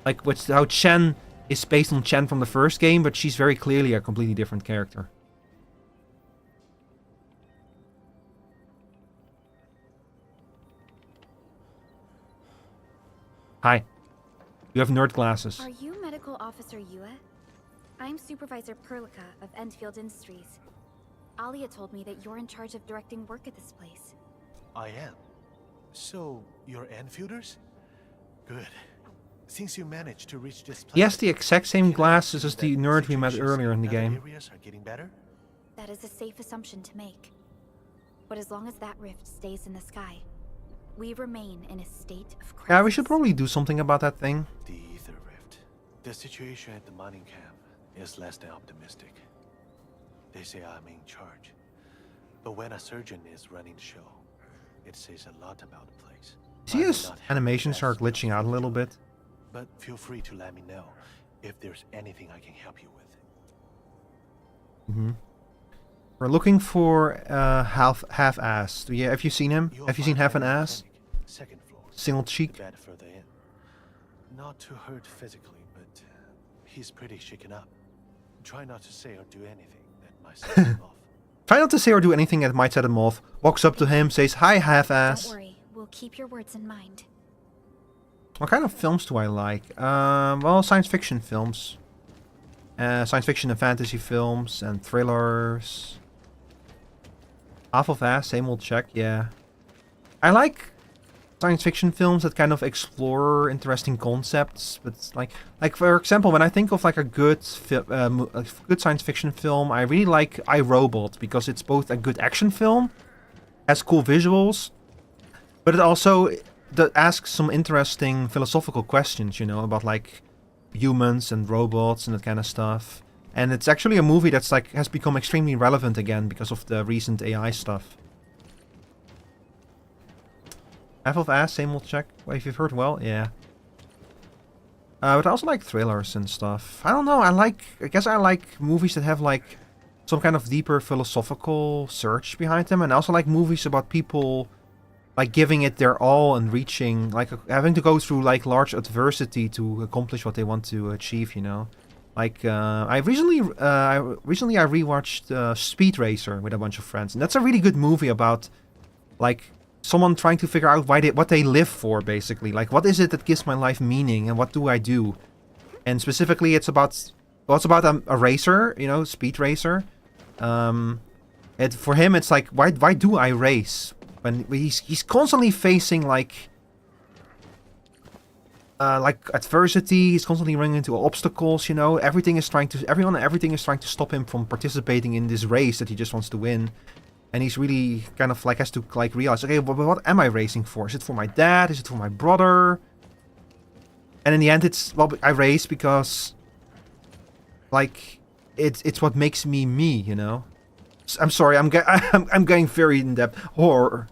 Like how Chen is based on Chen from the first game, but she's very clearly a completely different character. Hi. You have nerd glasses. Are you Medical Officer Yue? I'm Supervisor Perlica of Endfield Industries. Alia told me that you're in charge of directing work at this place. I am. So, you're Enfielders? Good. Since you managed to reach this place... He has the exact same glasses as the nerd we met earlier in the game. Areas are getting better? That is a safe assumption to make. But as long as that rift stays in the sky, we remain in a state of crisis. Yeah, we should probably do something about that thing. The Ether Rift. The situation at the mining camp is less than optimistic. They say I'm in charge. But when a surgeon is running the show, it says a lot about the place. See his animations are glitching out a little bit. But feel free to let me know if there's anything I can help you with. We're looking for half-ass. Yeah, have you seen him? Have you seen Half an Ass? Second floor. Single cheek. The bed further in. Not too hurt physically, but he's pretty shaken up. Try not to say or do anything that might set him off. Try not to say or do anything that might set him off. Walks up to him, says, "Hi, half-ass." Don't worry, we'll keep your words in mind. What kind of films do I like? Well, science fiction films. Science fiction and fantasy films and thrillers. Half of ass, same old check, yeah. I like science fiction films that kind of explore interesting concepts, but like for example, when I think of like a good science fiction film, I really like I, Robot, because it's both a good action film, has cool visuals, but it also asks some interesting philosophical questions, you know, about like humans and robots and that kind of stuff. And it's actually a movie that's like has become extremely relevant again because of the recent AI stuff. Half of ass, same old check. Well, if you've heard well, yeah. But I also like thrillers and stuff. I don't know, I guess I like movies that have like some kind of deeper philosophical search behind them, and I also like movies about people like giving it their all and reaching, like having to go through like large adversity to accomplish what they want to achieve, you know. Like I recently rewatched Speed Racer with a bunch of friends, and that's a really good movie about like someone trying to figure out what they live for, basically. Like, what is it that gives my life meaning, and what do I do? And specifically, it's about a racer, you know, speed racer. For him, it's like, why do I race? When he's constantly facing like adversity, he's constantly running into obstacles, you know. Everything is trying to stop him from participating in this race that he just wants to win. And he's really kind of like has to like realize, okay, what am I racing for? Is it for my dad? Is it for my brother? And in the end, it's, well, I race because like it's what makes me me, you know. I'm sorry, I'm going very in depth. Horror.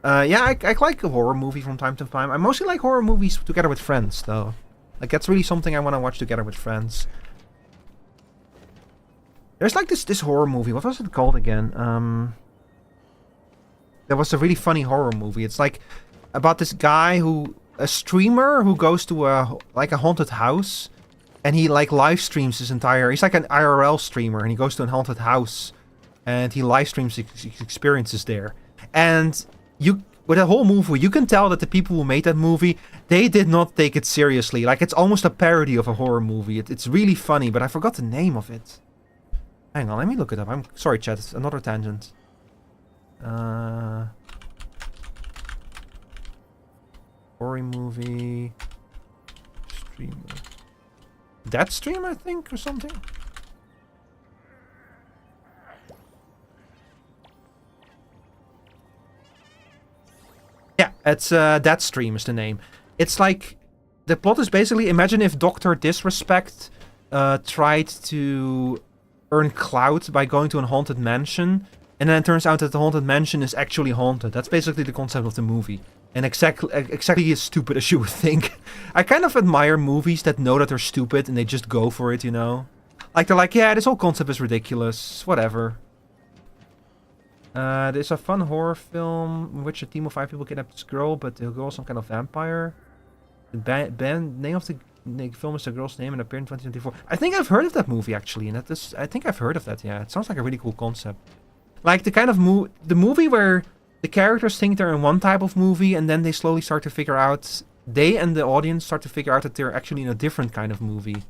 Yeah, I like a horror movie from time to time. I mostly like horror movies together with friends, though. Like, that's really something I want to watch together with friends. There's like this horror movie. What was it called again? There was a really funny horror movie. It's like about this guy a streamer who goes to a haunted house, and he like live streams his entire. He's like an IRL streamer, and he goes to a haunted house, and he live streams his experiences there. And with the whole movie, you can tell that the people who made that movie, they did not take it seriously. Like, it's almost a parody of a horror movie. It's really funny, but I forgot the name of it. Hang on, let me look it up. I'm sorry, chat. It's another tangent. Horror movie. Streamer. That stream, I think, or something. Yeah, it's that stream is the name. It's like the plot is basically, imagine if Dr. Disrespect tried to earn clout by going to a haunted mansion and then it turns out that the haunted mansion is actually haunted. That's basically the concept of the movie. And exactly as stupid as you would think. I kind of admire movies that know that they're stupid and they just go for it, you know? Like, they're like, yeah, this whole concept is ridiculous. Whatever. There's a fun horror film in which a team of 5 people kidnap this girl, but the girl is some kind of vampire. The name of the film is the girl's name and appeared in 2024. I think I've heard of that movie, actually. And I think I've heard of that, yeah. It sounds like a really cool concept. Like, the kind of the movie where the characters think they're in one type of movie, and then they slowly start to figure out... They and the audience start to figure out that they're actually in a different kind of movie.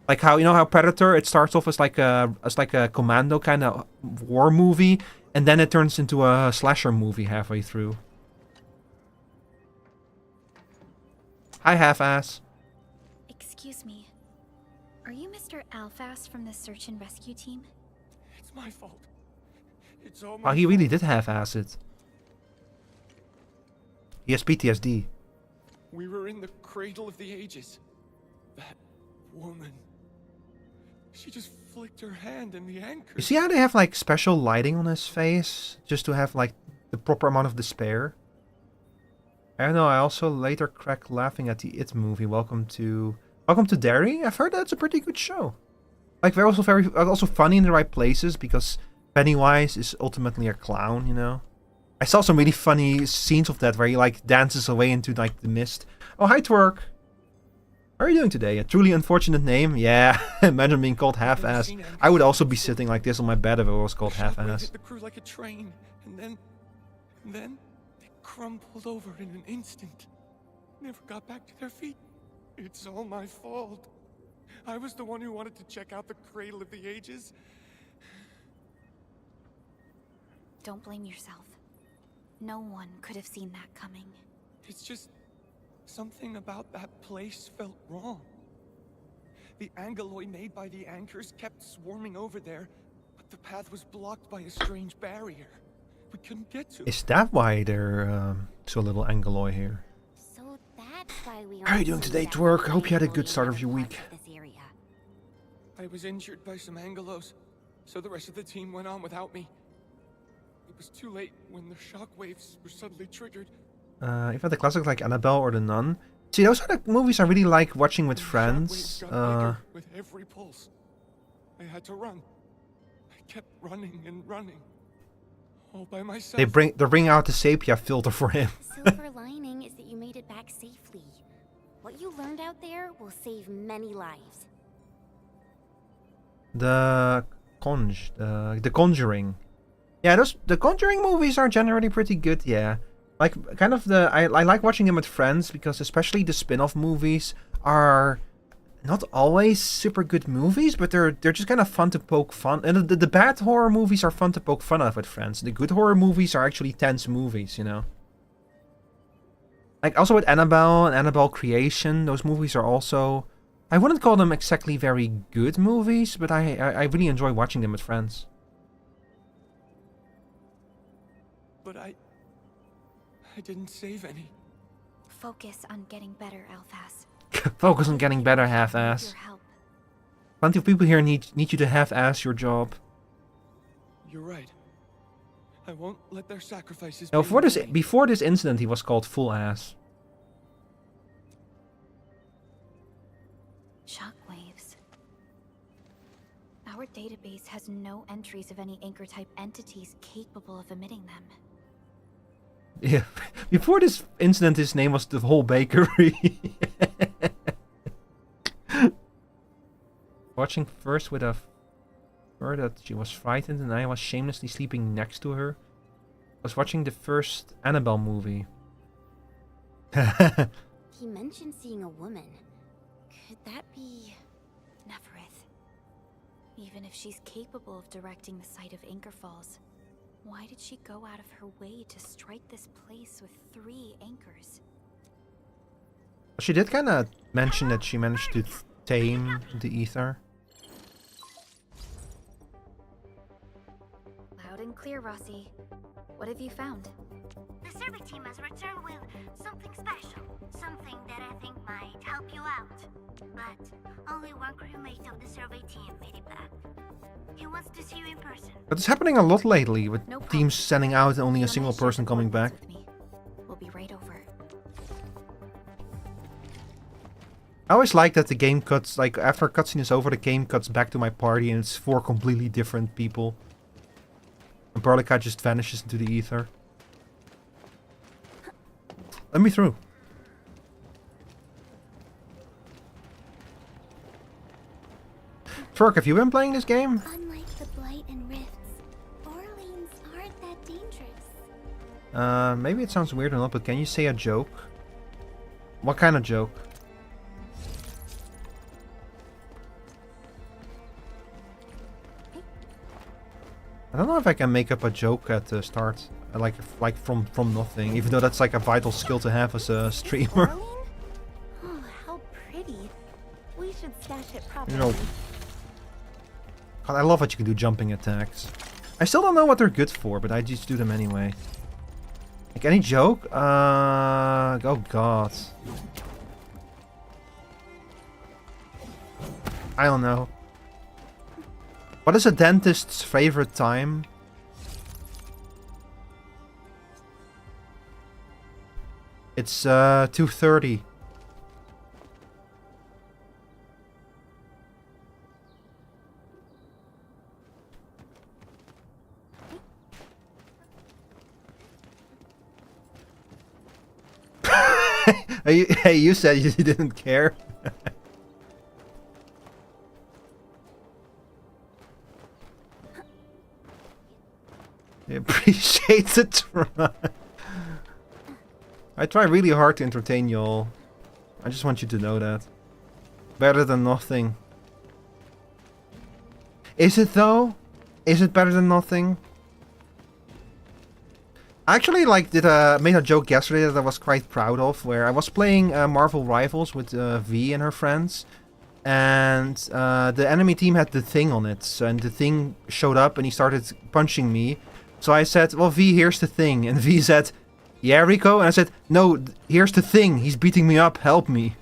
Like how, you know how Predator, it starts off as like a commando kind of war movie, and then it turns into a slasher movie halfway through. Hi, half-ass. Excuse me. Are you Mr. Alphas from the search and rescue team? It's my fault. It's all my Oh, he really did half-ass it. He has PTSD. We were in the cradle of the ages. That woman. She just flicked her hand and the anchor. You see how they have like special lighting on his face? Just to have like the proper amount of despair? I don't know, I also later cracked laughing at the It movie. Welcome to Derry? I've heard that's a pretty good show. Like they're also funny in the right places because Pennywise is ultimately a clown, you know? I saw some really funny scenes of that where he like dances away into like the mist. Oh, hi Twerk! How are you doing today? A truly unfortunate name? Yeah, imagine being called half-ass. I would also be sitting like this on my bed if I was called half-ass. Hit the crew like a train, and then they crumpled over in an instant. Never got back to their feet. It's all my fault. I was the one who wanted to check out the cradle of the ages. Don't blame yourself. No one could have seen that coming. It's just something about that place felt wrong. The angeloy made by the anchors kept swarming over there, but the path was blocked by a strange barrier. We couldn't get to it. Is that why they're so little angeloy here? So that's why we How are you doing today, Twerk? I hope you had a good start of your week. I was injured by some angelos, so the rest of the team went on without me. It was too late when the shockwaves were suddenly triggered. If I had the classics like Annabelle or The Nun. See, those are the movies I really like watching with friends. With every pulse, I had to run. I kept running and running, all by myself. They're bringing out the sepia filter for him. Silver lining is that you made it back safely. What you learned out there will save many lives. The Conjuring. Yeah, the Conjuring movies are generally pretty good. Yeah. Like, kind of I like watching them with friends because especially the spin-off movies are not always super good movies, but they're just kind of fun to poke fun. And the bad horror movies are fun to poke fun of with friends. The good horror movies are actually tense movies, you know? Like, also with Annabelle and Annabelle Creation, those movies are also... I wouldn't call them exactly very good movies, but I really enjoy watching them with friends. But I didn't save any. Focus on getting better, Alphas. Focus on getting better, half-ass. Plenty of people here need you to half-ass your job. You're right. I won't let their sacrifices. No, before this incident, he was called full-ass. Shockwaves. Our database has no entries of any anchor-type entities capable of emitting them. Yeah, before this incident, his name was the whole bakery. Watching first with her that she was frightened and I was shamelessly sleeping next to her. I was watching the first Annabelle movie. He mentioned seeing a woman. Could that be... Neferith. Even if she's capable of directing the site of Anchor Falls, why did she go out of her way to strike this place with 3 anchors? She did kind of mention that she managed to tame the ether. Loud and clear, Rossi. What have you found? The survey team has returned with something special. Something that I think might help you out. But only one crewmate of the survey team made it back. He wants to see you in person. But it's happening a lot lately with No problem. teams sending out and only a You'll single manage to person have coming back. coordinates with me. We'll be right over. I always like that the game cuts, like after a cutscene is over, the game cuts back to my party and it's 4 completely different people. And Perlica just vanishes into the ether. Let me through. Ferk, have you been playing this game? Unlike the Blight and Rifts, Orleans aren't that dangerous. Maybe it sounds weird or not, but can you say a joke? What kind of joke? I don't know if I can make up a joke at the start, like from nothing, even though that's like a vital skill to have as a streamer. Oh, how pretty. We should stash it properly. You know, God, I love that you can do jumping attacks. I still don't know what they're good for, but I just do them anyway. Like any joke? Oh God. I don't know. What is a dentist's favorite time? It's 2:30. Hey, you said you didn't care. I appreciate the try. I try really hard to entertain y'all. I just want you to know that. Better than nothing. Is it though? Is it better than nothing? I actually made a joke yesterday that I was quite proud of, where I was playing Marvel Rivals with V and her friends, and the enemy team had the Thing on it, so, and the Thing showed up and he started punching me. So I said, well, V, here's the Thing, and V said, yeah, Rico, and I said, no, here's the Thing, he's beating me up, help me.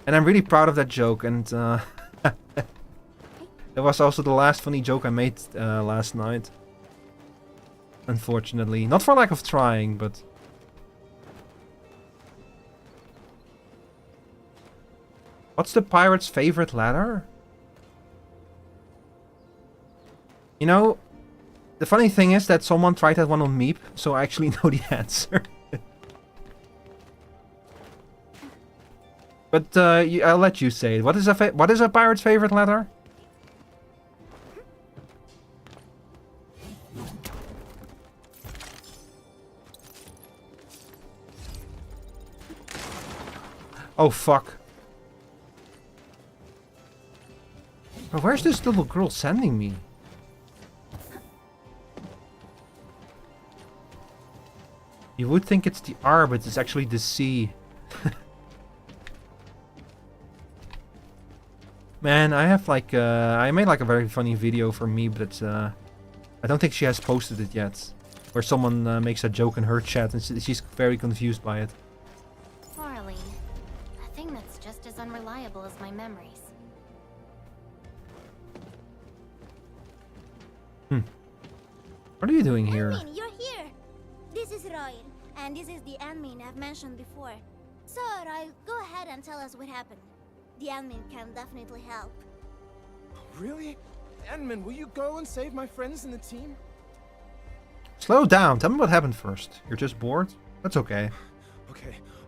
And I'm really proud of that joke, and that was also the last funny joke I made last night. Unfortunately. Not for lack of trying, but... What's the pirate's favorite ladder? You know, the funny thing is that someone tried that one on Meep, so I actually know the answer. But I'll let you say it. What is a pirate's favorite ladder? Oh, fuck. But where's this little girl sending me? You would think it's the R, but it's actually the C. Man, I have like... I made like a very funny video for me, but I don't think she has posted it yet. Where someone makes a joke in her chat and she's very confused by it. Marlene, a thing that's just as unreliable as my memories. What are you doing here? Admin, you're here! This is Roy, and this is the admin I've mentioned before. So, Roy, go ahead and tell us what happened. The admin can definitely help. Really? Edmund, will you go and save my friends in the team? Slow down. Tell me what happened first. You're just bored? That's okay.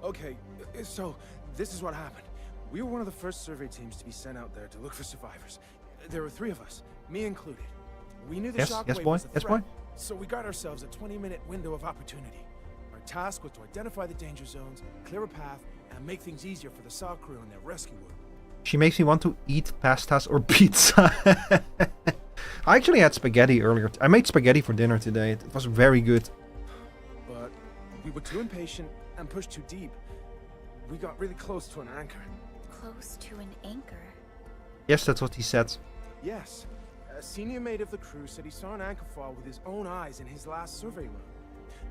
Okay. So, this is what happened. We were one of the first survey teams to be sent out there to look for survivors. There were 3 of us, me included. We knew the shockwave was a threat, so we got ourselves a 20-minute window of opportunity. Our task was to identify the danger zones, clear a path, and make things easier for the SAW crew and their rescue work. She makes me want to eat pastas or pizza. I actually had spaghetti earlier. I made spaghetti for dinner today. It was very good. But we were too impatient and pushed too deep. We got really close to an anchor. Close to an anchor? Yes, that's what he said. Yes. A senior mate of the crew said he saw an anchor fall with his own eyes in his last survey run.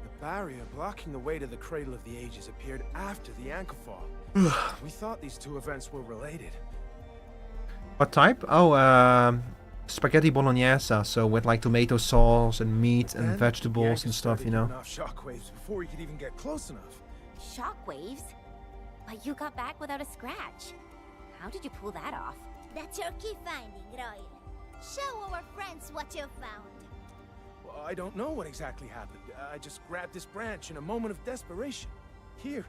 The barrier blocking the way to the Cradle of the Ages appeared after the Anchorfall. We thought these two events were related. What type? Oh, spaghetti bolognese. So with like tomato sauce and meat and vegetables and stuff, you know. Off shockwaves before we could even get close enough. Shockwaves? But you got back without a scratch. How did you pull that off? That's your key finding, Royal. Show our friends what you found. Well, I don't know what exactly happened. I just grabbed this branch in a moment of desperation. Here,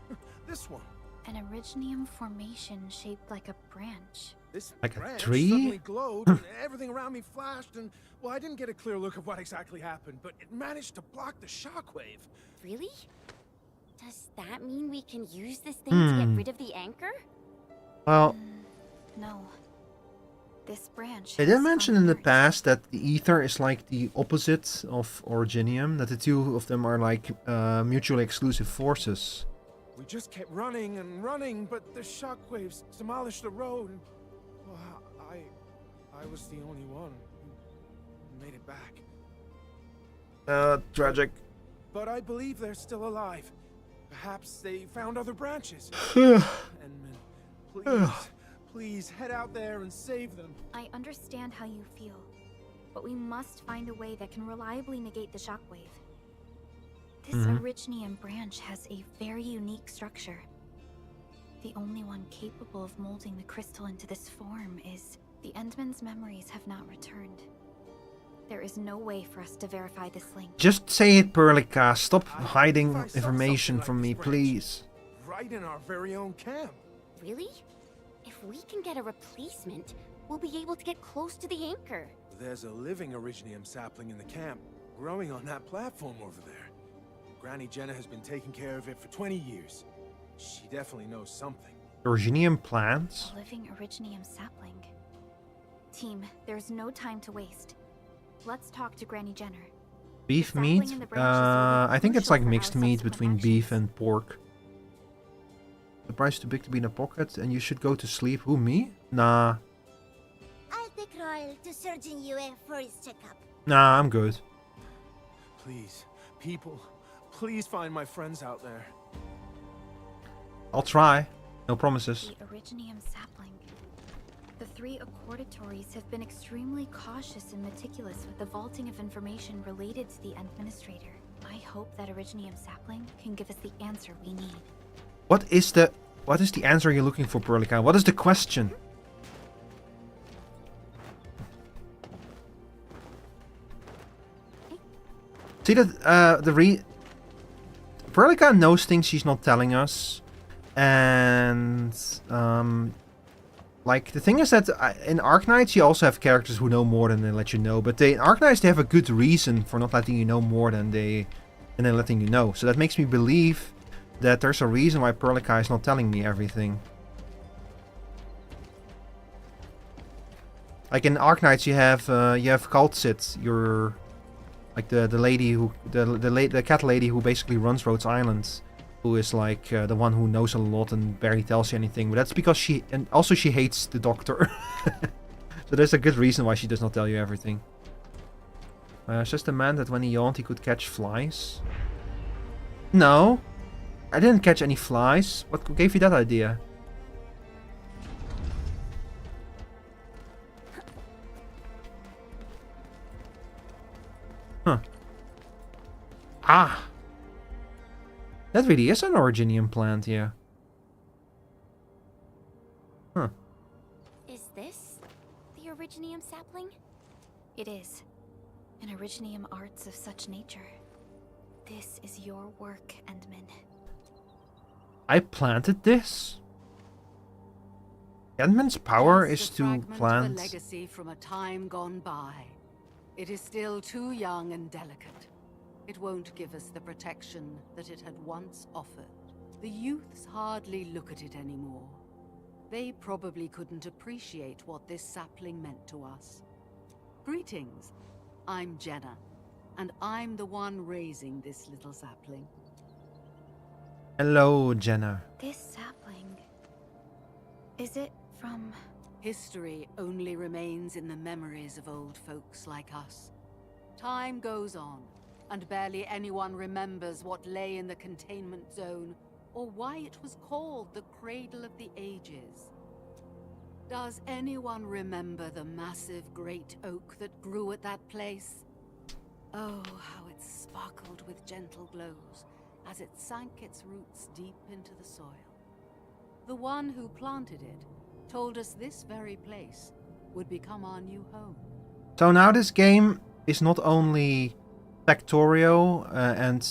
this one. An Originium formation shaped like a branch. This like a branch tree? suddenly glowed, and everything around me flashed, and, well, I didn't get a clear look at what exactly happened, but it managed to block the shockwave. Really? Does that mean we can use this thing to get rid of the anchor? Well, No. This branch. they did has mention in the unearthed- past that the ether is like the opposite of Originium, that the two of them are like mutually exclusive forces. We just kept running and running, but the shockwaves demolished the road, and, well, I was the only one who made it back. Tragic. But I believe they're still alive. Perhaps they found other branches. Enman, please head out there and save them. I understand how you feel, but we must find a way that can reliably negate the shockwave. This Originium branch has a very unique structure. The only one capable of molding the crystal into this form is... The Endman's memories have not returned. There is no way for us to verify this link. Just say it, Perlica. Stop hiding information from me, please. Right in our very own camp. Really? If we can get a replacement, we'll be able to get close to the anchor. There's a living Originium sapling in the camp, growing on that platform over there. Granny Jenna has been taking care of it for 20 years. She definitely knows something. Originium plants? A living Originium sapling. Team, there's no time to waste. Let's talk to Granny Jenner. Beef Sapling meat? in the branches will be I think it's crucial like for mixed our meat subsequent between actions. beef and pork. The price too big to be in a pocket and you should go to sleep. Who, me? Nah. I'll take Royal to Surgeon Yue for his checkup. Nah, I'm good. Please, people, please find my friends out there. I'll try. No promises. The Originium sapling. The three Accordatories have been extremely cautious and meticulous with the vaulting of information related to the Administrator. I hope that Originium sapling can give us the answer we need. What is the answer you're looking for, Perlica? What is the question? See that Perlica knows things she's not telling us, and like the thing is that in Arknights you also have characters who know more than they let you know, but in Arknights they have a good reason for not letting you know more than they're letting you know. So that makes me believe that there's a reason why Perlica is not telling me everything. Like in Arknights you have Kaltsit, you're like the lady who the cat lady who basically runs Rhodes Island, who is like the one who knows a lot and barely tells you anything. But that's because she hates the doctor. So there's a good reason why she does not tell you everything. It's just a man that when he yawned he could catch flies. No, I didn't catch any flies. What gave you that idea? Huh. Ah! That really is an Originium plant, yeah. Huh. Is this the Originium sapling? It is. An Originium arts of such nature. This is your work, Endman. I planted this? Endman's power is to plant. A legacy from a time gone by. It is still too young and delicate. It won't give us the protection that it had once offered. The youths hardly look at it anymore. They probably couldn't appreciate what this sapling meant to us. Greetings. I'm Jenna, and I'm the one raising this little sapling. Hello, Jenna. This sapling... Is it from... History only remains in the memories of old folks like us. Time goes on, and barely anyone remembers what lay in the containment zone or why it was called the Cradle of the Ages. Does anyone remember the massive great oak that grew at that place? Oh, how it sparkled with gentle glows as it sank its roots deep into the soil. The one who planted it told us this very place would become our new home. So now this game is not only Factorio and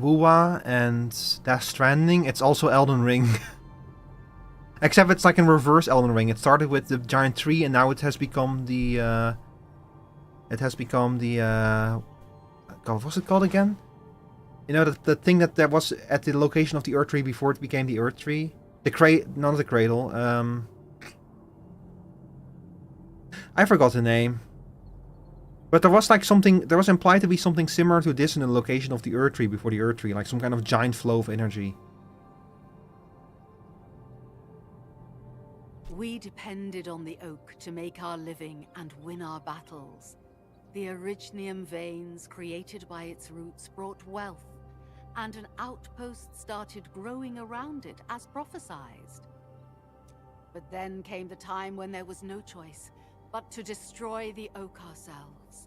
Wuwa and Death Stranding, it's also Elden Ring. Except it's like in reverse Elden Ring. It started with the giant tree and now it has become the... God, what's it called again? You know, the thing that was at the location of the Earth Tree before it became the Earth Tree? Not the Cradle. I forgot the name. But there was like something... There was implied to be something similar to this in the location of the Earth Tree before the Earth Tree. Like some kind of giant flow of energy. We depended on the oak to make our living and win our battles. The Originium veins created by its roots brought wealth, and an outpost started growing around it as prophesized. But then came the time when there was no choice but to destroy the oak ourselves.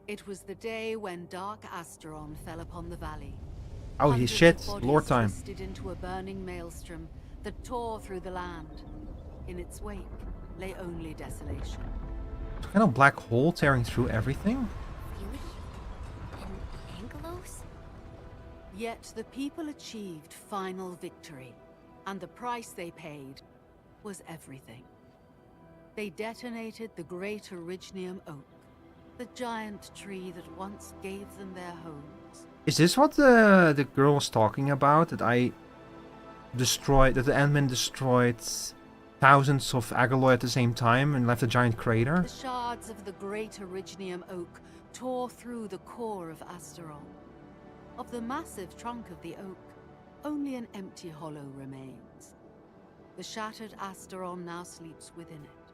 It was the day when Dark Asteron fell upon the valley. Oh, he's shit. Lord time. Twisted into a burning maelstrom that tore through the land. In its wake lay only desolation. Some kind of black hole tearing through everything? Really? In Angelos? Yet the people achieved final victory, and the price they paid was everything. They detonated the great Originium oak, the giant tree that once gave them their homes. Is this what the girl was talking about? That the Ant-Man destroyed thousands of Agaloy at the same time and left a giant crater? The shards of the great Originium oak tore through the core of Asteron. Of the massive trunk of the oak, only an empty hollow remains. The shattered Asteron now sleeps within it.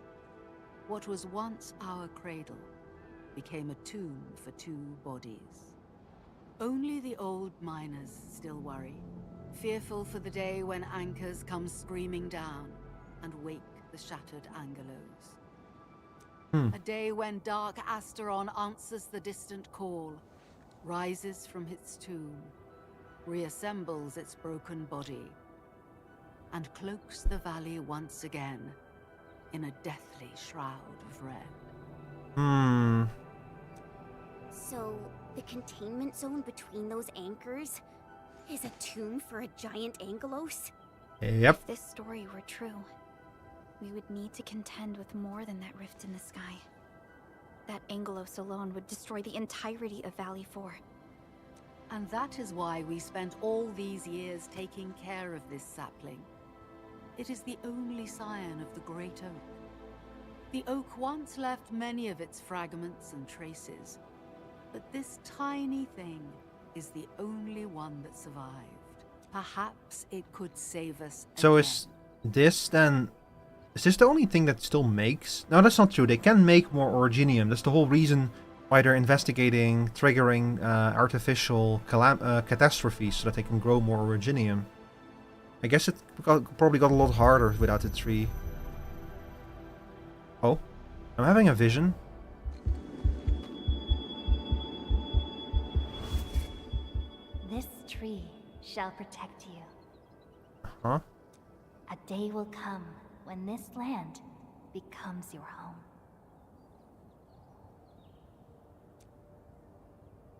What was once our cradle became a tomb for two bodies. Only the old miners still worry, fearful for the day when anchors come screaming down and wake the shattered Angelos. A day when Dark Asteron answers the distant call, rises from its tomb, reassembles its broken body, and cloaks the valley once again in a deathly shroud of red. So, the containment zone between those anchors is a tomb for a giant Angelos? Yep. If this story were true, we would need to contend with more than that rift in the sky. That Angelos alone would destroy the entirety of Valley 4. And that is why we spent all these years taking care of this sapling. It is the only scion of the Great Oak. The oak once left many of its fragments and traces, but this tiny thing is the only one that survived. Perhaps it could save us So again. is this then... Is this the only thing that still makes... No, that's not true. They can make more Originium. That's the whole reason why they're investigating triggering artificial catastrophes so that they can grow more Originium. I guess it probably got a lot harder without the tree. Oh, I'm having a vision. This tree shall protect you. Huh? A day will come when this land becomes your home.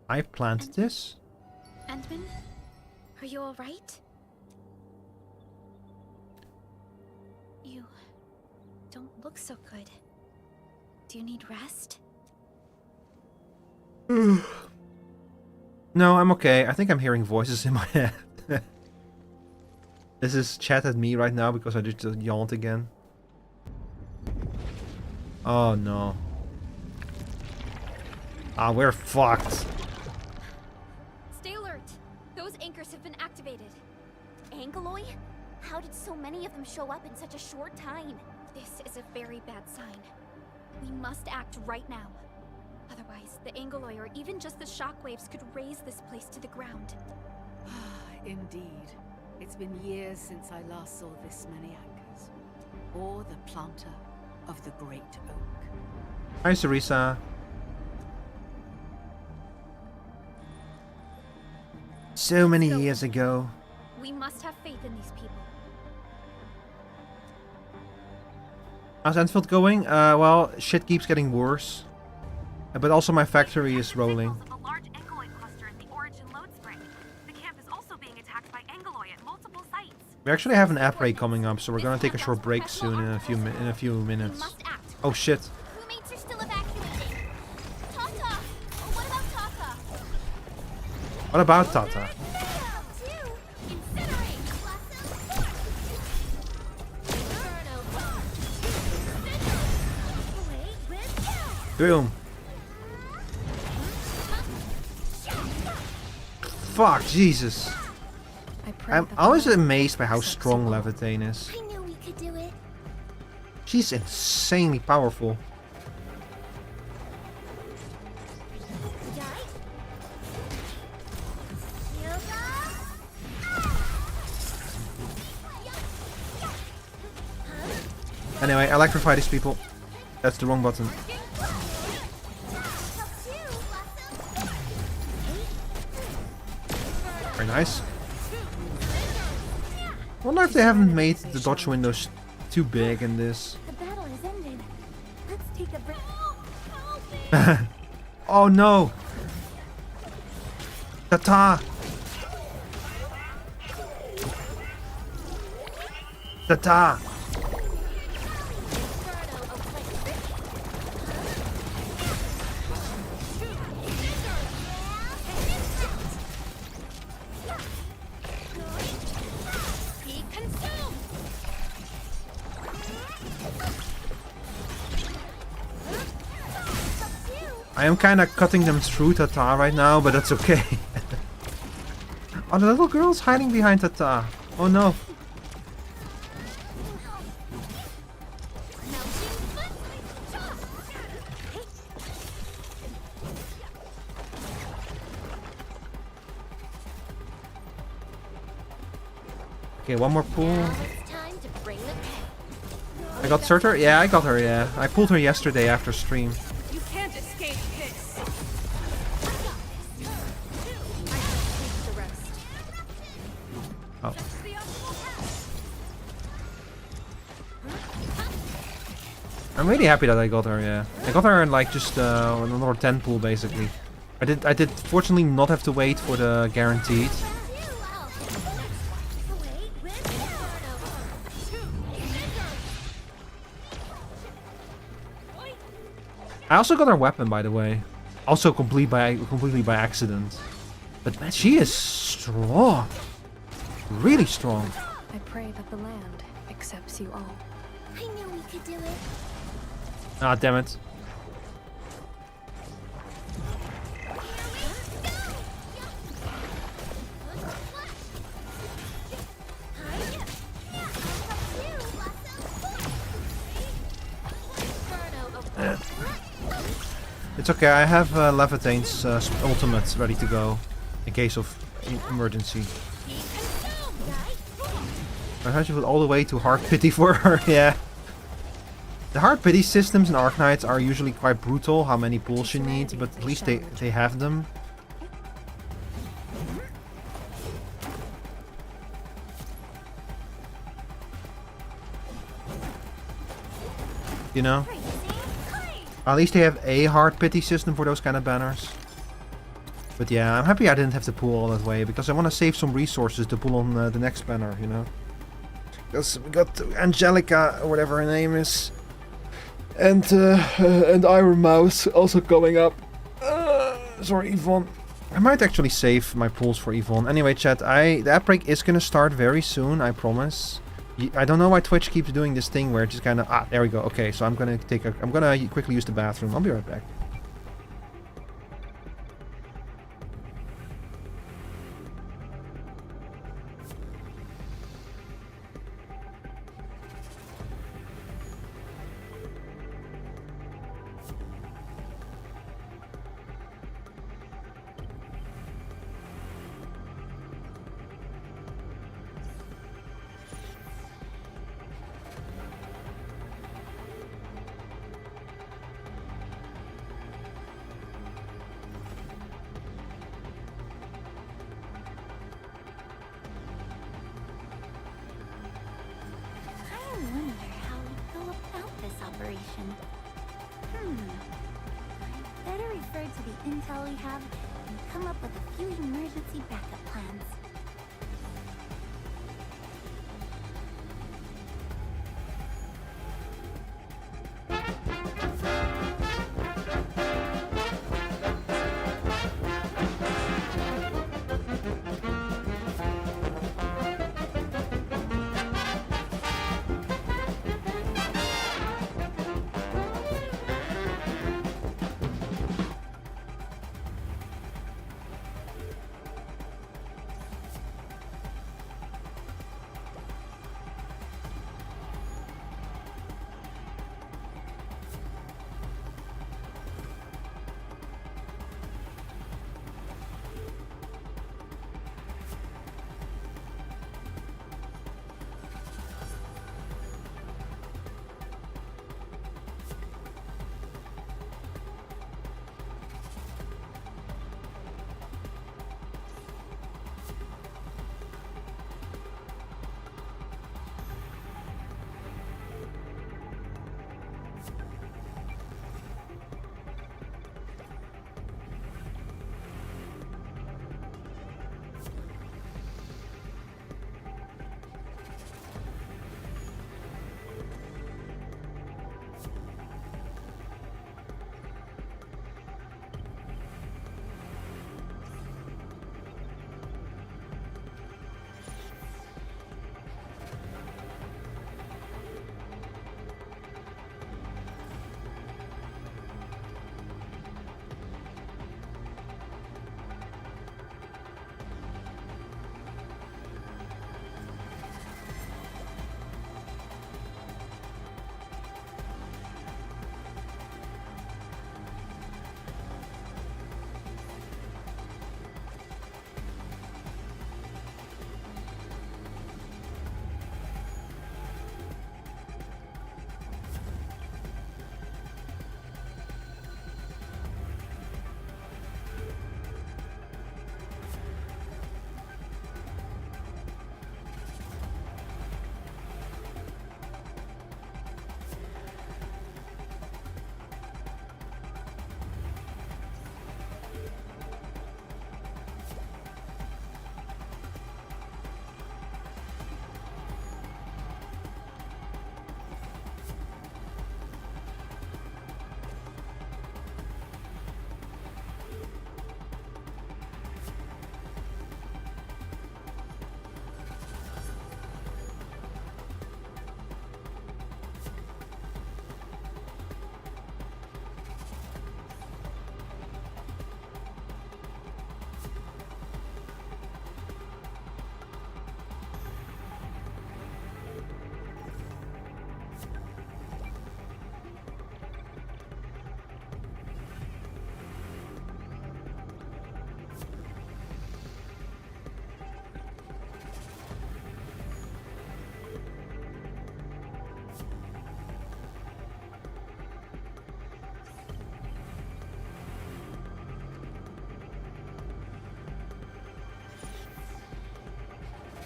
I planted this? Ant-Man? Are you alright? You don't look so good. Do you need rest? No, I'm okay. I think I'm hearing voices in my head. This is chat at me right now because I just yawned again. Oh no. Ah, we're fucked. Stay alert! Those anchors have been activated. Angeloy? How did so many of them show up in such a short time? This is a very bad sign. We must act right now. Otherwise, the Angoloy or even just the shockwaves could raze this place to the ground. Indeed. It's been years since I last saw this many anchors. Or the planter of the great oak. Hi, Sarisa. So many years ago. We must have faith in these people. How's Endfield going? Well, shit keeps getting worse. But also my factory is rolling. A large Angoloid cluster in the origin load spring. The camp is also being attacked by Angoloy at multiple sites. We actually have an app break coming up, so we're gonna take a short break soon in a few minutes. Oh shit. Crewmates are still evacuating. Tata! What about Tata? What about Tata? Boom. Fuck, Jesus. I'm always amazed by how strong Levitain is. I knew we could do it. She's insanely powerful. Anyway, electrify these people. That's the wrong button. Very nice. Wonder if they haven't made the dodge windows too big in this. The battle has ended. Let's take a break. Oh no! Tata! Tata! I am kind of cutting them through Tata right now, but that's okay. Oh, the little girl's hiding behind Tata. Oh no. Okay, one more pull. I got Surtur? Yeah, I got her, yeah. I pulled her yesterday after stream. You can't escape this. Oh. I'm really happy that I got her, yeah. I got her in like just another 10 pool basically. I did fortunately not have to wait for the guaranteed. I also got her weapon, by the way. Also completely by accident. But man, she is strong. Really strong. I pray that the land accepts you all. I knew we could do it. Ah, damn it. It's okay, I have Levitain's ultimate ready to go in case of emergency. I had you put all the way to hard pity for her, yeah. The hard pity systems in Arknights are usually quite brutal, how many pulls you need, but at least they have them. You know? At least they have a hard pity system for those kind of banners. But yeah, I'm happy I didn't have to pull all that way, because I want to save some resources to pull on the next banner, you know? Because we got Angelica, or whatever her name is. And Iron Mouse also coming up. Sorry, Yvonne. I might actually save my pulls for Yvonne. Anyway, chat, the app break is gonna start very soon, I promise. I don't know why Twitch keeps doing this thing where it just kind of... Ah, there we go. Okay, so I'm gonna quickly use the bathroom. I'll be right back. transfer to the intel we have and come up with a few emergency backup plans.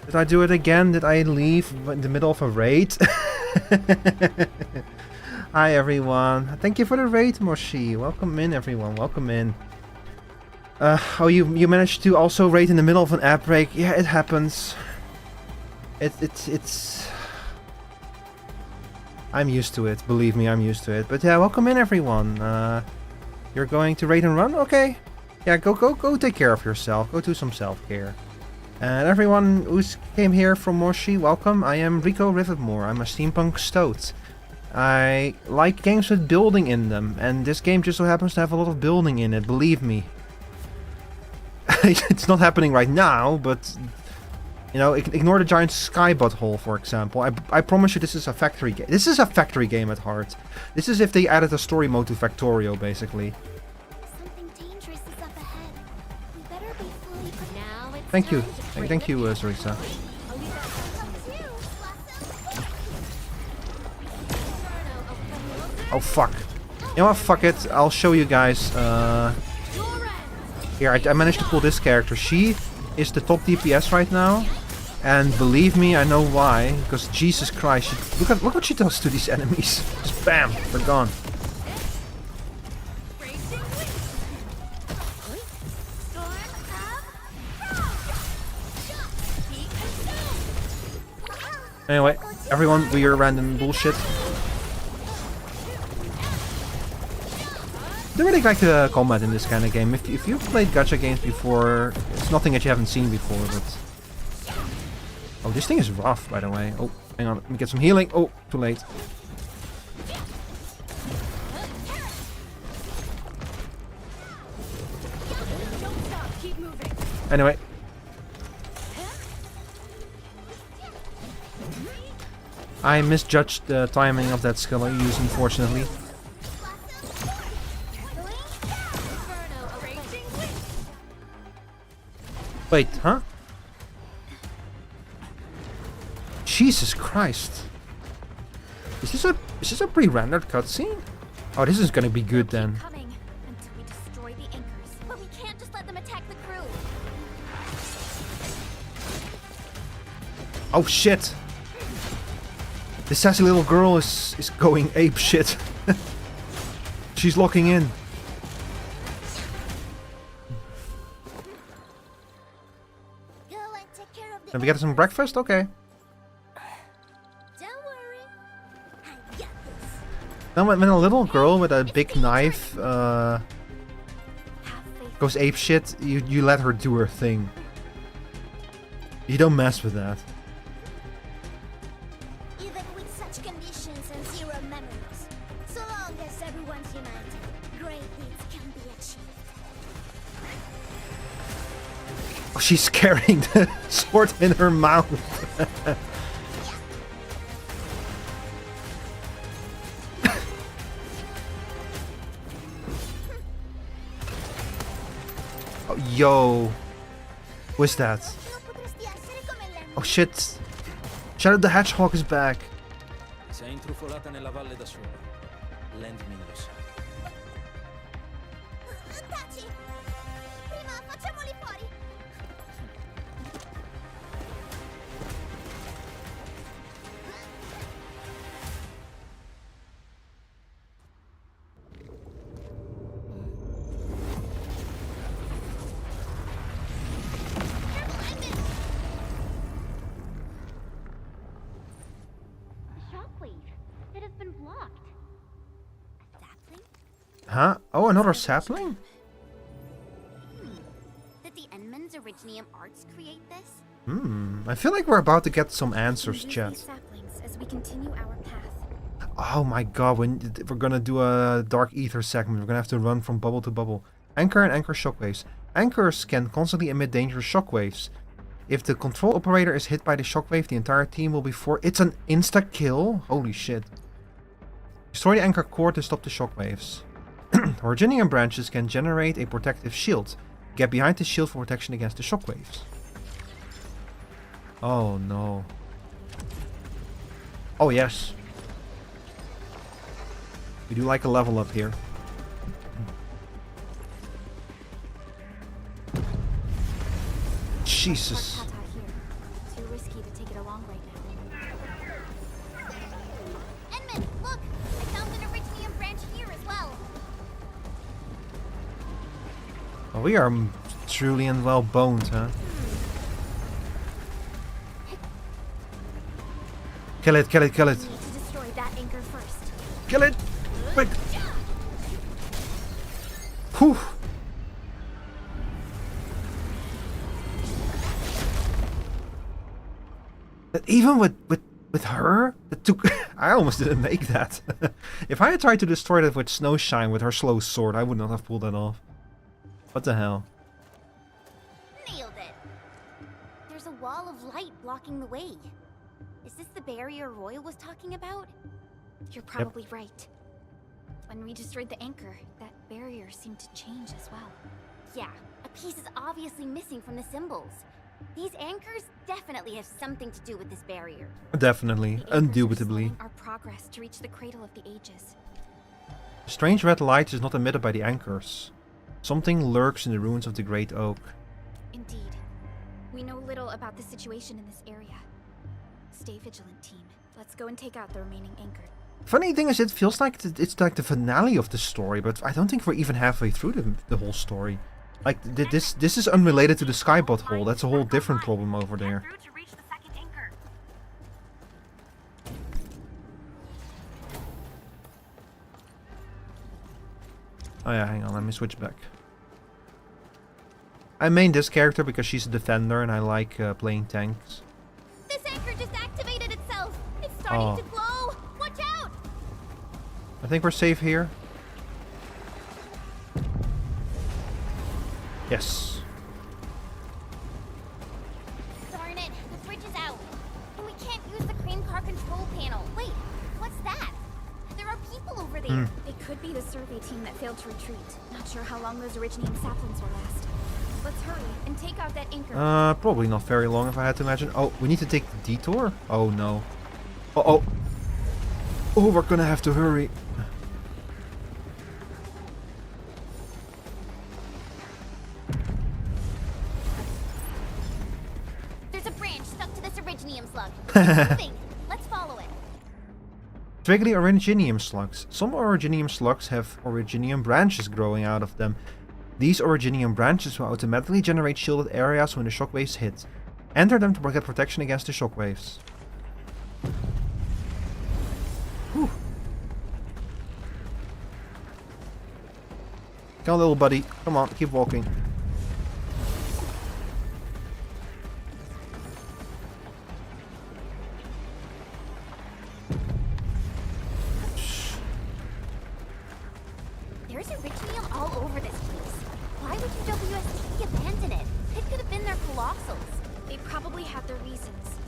Did I do it again? Did I leave in the middle of a raid? Hi everyone. Thank you for the raid, Moshi. Welcome in everyone. Welcome in. Oh, you managed to also raid in the middle of an app break. Yeah, it happens. It's I'm used to it. Believe me, I'm used to it. But yeah, welcome in everyone. You're going to raid and run? Okay. Yeah, go take care of yourself. Go do some self-care. And everyone who came here from Moshi, welcome. I am Rico Rivetmore. I'm a steampunk stoat. I like games with building in them, and this game just so happens to have a lot of building in it, believe me. It's not happening right now, but you know, ignore the giant sky butthole, for example. I promise you this is a factory game. This is a factory game at heart. This is if they added a story mode to Factorio, basically. Thank you. Thank you, Sarisa. Oh, fuck. You know what? Fuck it. I'll show you guys. Here, I managed to pull this character. She is the top DPS right now. And believe me, I know why. Because Jesus Christ. Look what she does to these enemies. Just bam. They're gone. Anyway, everyone, weird random bullshit. I don't really like the combat in this kind of game. If you've played gacha games before, it's nothing that you haven't seen before, but... Oh, this thing is rough, by the way. Oh, hang on, let me get some healing. Oh, too late. Anyway. I misjudged the timing of that skill I used, unfortunately. Wait, huh? Jesus Christ. Is this a pre-rendered cutscene? Oh, this is gonna be good then. Coming until we destroy the anchors. But we can't just let them attack the crew. Oh shit. This sassy little girl is going ape shit. She's locking in. Can we get some breakfast? Okay. Now when a little girl with a big knife goes ape shit, you let her do her thing. You don't mess with that. Even with such conditions and zero memories, so long as everyone's united, great things can be achieved. Oh, she's carrying the sword in her mouth. Oh, yo. What's that? Oh shit. Shadow the Hedgehog is back. Si è intrufolata nella valle da sola. Landman lo sa. Taci! Prima facciamoli fuori! Huh? Oh, another sapling? Did the Endman's Originium Arts create this? I feel like we're about to get some answers, Use chat. these saplings as we continue our path. Oh my god, we're gonna do a Dark Ether segment. We're gonna have to run from bubble to bubble. Anchor and anchor shockwaves. Anchors can constantly emit dangerous shockwaves. If the control operator is hit by the shockwave, the entire team will be It's an insta-kill? Holy shit. Destroy the anchor core to stop the shockwaves. Originium branches can generate a protective shield. Get behind the shield for protection against the shockwaves. Oh no. Oh yes. We do like a level up here. Jesus. Too risky to take it along right now. Endman, look! I found an Originium branch here as well. Oh, we are truly and well boned, huh? Kill it, kill it, kill it. We need to destroy that anchor first. Kill it! Quick! Whew! But even with her, it took... I almost didn't make that. If I had tried to destroy that with Snowshine with her slow sword, I would not have pulled that off. What the hell? Nailed it. There's a wall of light blocking the way. Is this the barrier Royal was talking about? You're probably right. When we destroyed the anchor, that barrier seemed to change as well. Yeah, a piece is obviously missing from the symbols. These anchors definitely have something to do with this barrier. Definitely, indubitably. Our progress to reach the cradle of the ages. Strange red light is not emitted by the anchors. Something lurks in the ruins of the Great Oak. Indeed. We know little about the situation in this area. Stay vigilant, team. Let's go and take out the remaining anchor. Funny thing is, it feels like it's like the finale of the story, but I don't think we're even halfway through the whole story. Like, this is unrelated to the Skybot hole. That's a whole different problem over there. Oh yeah, hang on, let me switch back. I main this character because she's a defender and I like playing tanks. This anchor just activated itself. It's starting to glow. Watch out! I think we're safe here. Yes. Darn it, the bridge is out. And we can't use the crane car control panel. Wait, what's that? There are people over there. They could be the survey team that failed to retreat. Not sure how long those originium saplings will last. Let's hurry and take out that anchor. Probably not very long if I had to imagine. Oh, we need to take the detour? Oh no. Uh-oh. Oh, we're gonna have to hurry. There's a branch stuck to this originium slug. It's moving. Let's follow it. Twiggly originium slugs. Some originium slugs have originium branches growing out of them. These originium branches will automatically generate shielded areas when the shockwaves hit. Enter them to get protection against the shockwaves. Whew. Come on, little buddy. Come on, keep walking. There's originium all over this place. Why would UWST abandon it? It could have been their colossals. They probably had their reasons.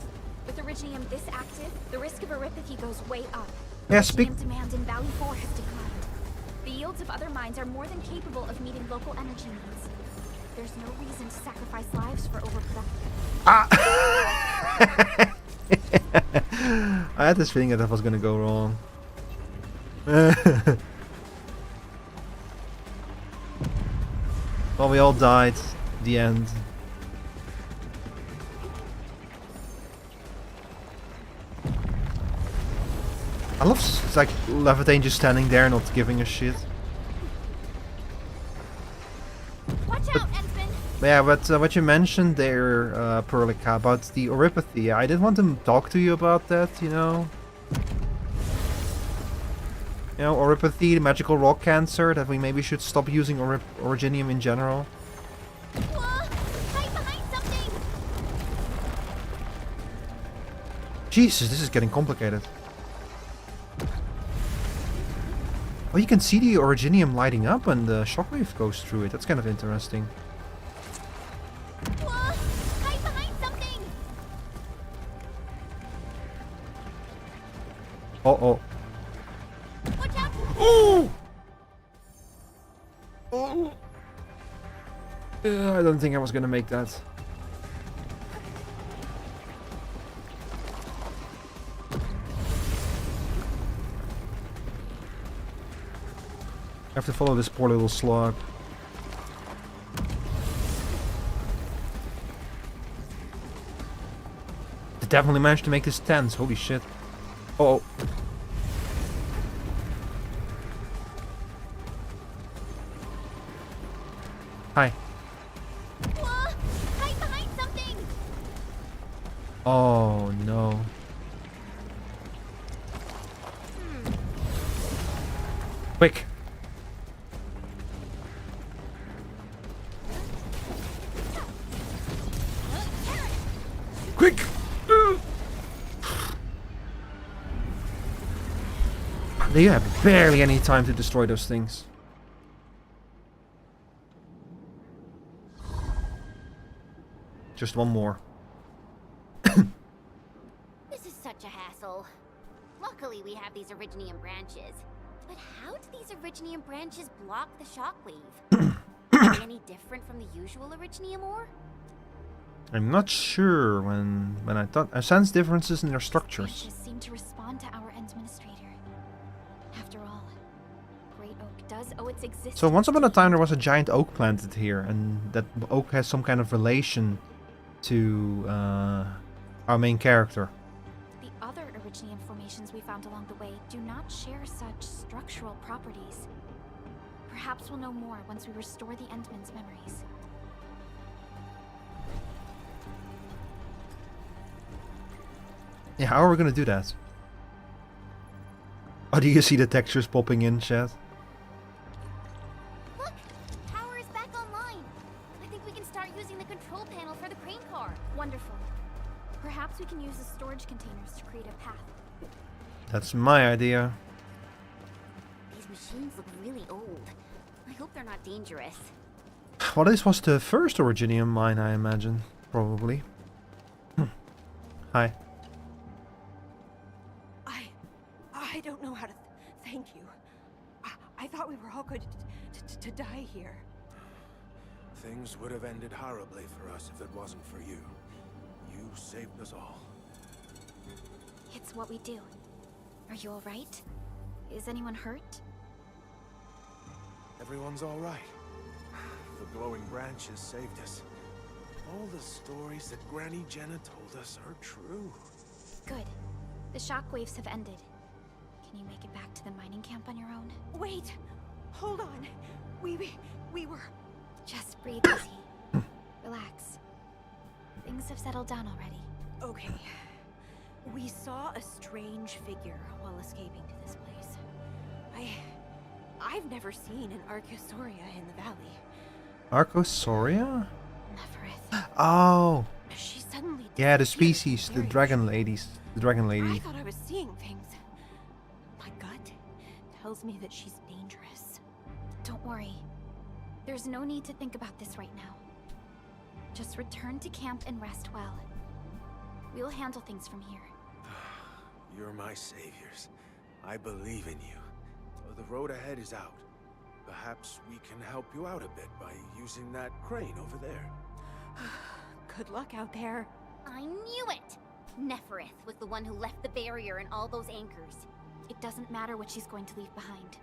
With originium this active, the risk of eripathy goes way up. Yeah, Originium demand in Valley 4 has declined. The yields of other mines are more than capable of meeting local energy needs. There's no reason to sacrifice lives for overproduction. I had this feeling that was gonna go wrong. Well, we all died. The end. I love it's like Levitain just standing there, not giving a shit. Watch out, Endman! Yeah, but what you mentioned there, Perlica, about the oripathy, I did want to talk to you about that, you know? You know, oripathy, the magical rock cancer, that we maybe should stop using originium in general. Hide behind something! Jesus, this is getting complicated. Oh, you can see the originium lighting up when the shockwave goes through it. That's kind of interesting. Hide behind something! Uh-oh. Watch out! Oh! Oh! I don't think I was gonna make that. I have to follow this poor little slug. They definitely managed to make this tense. Holy shit. Uh oh. Hi. Hide behind something! Oh no. Quick. Quick! They have barely any time to destroy those things. Just one more. This is such a hassle. Luckily, we have these originium branches. But how do these originium branches block the shockwave? Are they any different from the usual originium ore? I'm not sure when I sense differences in their structures. Branches seem to respond to our administrator. After all, Great Oak does owe its existence. So once upon a time there was a giant oak planted here, and that oak has some kind of relation to our main character. The other originium formations we found along the way do not share such structural properties. Perhaps we'll know more once we restore the Endman's memories. Yeah, how are we gonna do that? Oh, do you see the textures popping in, chat? using the control panel for the crane car. Wonderful. Perhaps we can use the storage containers to create a path. That's my idea. These machines look really old. I hope they're not dangerous. Well, this was the first Originium mine, I imagine. Probably. Hi. I don't know how to thank you. I thought we were all going to die here. Things would have ended horribly for us if it wasn't for you. You saved us all. It's what we do. Are you alright? Is anyone hurt? Everyone's all right. The glowing branches saved us. All the stories that Granny Jenna told us are true. Good. The shockwaves have ended. Can you make it back to the mining camp on your own? Wait! Hold on. We were... Just breathe easy. Relax. Things have settled down already. Okay. We saw a strange figure while escaping to this place. I've never seen an Archosauria in the valley. Archosauria? Neferith. Oh! She suddenly... Yeah, the species, the dragon ladies. The dragon lady. I thought I was seeing things. My gut tells me that she's dangerous. Don't worry. There's no need to think about this right now. Just return to camp and rest well. We'll handle things from here. You're my saviors. I believe in you. The road ahead is out. Perhaps we can help you out a bit by using that crane over there. Good luck out there. I knew it! Neferith was the one who left the barrier and all those anchors. It doesn't matter what she's going to leave behind.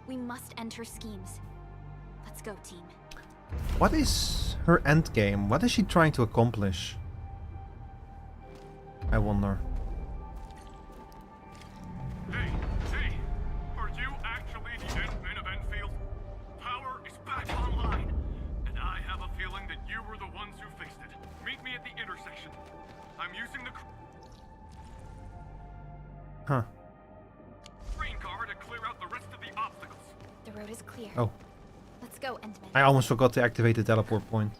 We must end her schemes. Let's go, team. What is her end game? What is she trying to accomplish? I wonder. Hey, T! Are you actually the admin of Endfield? Power is back online, and I have a feeling that you were the ones who fixed it. Meet me at the intersection. I'm using the crane car to clear out the rest of the obstacles. The road is clear. Oh. Let's go, Endman. I almost forgot to activate the teleport point.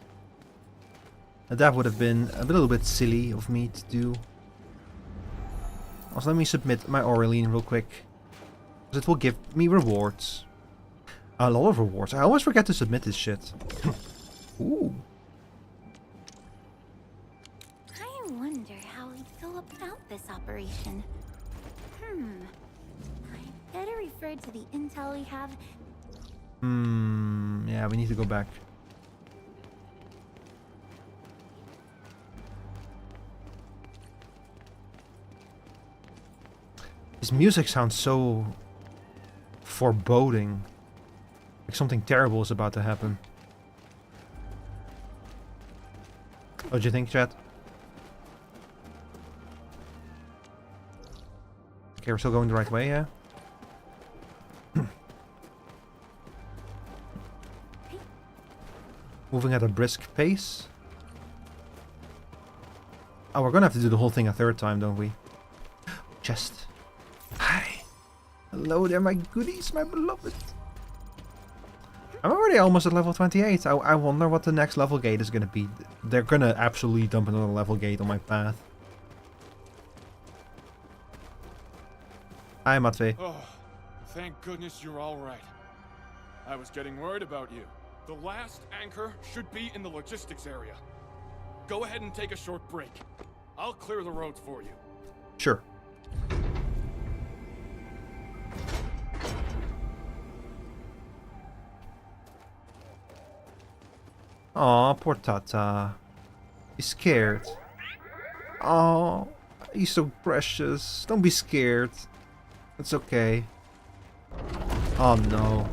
And that would have been a little bit silly of me to do. Also, let me submit my Aureline real quick. Because it will give me rewards. A lot of rewards. I always forget to submit this shit. Ooh. I wonder how we'd go about this operation. I better refer to the intel we have. Yeah, we need to go back. This music sounds so foreboding. Like something terrible is about to happen. What do you think, chat? Okay, we're still going the right way, yeah? Moving at a brisk pace. Oh, we're gonna have to do the whole thing a third time, don't we? Chest. Hi. Hello there, my goodies, my beloved. I'm already almost at level 28. I wonder what the next level gate is gonna be. They're gonna absolutely dump another level gate on my path. Hi, Matvey. Oh, thank goodness you're all right. I was getting worried about you. The last anchor should be in the logistics area. Go ahead and take a short break. I'll clear the roads for you. Sure. Aw, poor Tata. He's scared. Aw, he's so precious. Don't be scared. It's okay. Oh no.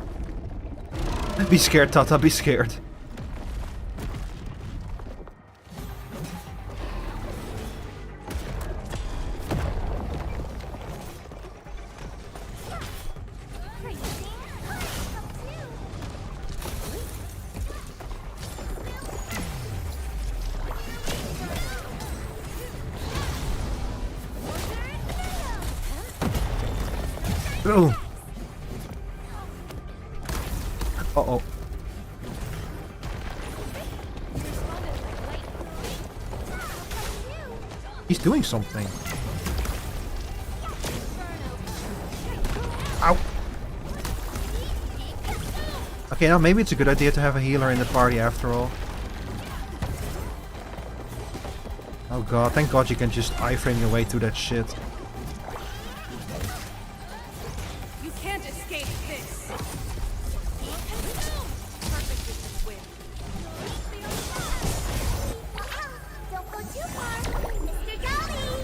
Be scared, Tata, be scared. Oh. Uh-oh. He's doing something. Ow. Okay, now maybe it's a good idea to have a healer in the party after all. Oh god, thank god you can just iframe your way through that shit. You can't escape this. Don't go too far, Mr. Jolly!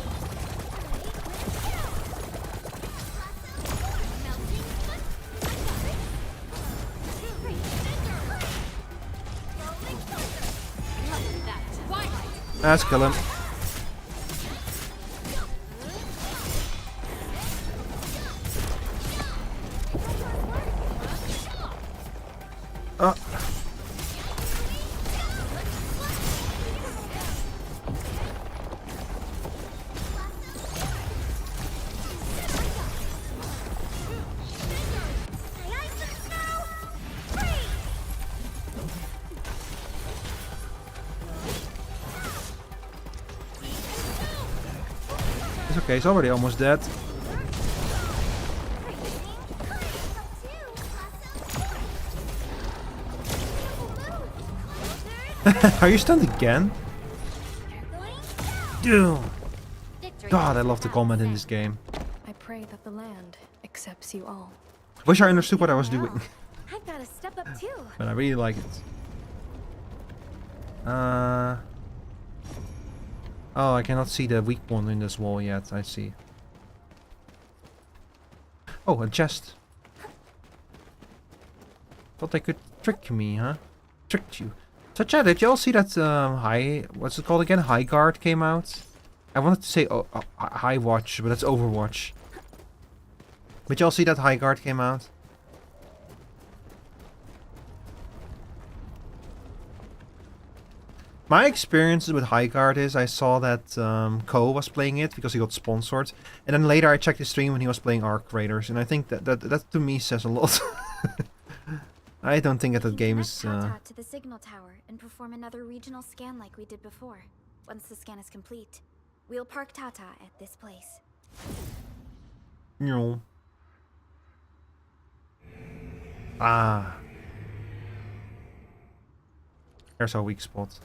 Let's kill him. Oh. It's okay, he's already almost dead. Are you stunned again? Dude. God, I love the combat in this game. I pray that the land accepts you all. Wish I understood what I was doing. I've got to step up too. But I really like it. Oh, I cannot see the weak one in this wall yet. I see. Oh, a chest. Thought they could trick me, huh? Tricked you. So chat, did you all see that what's it called again? High Guard came out? I wanted to say High Watch, but that's Overwatch. Did you all see that High Guard came out? My experiences with High Guard is I saw that Ko was playing it because he got sponsored, and then later I checked his stream when he was playing Arc Raiders, and I think that to me says a lot. I don't think that game is. To the signal tower and perform another regional scan like we did before. Once the scan is complete, we'll park Tata at this place. No. Ah. There's our weak spot.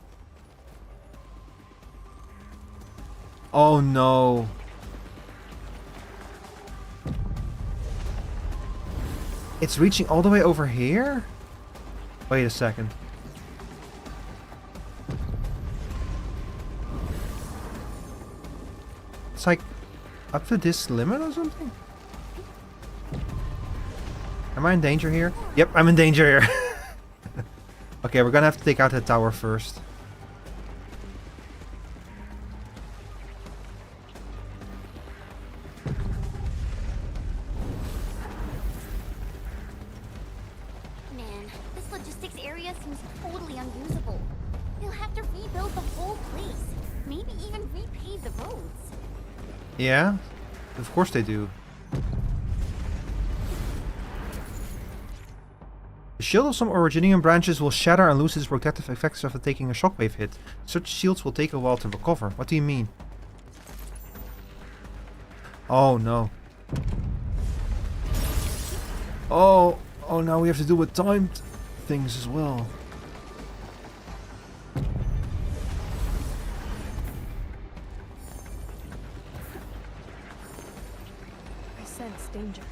Oh no. It's reaching all the way over here? Wait a second. It's like up to this limit or something? Am I in danger here? Yep, I'm in danger here. Okay, we're gonna have to take out the tower first. Man, this logistics area seems totally unusable. They'll have to rebuild the whole place. Maybe even repave the roads. Yeah, of course they do. The shield of some Originium branches will shatter and lose its protective effects after taking a shockwave hit. Such shields will take a while to recover. What do you mean? Oh no. Oh now we have to do with timed things as well. I sense danger.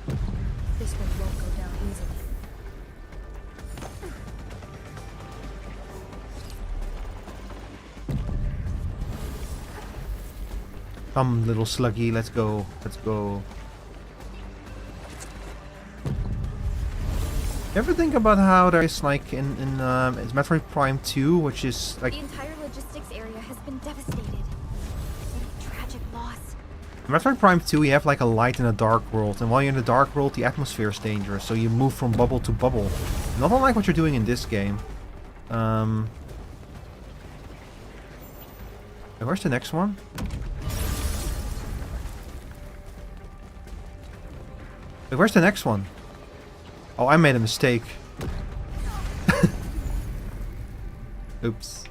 This one won't go down easily. Come, little sluggy, let's go. Let's go. You ever think about how there's like in it's Metroid Prime 2, which is like The entire logistics area has been devastated. What a tragic loss. in Metroid Prime 2 you have like a light and a dark world, and while you're in the dark world the atmosphere is dangerous, so you move from bubble to bubble. Not unlike what you're doing in this game. Where's the next one? Wait, where's the next one? Oh, I made a mistake. Oops.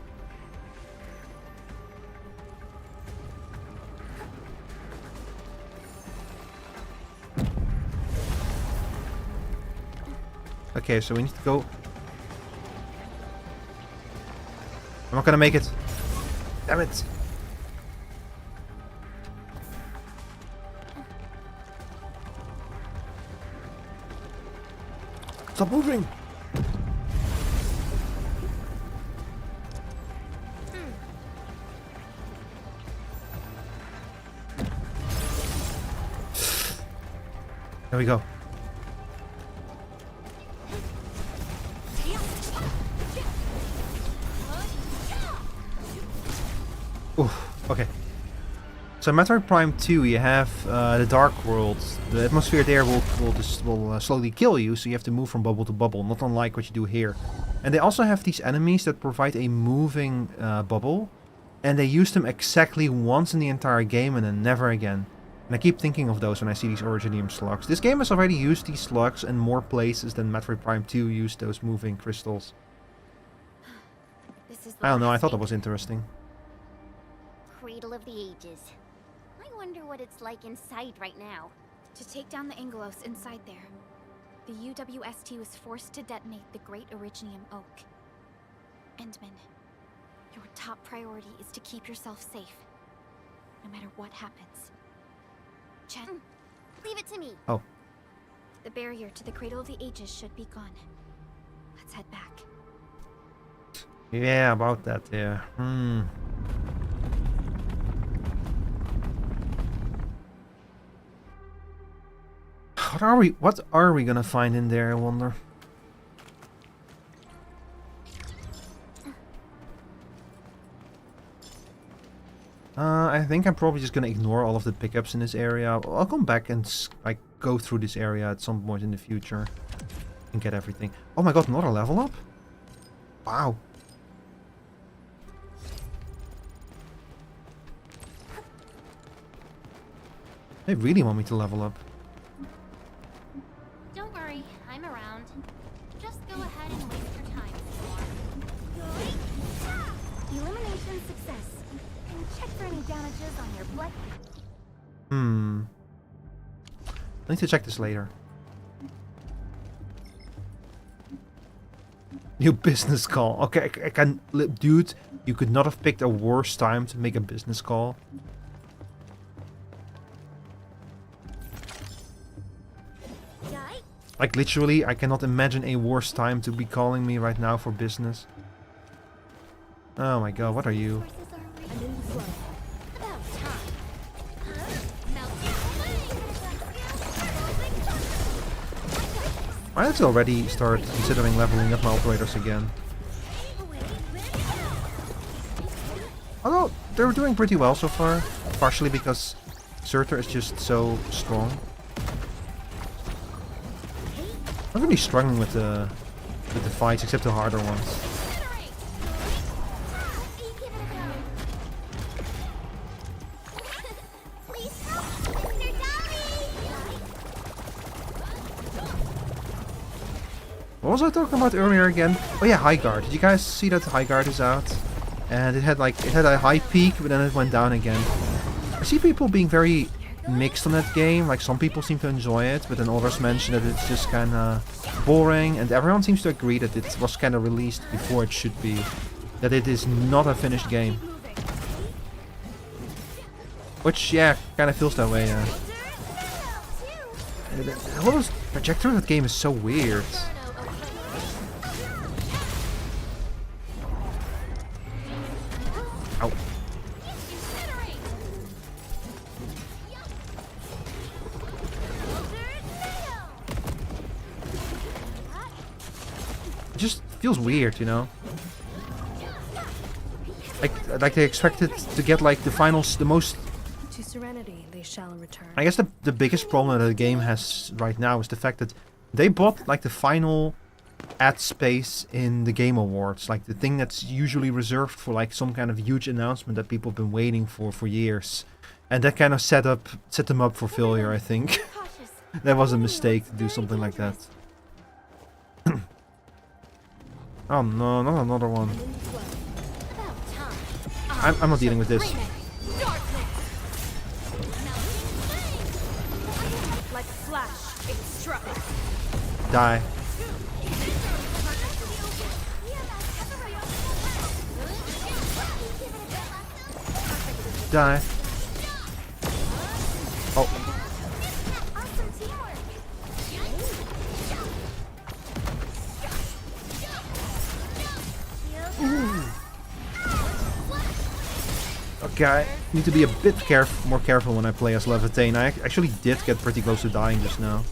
Okay, so we need to go. I'm not gonna make it. Damn it. Stop moving. There we go. Oof, okay. So in Metroid Prime 2 you have the Dark World. The atmosphere there will slowly kill you, so you have to move from bubble to bubble, not unlike what you do here. And they also have these enemies that provide a moving bubble, and they use them exactly once in the entire game and then never again. And I keep thinking of those when I see these Originium slugs. This game has already used these slugs in more places than Metroid Prime 2 used those moving crystals. I don't know, I thought that was interesting. Cradle of the Ages. I wonder what it's like inside right now. To take down the Angelos inside there, the UWST was forced to detonate the Great Originium Oak. Endman, your top priority is to keep yourself safe, no matter what happens. Chen, leave it to me. Oh. The barrier to the Cradle of the Ages should be gone. Let's head back. Yeah, about that, yeah. What are we gonna find in there, I wonder? I think I'm probably just gonna ignore all of the pickups in this area. I'll come back and like go through this area at some point in the future and get everything. Oh my god, another level up? Wow. They really want me to level up. Don't worry, I'm around. Just go ahead and waste your time some more. Elimination success. And check for any damages on your blood. I need to check this later. New business call. Okay, I can... Dude, you could not have picked a worse time to make a business call. Like, literally, I cannot imagine a worse time to be calling me right now for business. Oh my god, what are you? I had to already start considering leveling up my operators again. Although, they're doing pretty well so far. Partially because Surtur is just so strong. I'm really struggling with the fights, except the harder ones. What was I talking about earlier again? Oh yeah, High Guard. Did you guys see that High Guard is out? And it had a high peak, but then it went down again. I see people being very mixed on that game. Like, some people seem to enjoy it, but then others mention that it's just kinda boring, and everyone seems to agree that it was kinda released before it should be. That it is not a finished game. Which, yeah, kinda feels that way, yeah. The whole trajectory of that game is so weird. Ow. It just feels weird, you know? Like they expected to get like the finals, the most... To serenity they shall return. I guess the biggest problem that the game has right now is the fact that they bought like the final ad space in the Game Awards, like the thing that's usually reserved for like some kind of huge announcement that people have been waiting for years. And that kind of set them up for failure, I think. That was a mistake to do something like that. Oh no, not another one. I'm not dealing with this. Like a flash, it struck. Die. Die. Oh. Okay, I need to be a bit more careful when I play as Levitain. I actually did get pretty close to dying just now.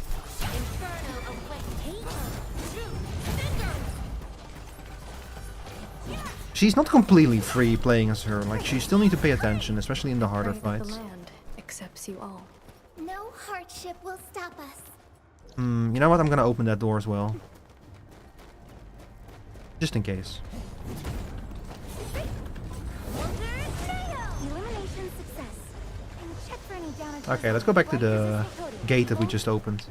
She's not completely free playing as her. Like, you still need to pay attention, especially in the harder fights. The land accepts you all. No hardship will stop us. You know what? I'm gonna open that door as well. Just in case. Elimination success. And check for any damage. Okay, let's go back to the gate that we just opened.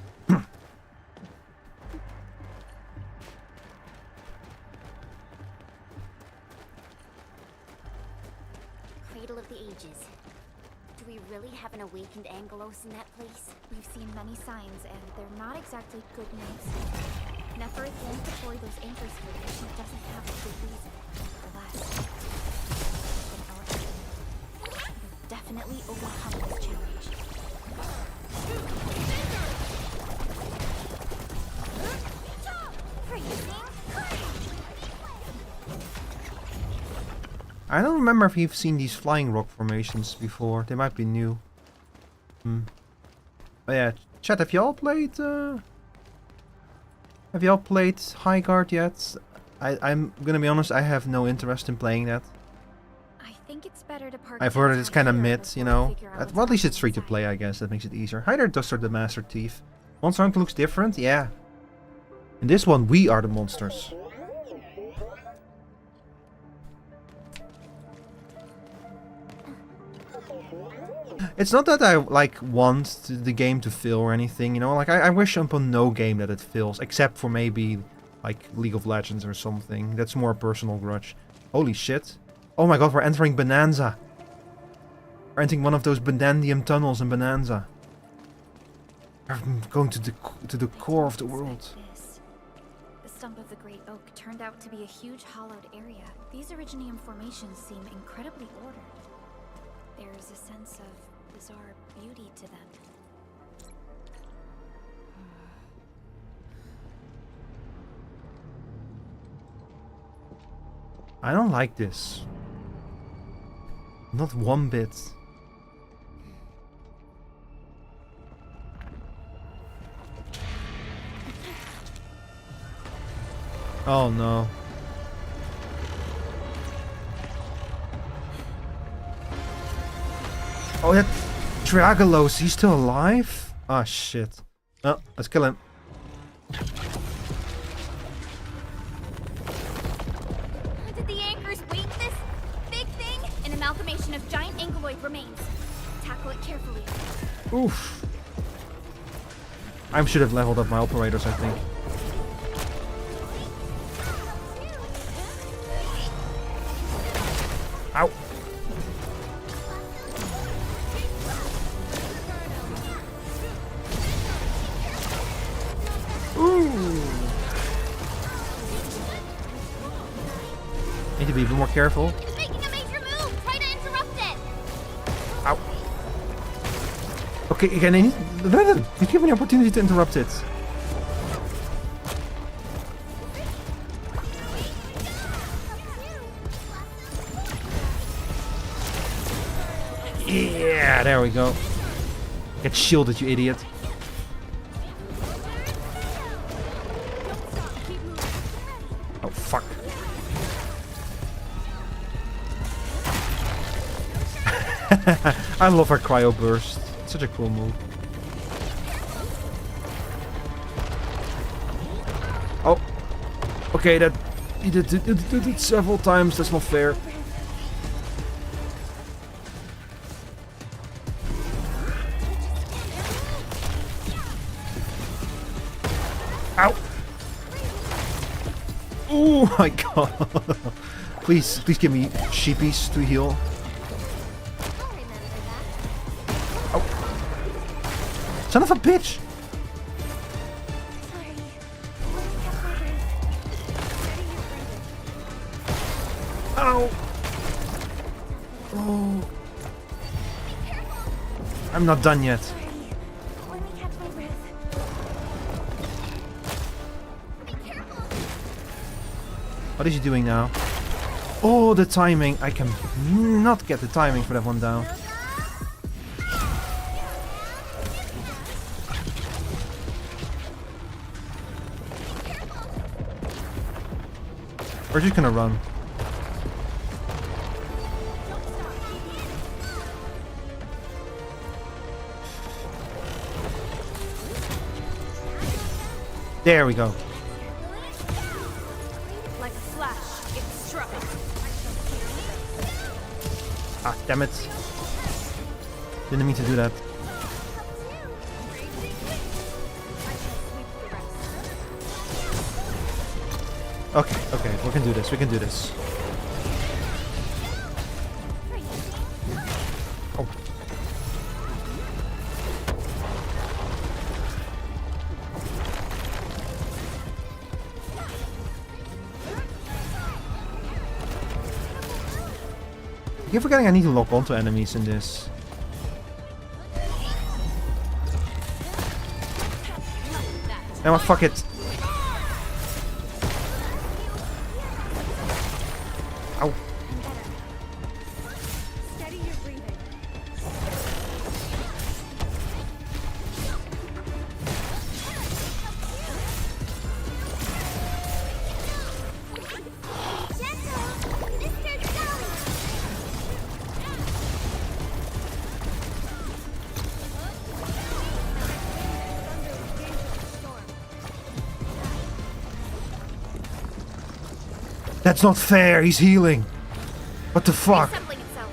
Cradle of the Ages. Do we really have an awakened Angelos in that place? We've seen many signs, and they're not exactly good news. Neferith won't deploy those anchors here if she doesn't have a good reason. For that. We've definitely overcome this challenge. I don't remember if you've seen these flying rock formations before. They might be new. Oh yeah, chat, have y'all played High Guard yet? I'm gonna be honest, I have no interest in playing that. I think it's better to park. I've heard it's kind of mid, you know. Well, at least it's free to play, I guess. That makes it easier. Hi there, Duster the Master Thief. Monster Hunter looks different, yeah. In this one, we are the monsters. It's not that I like want the game to fail or anything, you know. Like I wish upon no game that it fails, except for maybe like League of Legends or something. That's more a personal grudge. Holy shit! Oh my god, we're entering Bonanza. We're entering one of those Bonandium tunnels in Bonanza. We're going to the core of the world. The stump of the great oak turned out to be a huge hollowed area. These Originium formations seem incredibly ordered. There's a sense of bizarre beauty to them. I don't like this. Not one bit. Oh no. Oh, that Dragalos, he's still alive? Ah, shit. Oh, let's kill him. Did the anchors weight this big thing? An amalgamation of giant ankyloid remains. Tackle it carefully. Oof. I should have leveled up my operators, I think. Ow. Need to be a bit more careful. It's making a major move. Try to interrupt it. Ow. Okay, again, you give me the opportunity to interrupt it. Yeah, there we go. Get shielded, you idiot. Oh, fuck. I love her cryo burst. It's such a cool move. Oh. Okay, that... You did it several times. That's not fair. Ow! Oh my god! Please give me sheepies to heal. Oh! Son of a bitch! Ow! Oh! I'm not done yet. Let me catch my breath. What is he doing now? Oh, the timing. I can not get the timing for that one down. We're just gonna run. There we go. Like a flash, it struck. Ah, damn it. Didn't mean to do that. Okay, okay, we can do this, we can do this. Oh. I keep forgetting I need to lock onto enemies in this. Oh, fuck it. Ow. Steady your breathing. That's not fair, he's healing. What the fuck? Reassembling itself.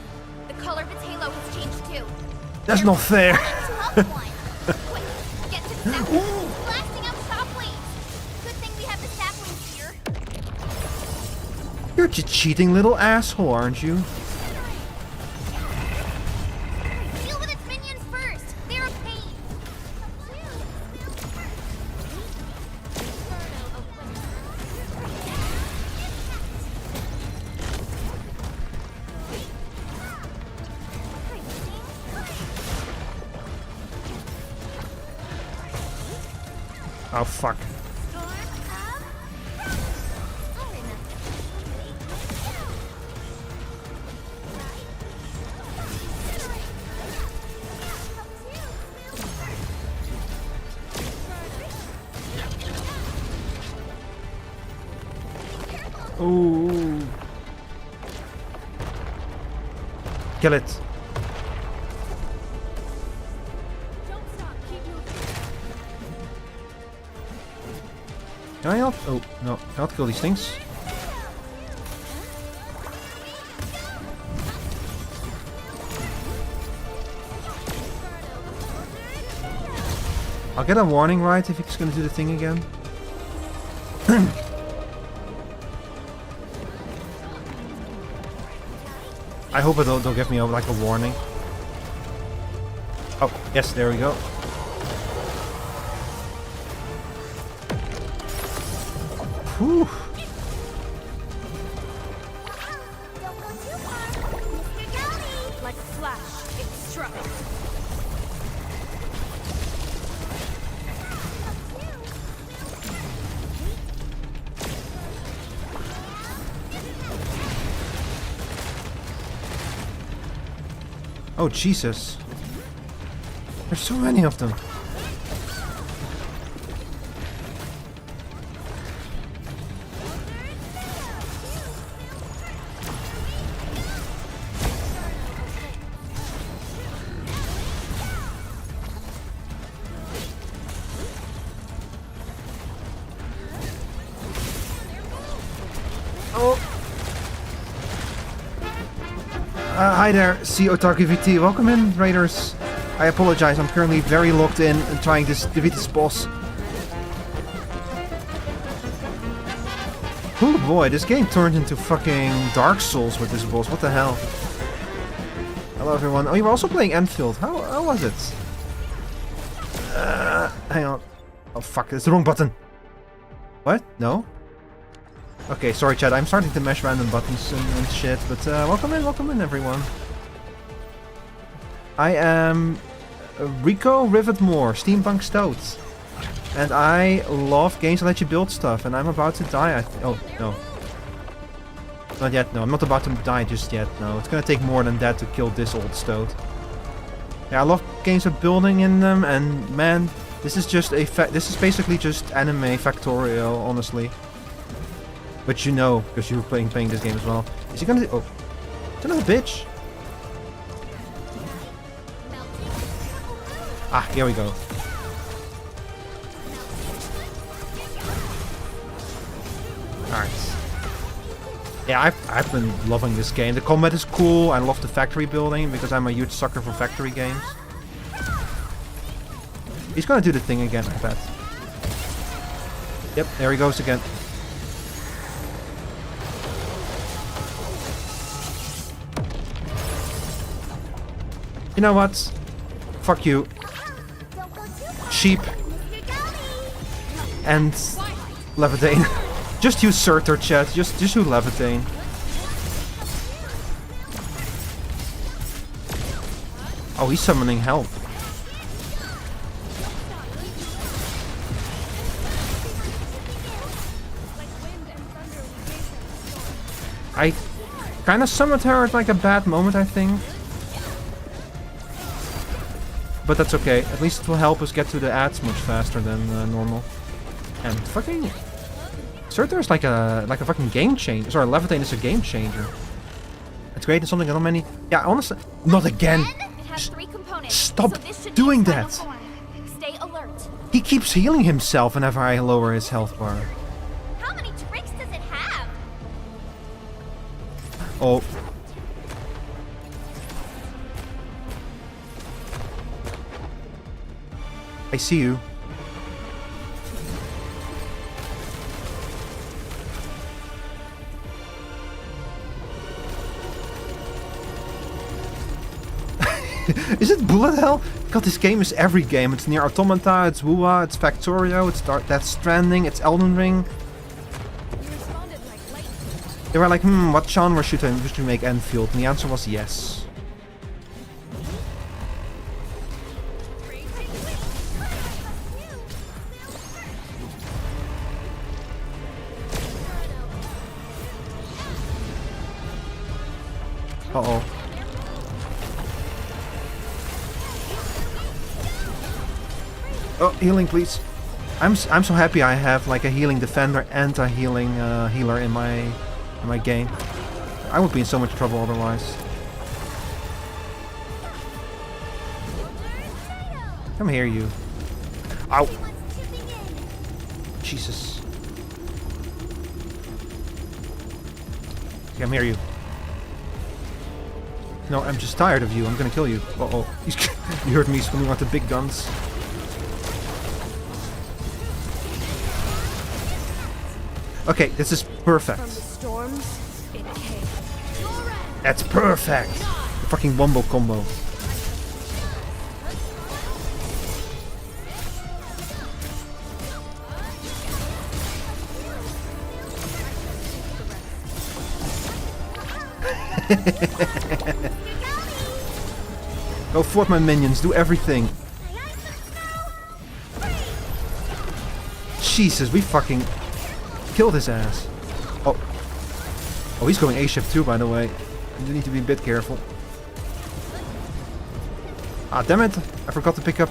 The color of its halo has changed too. That's not fair. Quick, get to the saplings. Blasting out shockwaves. Good thing we have the saplings here. You're just cheating little asshole, aren't you? Deal with its minions first. They're a pain. Oh fuck. Ooh. Kill it. Can I not? Oh, no. Cannot kill these things. I'll get a warning, right, if he's gonna do the thing again. I hope they'll give me like a warning. Oh, yes, there we go. Whew. Like a flash, it struck. Oh, Jesus. There's so many of them. Hi there, C. Otaku VT. Welcome in, Raiders. I apologize, I'm currently very locked in and trying to defeat this boss. Oh boy, this game turned into fucking Dark Souls with this boss. What the hell? Hello everyone. Oh, you were also playing Endfield. How was it? Hang on. Oh fuck, it's the wrong button. What? No? Okay, sorry chat, I'm starting to mash random buttons and shit, but welcome in everyone. I am Rico Rivetmore, Steampunk Stout. And I love games that let you build stuff, and I'm about to die, oh, no. Not yet, no. I'm not about to die just yet, no. It's gonna take more than that to kill this old Stoat. Yeah, I love games with building in them, and man, this is just this is basically just anime Factorio, honestly. But you know, because you were playing this game as well. Is he gonna do... Oh. Son of a bitch! Ah, here we go. Alright. Yeah, I've been loving this game. The combat is cool. I love the factory building because I'm a huge sucker for factory games. He's gonna do the thing again, I bet. Yep, there he goes again. You know what? Fuck you. Sheep. And Levitane. Just use Surtur, chat. Just use Levitane. Oh, he's summoning help. I kind of summoned her at like a bad moment, I think. But that's okay. At least it will help us get to the ads much faster than normal. And fucking Surtur is like a fucking game changer. Sorry, Levitane is a game changer. It's great and something that not many. Yeah, honestly, not again. Stop doing that. Stay alert. He keeps healing himself whenever I lower his health bar. How many tricks does it have? Oh. I see you. Is it bullet hell? God, this game is every game. It's Nier Automata, it's Wua, it's Factorio, it's Death Stranding, it's Elden Ring. They were like, what genre should we make Endfield? And the answer was yes. Uh-oh. Oh, healing, please. I'm so happy I have like a healing defender and a healing healer in my game. I would be in so much trouble otherwise. Come here, you. Ow. Jesus. Come here, you. No, I'm just tired of you. I'm gonna kill you. Uh-oh. You heard me swimming out the big guns. Okay, this is perfect. That's perfect. The fucking wombo combo. Go forth, my minions. Do everything. Jesus, we fucking killed his ass. Oh. Oh, he's going A-shift too, by the way. You need to be a bit careful. Ah, damn it. I forgot to pick up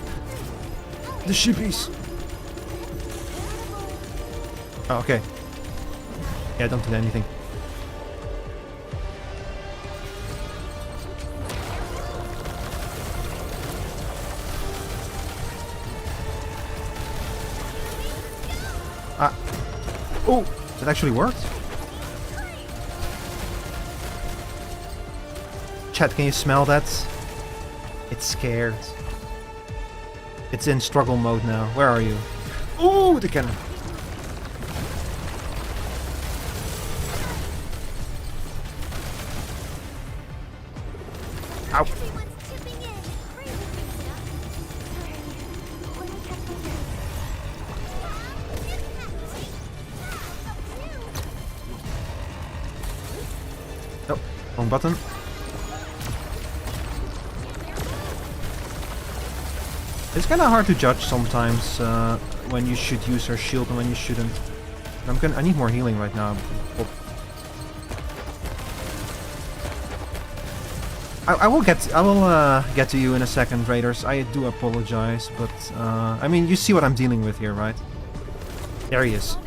the sheepies. Oh, okay. Yeah, don't do anything. Ah. Oh, that actually worked. Chat, can you smell that? It's scared. It's in struggle mode now. Where are you? Ooh, the cannon. Ow. Oh, wrong button. It's kind of hard to judge sometimes when you should use her shield and when you shouldn't. I need more healing right now. I will get to you in a second, Raiders. I do apologize, but I mean, you see what I'm dealing with here, right? There he is.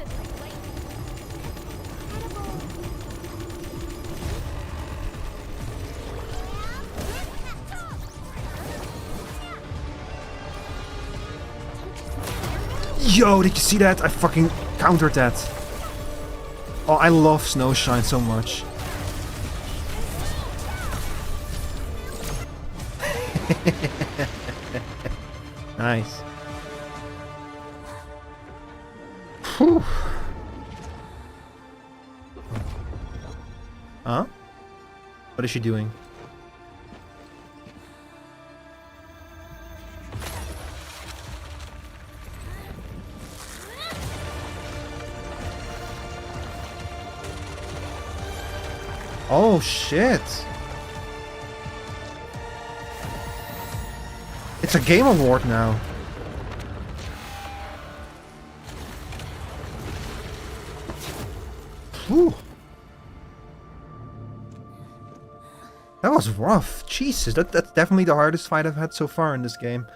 Yo, did you see that? I fucking countered that. Oh, I love Snowshine so much. Nice. Whew. Huh? What is she doing? Oh shit. It's a game award now. Whew. That was rough. Jesus, that's definitely the hardest fight I've had so far in this game.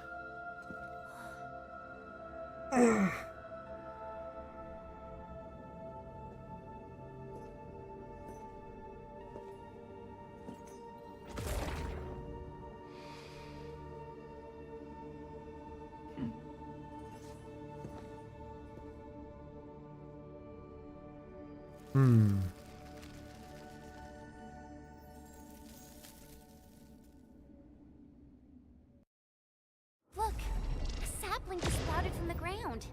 Look, a sapling just sprouted from the ground.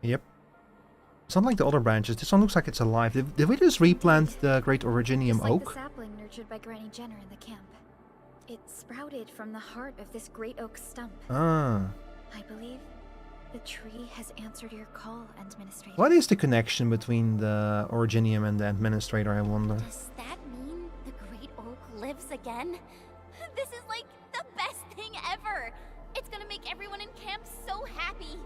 Yep. It's not like the other branches. This one looks like it's alive. Did we just replant the Great Originium Just like Oak? the sapling nurtured by Granny Jenner in the camp. It sprouted from the heart of this great oak stump. Ah. I believe the tree has answered your call, Administrator. What is the connection between the Originium and the Administrator, I wonder? Does that mean the great oak lives again? This is like the best thing ever! It's gonna make everyone in camp so happy!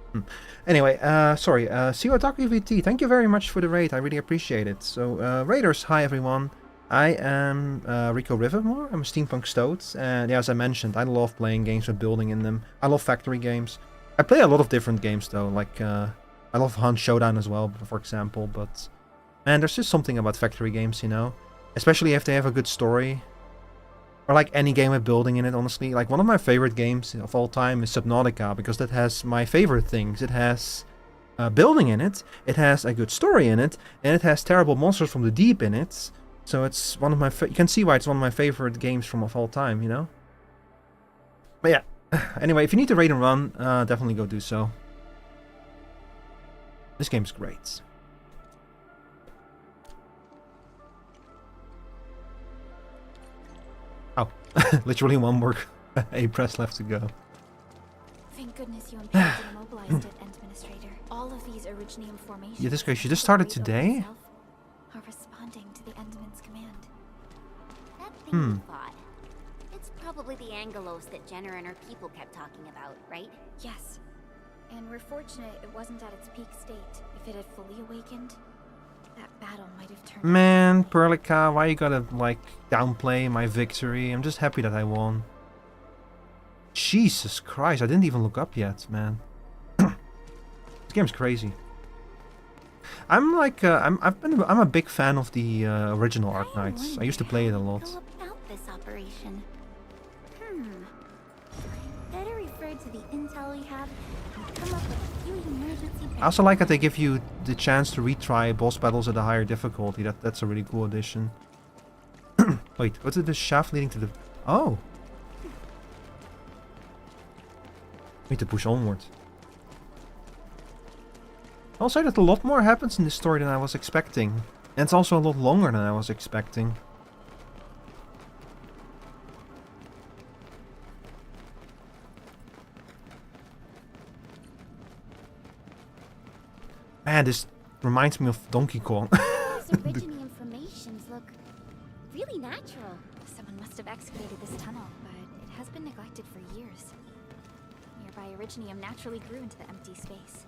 Anyway, sorry, Otaku VT, thank you very much for the raid, I really appreciate it. So, Raiders, hi everyone. I am Rico Rivermore, I'm a Steampunk Stoat, and yeah, as I mentioned, I love playing games with building in them. I love factory games. I play a lot of different games though, like, I love Hunt Showdown as well, for example, but man, there's just something about factory games, you know? Especially if they have a good story. Or like any game with building in it, honestly. Like one of my favorite games of all time is Subnautica, because that has my favorite things. It has building in it, it has a good story in it, and it has terrible monsters from the deep in it. So it's one of my, you can see why it's one of my favorite games of all time, you know? But yeah, anyway, if you need to raid and run, definitely go do so. This game's great. Oh, literally one more A press left to go. Thank goodness you impaired and immobilized it, Administrator. All of these Originium formations... Yeah, this guy, she just started today? ...are responding to the Endman's command. That thing you fought. It's probably the Angelos that Jenner and her people kept talking about, right? Yes. And we're fortunate it wasn't at its peak state. If it had fully awakened, that battle might have turned... Man, Perlica, why you gotta, like, downplay my victory? I'm just happy that I won. Jesus Christ, I didn't even look up yet, man. This game's crazy. I'm like, I'm a big fan of the original Arknights. I used to play it a lot. Go about this operation. I better refer to the intel we have and come up with a few emergency... I also like that they give you the chance to retry boss battles at a higher difficulty. That's a really cool addition. Wait, what's it? The shaft leading to the... Oh! Need to push onward. I'll say that a lot more happens in this story than I was expecting. And it's also a lot longer than I was expecting. Man, this reminds me of Donkey Kong. These Originium formations look really natural. Someone must have excavated this tunnel, but it has been neglected for years. We're nearby Originium naturally grew into the empty space.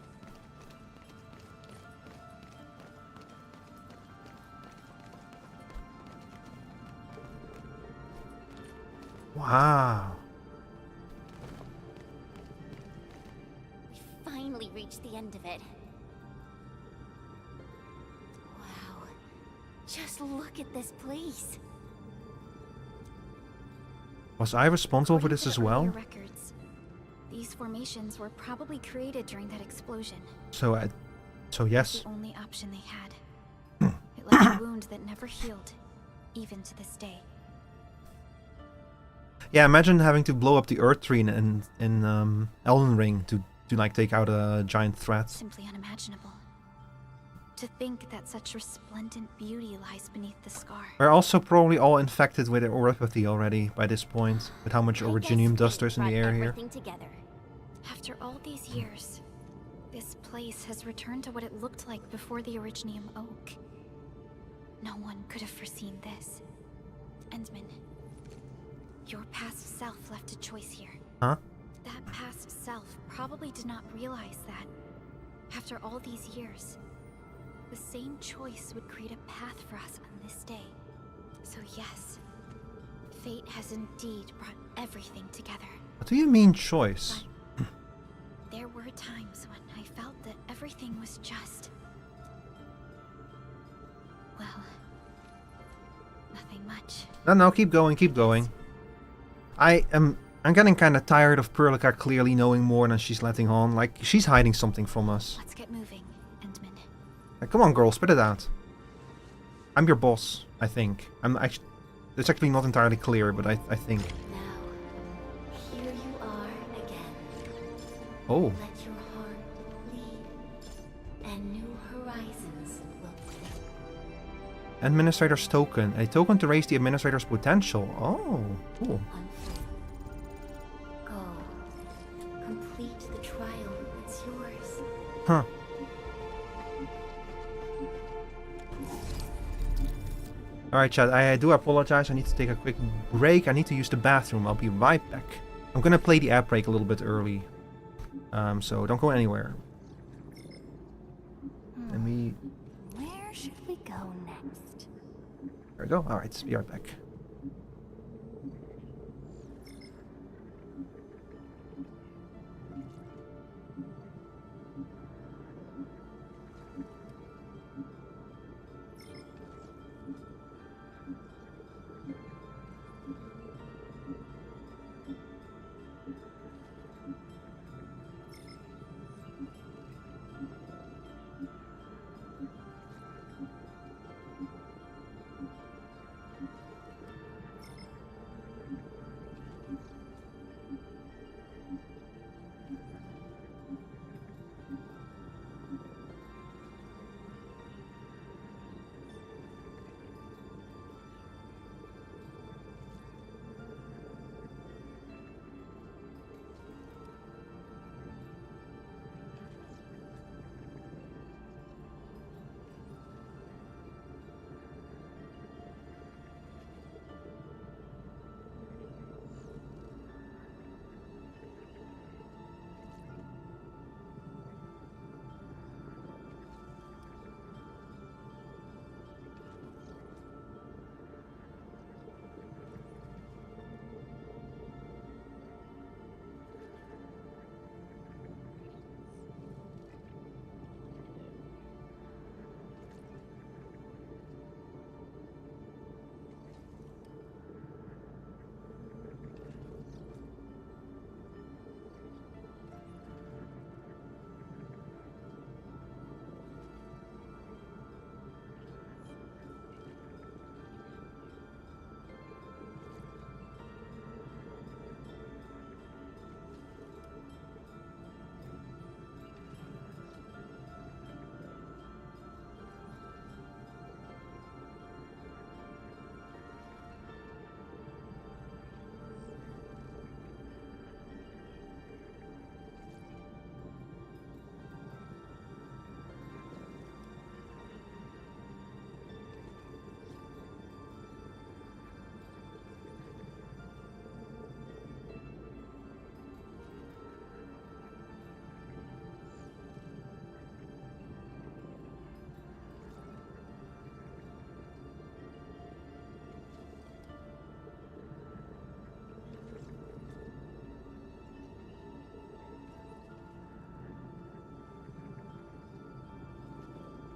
Wow. We finally reached the end of it. Wow. Just look at this place. Was I responsible for this as well? Records, these formations were probably created during that explosion. So yes. The only option they had. It left a wound that never healed, even to this day. Yeah, imagine having to blow up the Earth tree in Elden Ring to like take out a giant threat. Simply unimaginable. To think that such resplendent beauty lies beneath the scar. We're also probably all infected with oripathy already by this point, with how much Originium dust there is in the air here. Together. After all these years, this place has returned to what it looked like before the Originium oak. No one could have foreseen this. Endman, your past self left a choice here. Huh? That past self probably did not realize that, after all these years, the same choice would create a path for us on this day. So yes, fate has indeed brought everything together. What do you mean choice? There were times when I felt that everything was just... well, nothing much. No, keep going, keep going. I'm getting kind of tired of Perlica clearly knowing more than she's letting on. Like, she's hiding something from us. Let's get moving, Endman. Like, come on, girl, spit it out. I'm your boss, I think. It's actually not entirely clear, but I think. Now, here you are again. Oh. Let your heart bleed, and new horizons will clear. Administrator's token. A token to raise the administrator's potential. Oh, cool. Go. Complete the trial. It's yours. Huh. Alright, chat, I do apologize. I need to take a quick break. I need to use the bathroom. I'll be right back. I'm gonna play the app break a little bit early. So don't go anywhere. Let me... Where should we go next? There we go. Alright, be right back.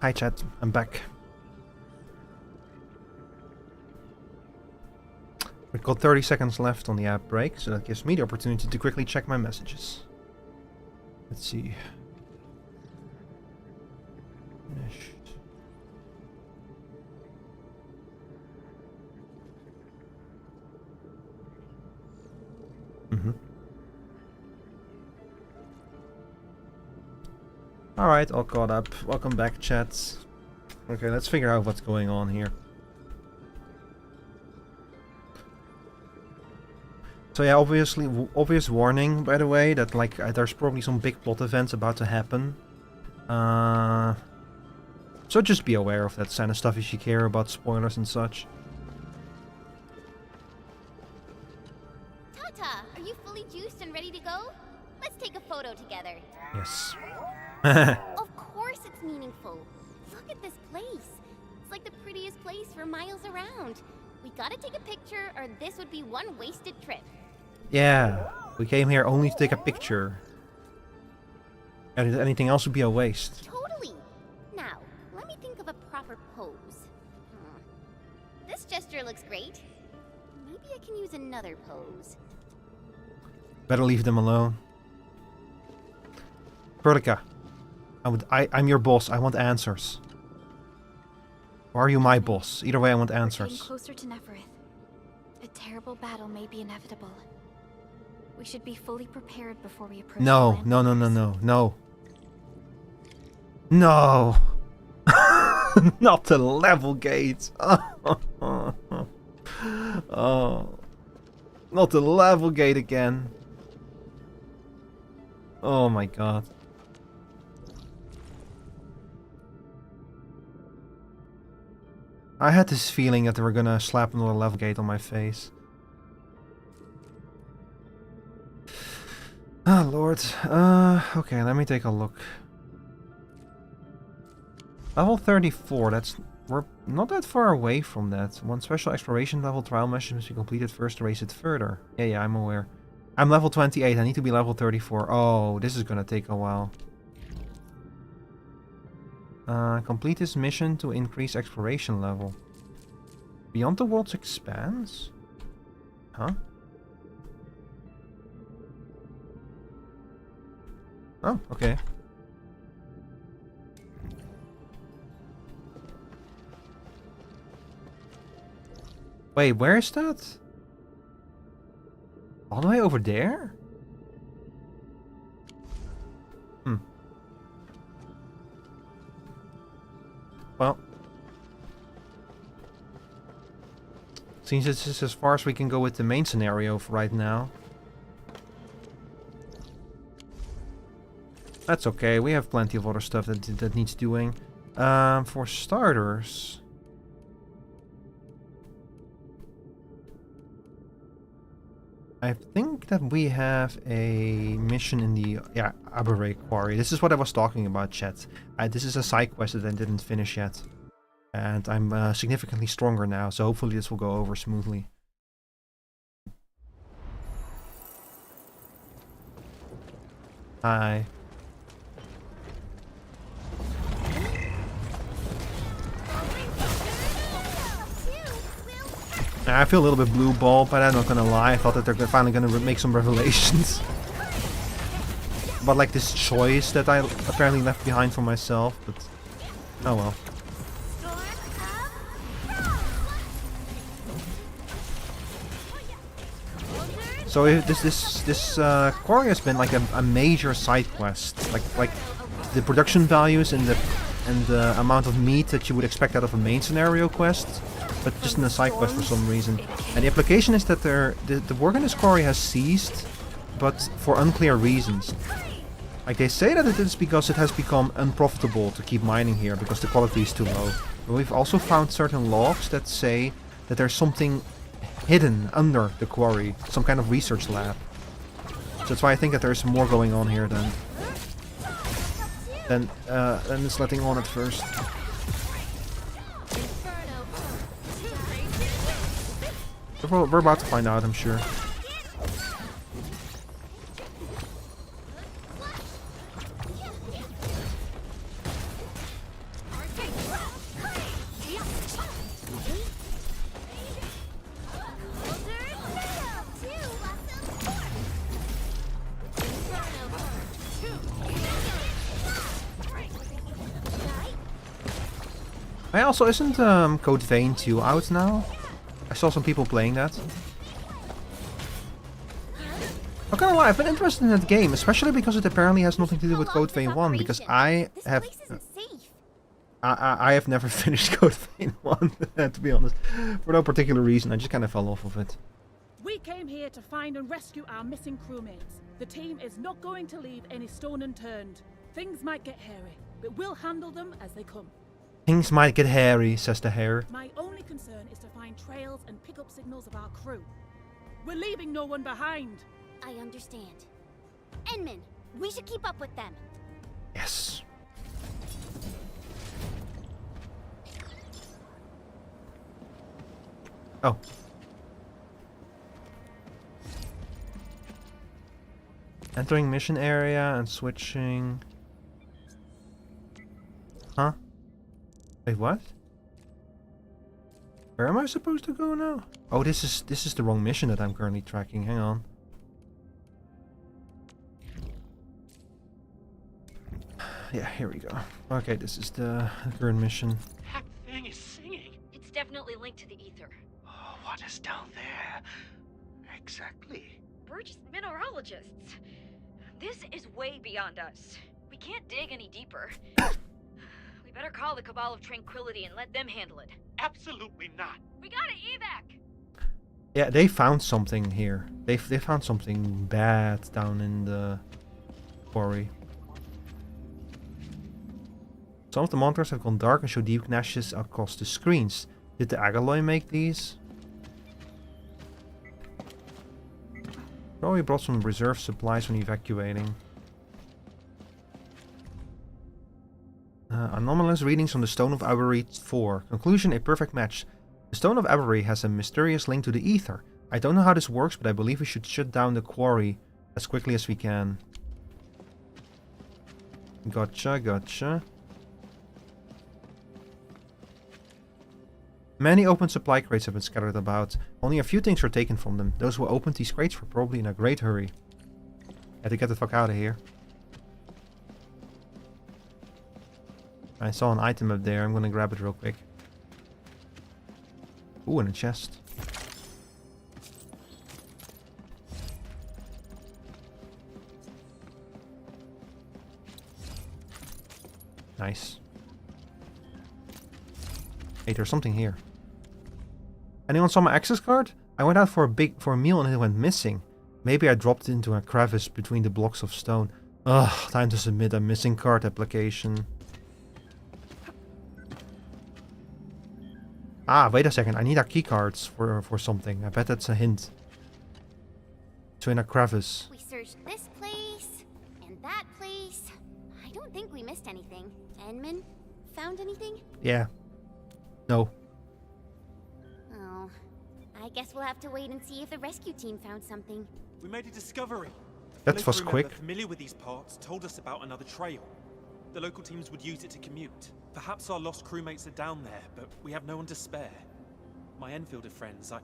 Hi chat, I'm back. We've got 30 seconds left on the app break, so that gives me the opportunity to quickly check my messages. Let's see. Finished. Alright, all caught up. Welcome back, chat. Okay, let's figure out what's going on here. So yeah, obvious warning, by the way, that like there's probably some big plot events about to happen. So just be aware of that kind of stuff if you care about spoilers and such. Tata, are you fully juiced and ready to go? Let's take a photo together. Yes. Of course it's meaningful. Look at this place. It's like the prettiest place for miles around. We gotta take a picture or this would be one wasted trip. Yeah, we came here only to take a picture. And anything else would be a waste. Totally. Now, let me think of a proper pose. This gesture looks great. Maybe I can use another pose. Better leave them alone. Perlica, I'm your boss. I want answers. Or are you my boss? Either way, I want Getting answers. closer to Neferith. A terrible battle may be inevitable. We should be fully prepared before we approach. No, no, no, no, no, no. No! Not the level gate! Oh. Not the level gate again. Oh my god. I had this feeling that they were gonna slap another level gate on my face. Oh lord. Okay, let me take a look. Level 34, we're not that far away from that. One special exploration level trial mission must be completed first to raise it further. Yeah, I'm aware. I'm level 28, I need to be level 34. Oh, this is gonna take a while. Complete this mission to increase exploration level. Beyond the World's Expanse? Huh? Oh, okay. Wait, where is that? All the way over there? Well, seems this is as far as we can go with the main scenario for right now. That's okay, we have plenty of other stuff that needs doing. For starters... I think that we have a mission in the Aberray Quarry. This is what I was talking about, chat. This is a side quest that I didn't finish yet. And I'm significantly stronger now, so hopefully this will go over smoothly. Hi. I feel a little bit blue ball, but I'm not gonna lie. I thought that they're finally gonna make some revelations. But like this choice that I apparently left behind for myself, but oh well. So if this quarry has been like a major side quest, like the production values and the amount of meat that you would expect out of a main scenario quest, but just in a side quest for some reason. And the application is that the work in this quarry has ceased, but for unclear reasons. Like they say that it is because it has become unprofitable to keep mining here because the quality is too low. But we've also found certain logs that say that there's something hidden under the quarry, some kind of research lab. So that's why I think that there's more going on here than it's letting on at first. We're about to find out, I'm sure. I also isn't Code Vein 2 out now? I saw some people playing that. Not gonna lie, I've been interested in that game, especially because it apparently has nothing to do with Code Vein 1, because I have never finished Code Vein 1, to be honest. For no particular reason, I just kind of fell off of it. We came here to find and rescue our missing crewmates. The team is not going to leave any stone unturned. Things might get hairy, but we'll handle them as they come. Things might get hairy, says the hare. My only concern is to find trails and pick up signals of our crew. We're leaving no one behind. I understand. Enman, we should keep up with them. Yes. Oh. Entering mission area and switching. Huh? Wait, what? Where am I supposed to go now? Oh, this is the wrong mission that I'm currently tracking. Hang on. Yeah, here we go. Okay, this is the current mission. That thing is singing. It's definitely linked to the ether. Oh, what is down there? Exactly. We're just mineralogists. This is way beyond us. We can't dig any deeper. We better call the Cabal of Tranquility and let them handle it. Absolutely not. We gotta evac! Yeah, they found something here. They found something bad down in the quarry. Some of the monitors have gone dark and show deep gashes across the screens. Did the Agaloy make these? Probably brought some reserve supplies when evacuating. Anomalous readings on the Stone of Avery 4. Conclusion, a perfect match. The Stone of Avery has a mysterious link to the ether. I don't know how this works, but I believe we should shut down the quarry as quickly as we can. Gotcha, gotcha. Many open supply crates have been scattered about. Only a few things were taken from them. Those who opened these crates were probably in a great hurry. Had to get the fuck out of here. I saw an item up there. I'm gonna grab it real quick. Ooh, and a chest. Nice. Hey, there's something here. Anyone saw my access card? I went out for a meal and it went missing. Maybe I dropped it into a crevice between the blocks of stone. Ugh, time to submit a missing card application. Ah, wait a second. I need our key cards for something. I bet that's a hint. So in a crevice. We searched this place and that place. I don't think we missed anything. Enman, found anything? Yeah. No. Oh, I guess we'll have to wait and see if the rescue team found something. We made a discovery. That was quick. Familiar with these parts told us about another trail. The local teams would use it to commute. Perhaps our lost crewmates are down there, but we have no one to spare. My Enfielder friends, I'm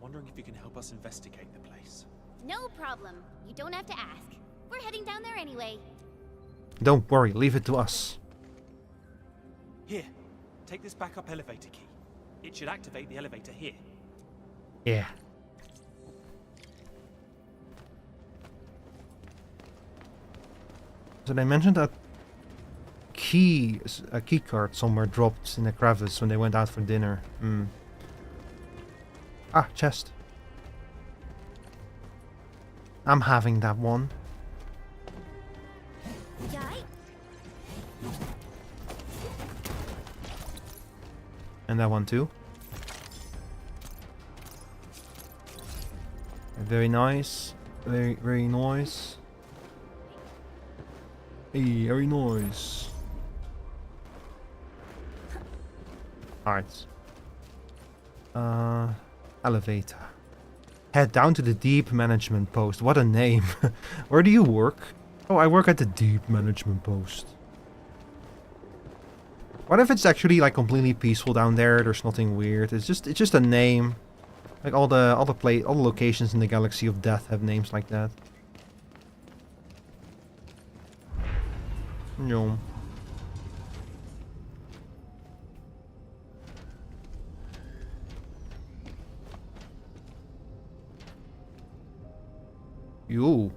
wondering if you can help us investigate the place. No problem. You don't have to ask. We're heading down there anyway. Don't worry, leave it to us. Here, take this backup elevator key. It should activate the elevator here. Yeah. So they mentioned that a key card somewhere dropped in a crevice when they went out for dinner. Ah, chest. I'm having that one. And that one too. Very nice. Very nice. Hey, very nice. Alright. Elevator. Head down to the Deep Management Post. What a name. Where do you work? Oh, I work at the Deep Management Post. What if it's actually like completely peaceful down there? There's nothing weird. It's just a name. Like all the locations in the Galaxy of Death have names like that. No. You.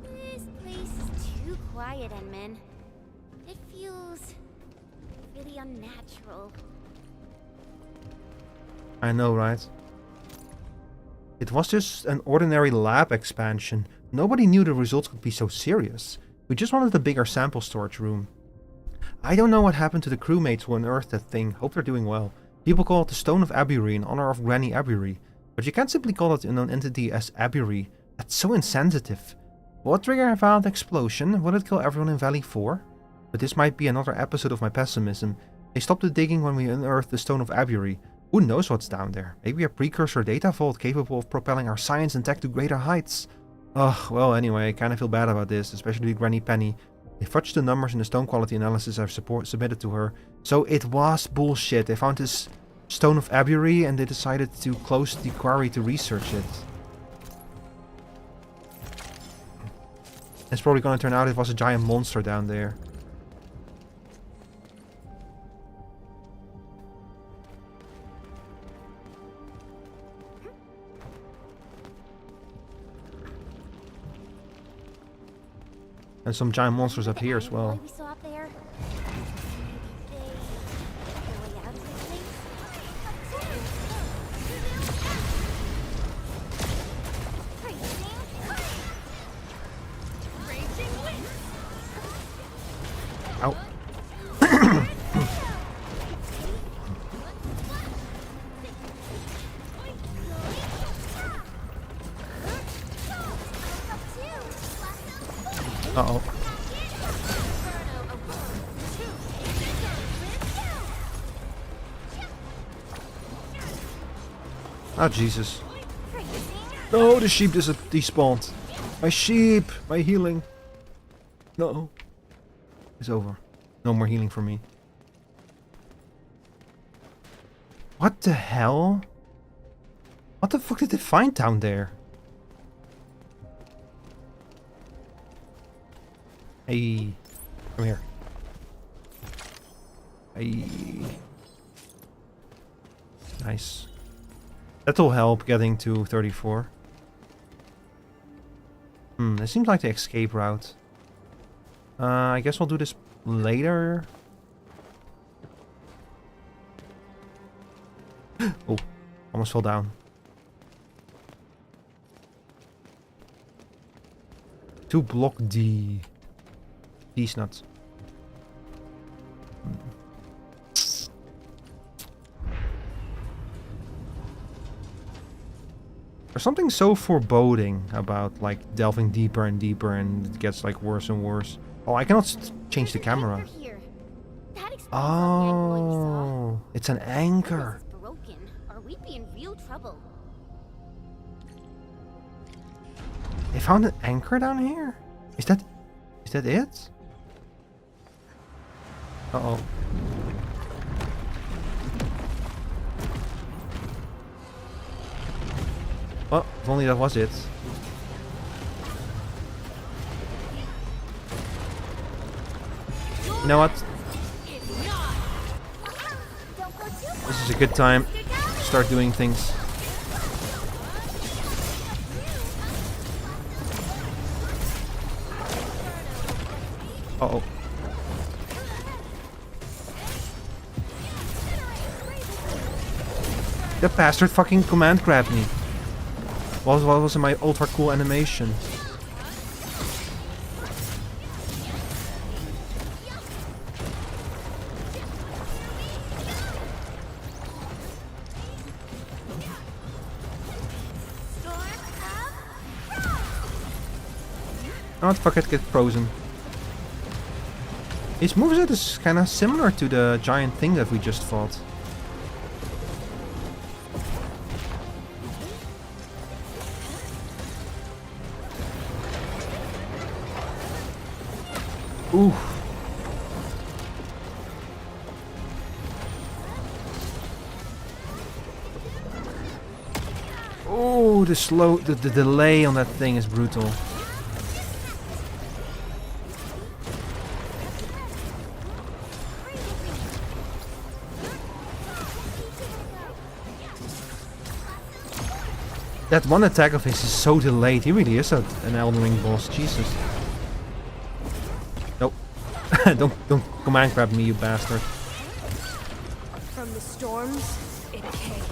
This place is too quiet, Edmund. It feels really unnatural. I know, right? It was just an ordinary lab expansion. Nobody knew the results could be so serious. We just wanted a bigger sample storage room. I don't know what happened to the crewmates who unearthed that thing. Hope they're doing well. People call it the Stone of Abury in honor of Granny Abury. But you can't simply call it an unknown entity as Abury. That's so insensitive. Will it trigger a violent explosion? Will it kill everyone in Valley 4? But this might be another episode of my pessimism. They stopped the digging when we unearthed the Stone of Abury. Who knows what's down there? Maybe a precursor data vault capable of propelling our science and tech to greater heights. Ugh, well anyway, I kinda feel bad about this, especially Granny Penny. They fudged the numbers in the stone quality analysis I've submitted to her. So it was bullshit. They found this Stone of Abury and they decided to close the quarry to research it. It's probably gonna turn out it was a giant monster down there. And some giant monsters up here as well. We saw up there. Ow. Uh-oh. Oh, Jesus. No, the sheep despawned. My sheep! My healing. No. It's over. No more healing for me. What the hell? What the fuck did they find down there? Hey. Come here. Hey. Nice. That'll help getting to 34. It seems like the escape route. I guess we'll do this later. Oh, almost fell down. To block D. These nuts. There's something so foreboding about like delving deeper and deeper and it gets like worse and worse. Oh, I cannot change the camera. Oh, it's an anchor. Broken, or we'd be in real trouble. They found an anchor down here? Is that it? Uh-oh. Well, if only that was it. You know what? This is a good time to start doing things. Uh-oh. The bastard fucking command grabbed me. What was in my ultra cool animation? Oh fuck it, get frozen. His moveset is kinda similar to the giant thing that we just fought. Ooh. Oh, the delay on that thing is brutal. That one attack of his is so delayed. He really is an Elden Ring boss. Jesus. Nope. don't command grab me, you bastard. From the storms, it came.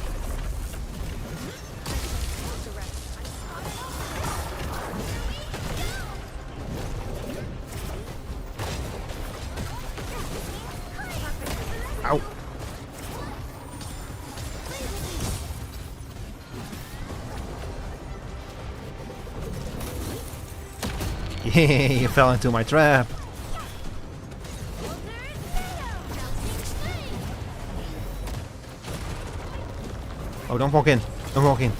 Ow. Yeah, you fell into my trap. Oh, don't walk in. Don't walk in.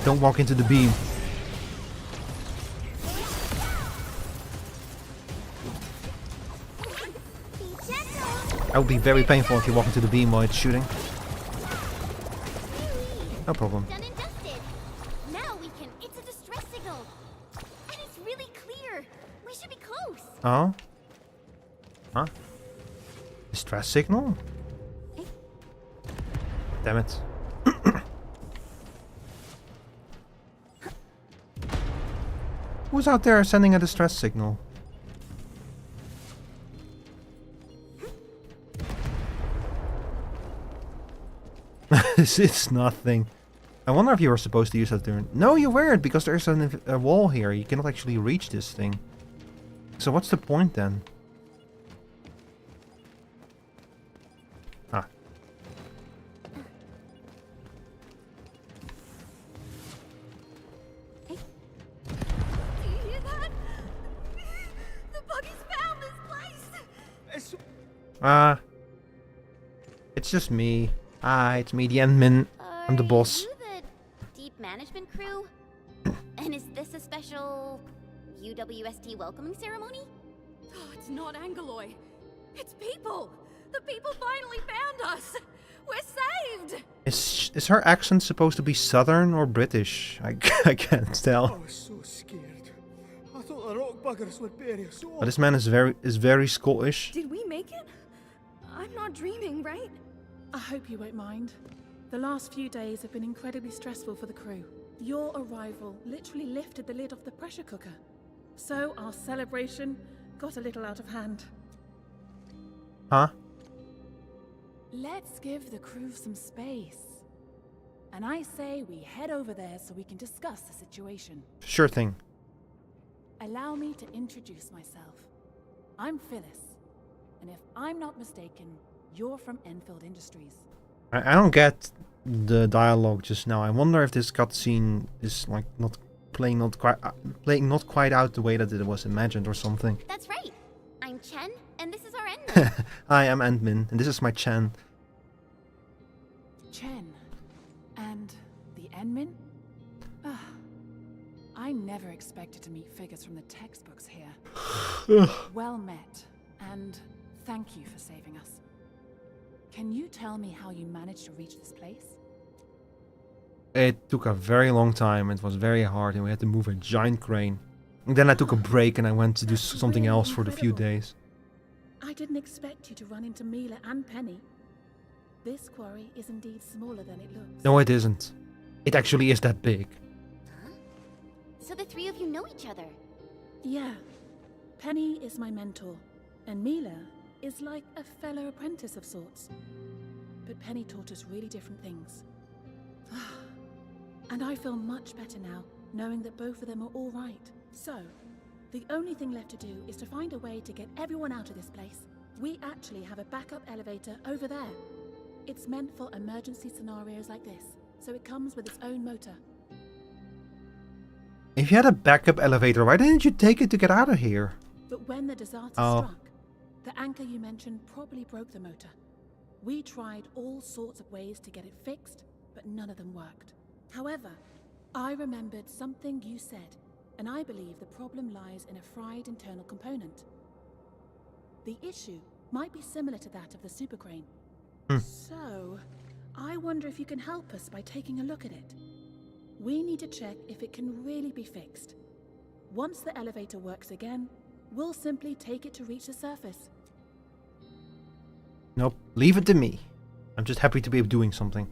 Don't walk into the beam. That would be very painful if you walk into the beam while it's shooting. No problem. Done and dusted. Now we can. It's a distress signal, and it's really clear. We should be close. Oh? Huh? Distress signal? Damn it. Who's out there sending a distress signal? It's nothing. I wonder if you were supposed to use that turn. No, you weren't, because there's a wall here. You cannot actually reach this thing. So what's the point then? Ah. Do you hear that? The buggy's found this place. It's just me. It's me, the Endman. I'm the boss. Are you the deep management crew? And is this a special UWST welcoming ceremony? Oh, it's not Angaloy. It's people. The people finally found us. We're saved. Is her accent supposed to be Southern or British? I can't tell. I was so scared. I thought the rock buggers would bury us all. But this man is very Scottish. Did we make it? I'm not dreaming, right? I hope you won't mind. The last few days have been incredibly stressful for the crew. Your arrival literally lifted the lid off the pressure cooker. So our celebration got a little out of hand. Huh? Let's give the crew some space. And I say we head over there so we can discuss the situation. Sure thing. Allow me to introduce myself. I'm Phyllis. And if I'm not mistaken, you're from Endfield Industries. I don't get the dialogue just now. I wonder if this cutscene is like not playing not quite out the way that it was imagined or something. That's right. I'm Chen, and this is our Endman. Hi, I'm Endman, and this is my Chen. Chen. And the Endman? I never expected to meet figures from the textbooks here. Well met, and thank you for saving us. Can you tell me how you managed to reach this place? It took a very long time. It was very hard, and we had to move a giant crane. And then I took a break, and I went to do something else for the few days. I didn't expect you to run into Mila and Penny. This quarry is indeed smaller than it looks. No, it isn't. It actually is that big. Huh? So the three of you know each other? Yeah. Penny is my mentor, and Mila is like a fellow apprentice of sorts. But Penny taught us really different things. And I feel much better now, knowing that both of them are all right. So, the only thing left to do is to find a way to get everyone out of this place. We actually have a backup elevator over there. It's meant for emergency scenarios like this, so it comes with its own motor. If you had a backup elevator, why didn't you take it to get out of here? But when the disaster struck, the anchor you mentioned probably broke the motor. We tried all sorts of ways to get it fixed, but none of them worked. However, I remembered something you said, and I believe the problem lies in a fried internal component. The issue might be similar to that of the super crane. So, I wonder if you can help us by taking a look at it. We need to check if it can really be fixed. Once the elevator works again, we'll simply take it to reach the surface. Nope, leave it to me. I'm just happy to be doing something.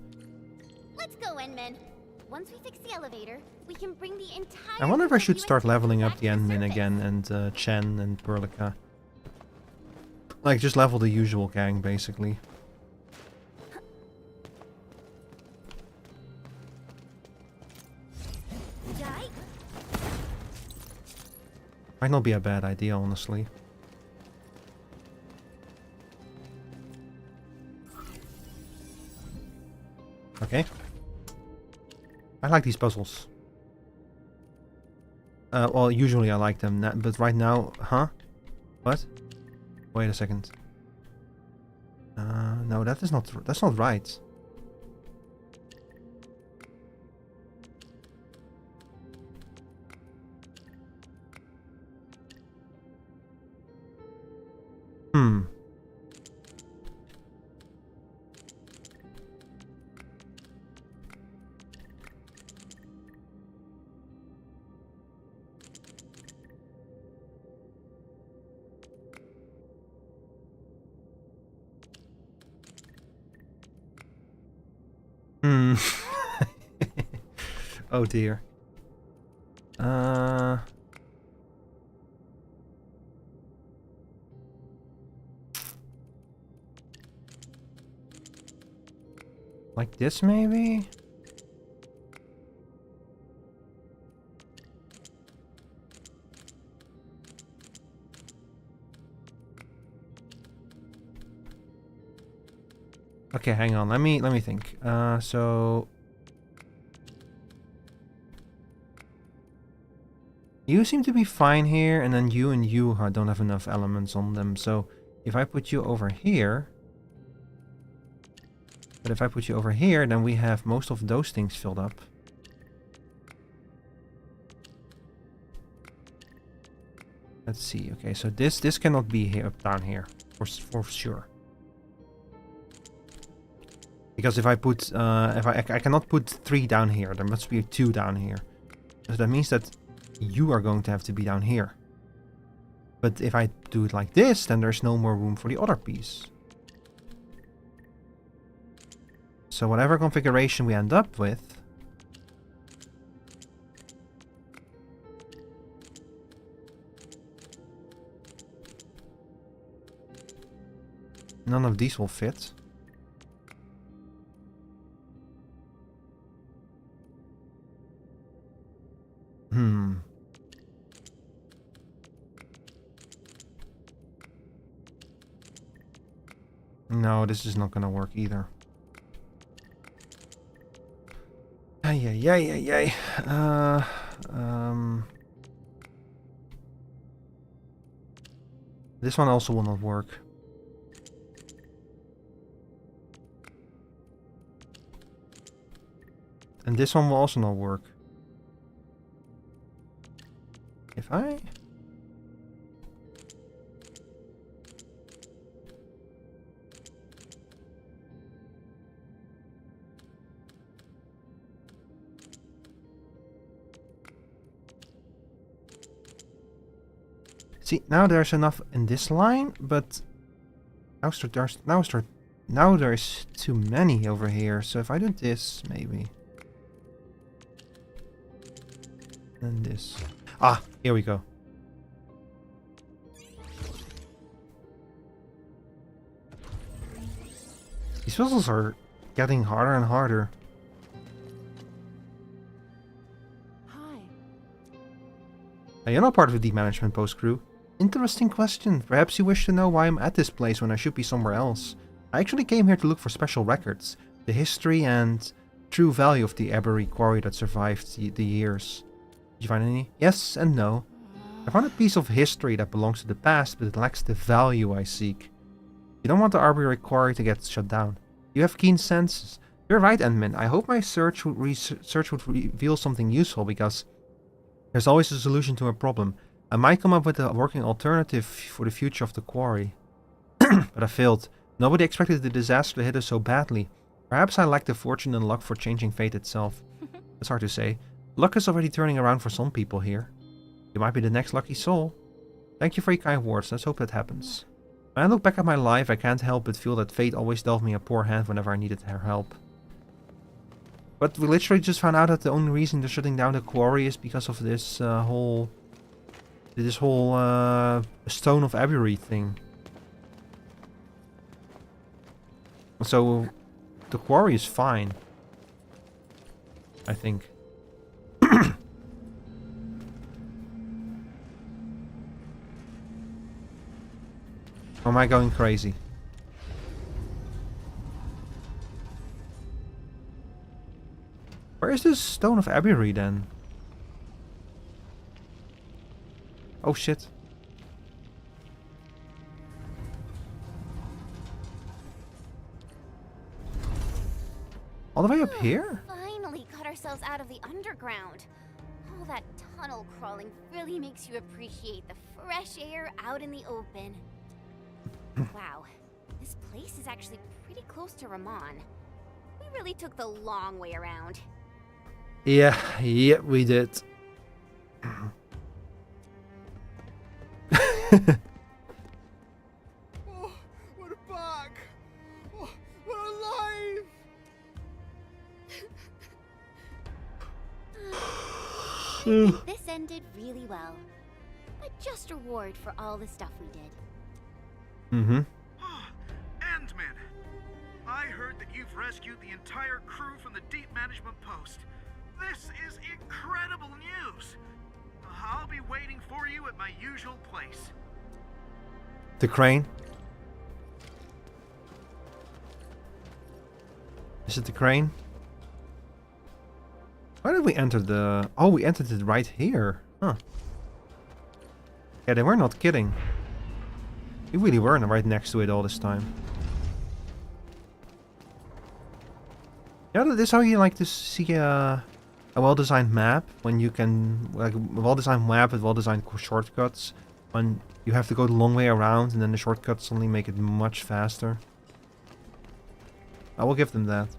Let's go, Endman. Once we fix the elevator, we can bring the entire... I wonder if I should start UST leveling up back the to admin surface. again, and Chen and Perlica. Like, just level the usual gang, basically. Die. Might not be a bad idea, honestly. Okay. I like these puzzles. Well, usually I like them, but right now... Huh? What? Wait a second. No, that's not right. Hmm. Hmm. Oh dear. Like this, maybe? Okay, hang on. Let me think. So you seem to be fine here, and then you and you don't have enough elements on them. So if I put you over here, but if I put you over here, then we have most of those things filled up. Let's see. Okay, so this cannot be here down here for sure. Because if I put I cannot put 3 down here, there must be 2 down here. So that means that you are going to have to be down here. But if I do it like this, then there's no more room for the other piece. So whatever configuration we end up with, none of these will fit. No, this is not gonna work either. Ay. This one also will not work. And this one will also not work. If I... See, now there's enough in this line, but now there's too many over here. So if I do this, maybe. And this. Ah, here we go. These puzzles are getting harder and harder. Hi. Hey, you're not part of the deep management post crew. Interesting question. Perhaps you wish to know why I'm at this place when I should be somewhere else. I actually came here to look for special records, the history and true value of the Aberry quarry that survived the years. Did you find any? Yes and no. I found a piece of history that belongs to the past, but it lacks the value I seek. You don't want the Arbitrary quarry to get shut down. You have keen senses. You're right, Endman. I hope my search would reveal something useful, because there's always a solution to a problem. I might come up with a working alternative for the future of the quarry. But I failed. Nobody expected the disaster to hit us so badly. Perhaps I lacked the fortune and luck for changing fate itself. It's hard to say. Luck is already turning around for some people here. You might be the next lucky soul. Thank you for your kind words. Let's hope that happens. When I look back at my life, I can't help but feel that fate always dealt me a poor hand whenever I needed her help. But we literally just found out that the only reason they're shutting down the quarry is because of this whole Stone of Abury thing. So the quarry is fine, I think. Or am I going crazy? Where is this Stone of Abury then? Oh shit. All the way up here? Finally got ourselves out of the underground. All that tunnel crawling really makes you appreciate the fresh air out in the open. Wow, this place is actually pretty close to Ramon. We really took the long way around. Yeah, we did. Oh, we're back! Oh, we're alive! I think this ended really well. A just reward for all the stuff we did. Mm-hmm. Endman! I heard that you've rescued the entire crew from the deep management post. This is incredible news! I'll be waiting for you at my usual place. The crane? Is it the crane? Why did we enter the... Oh, we entered it right here. Huh. Yeah, they were not kidding. We really were right next to it all this time. Yeah, this is how you like to see a well-designed map, when you can, like, a well-designed map with well-designed shortcuts, when you have to go the long way around and then the shortcuts suddenly make it much faster. I will give them that.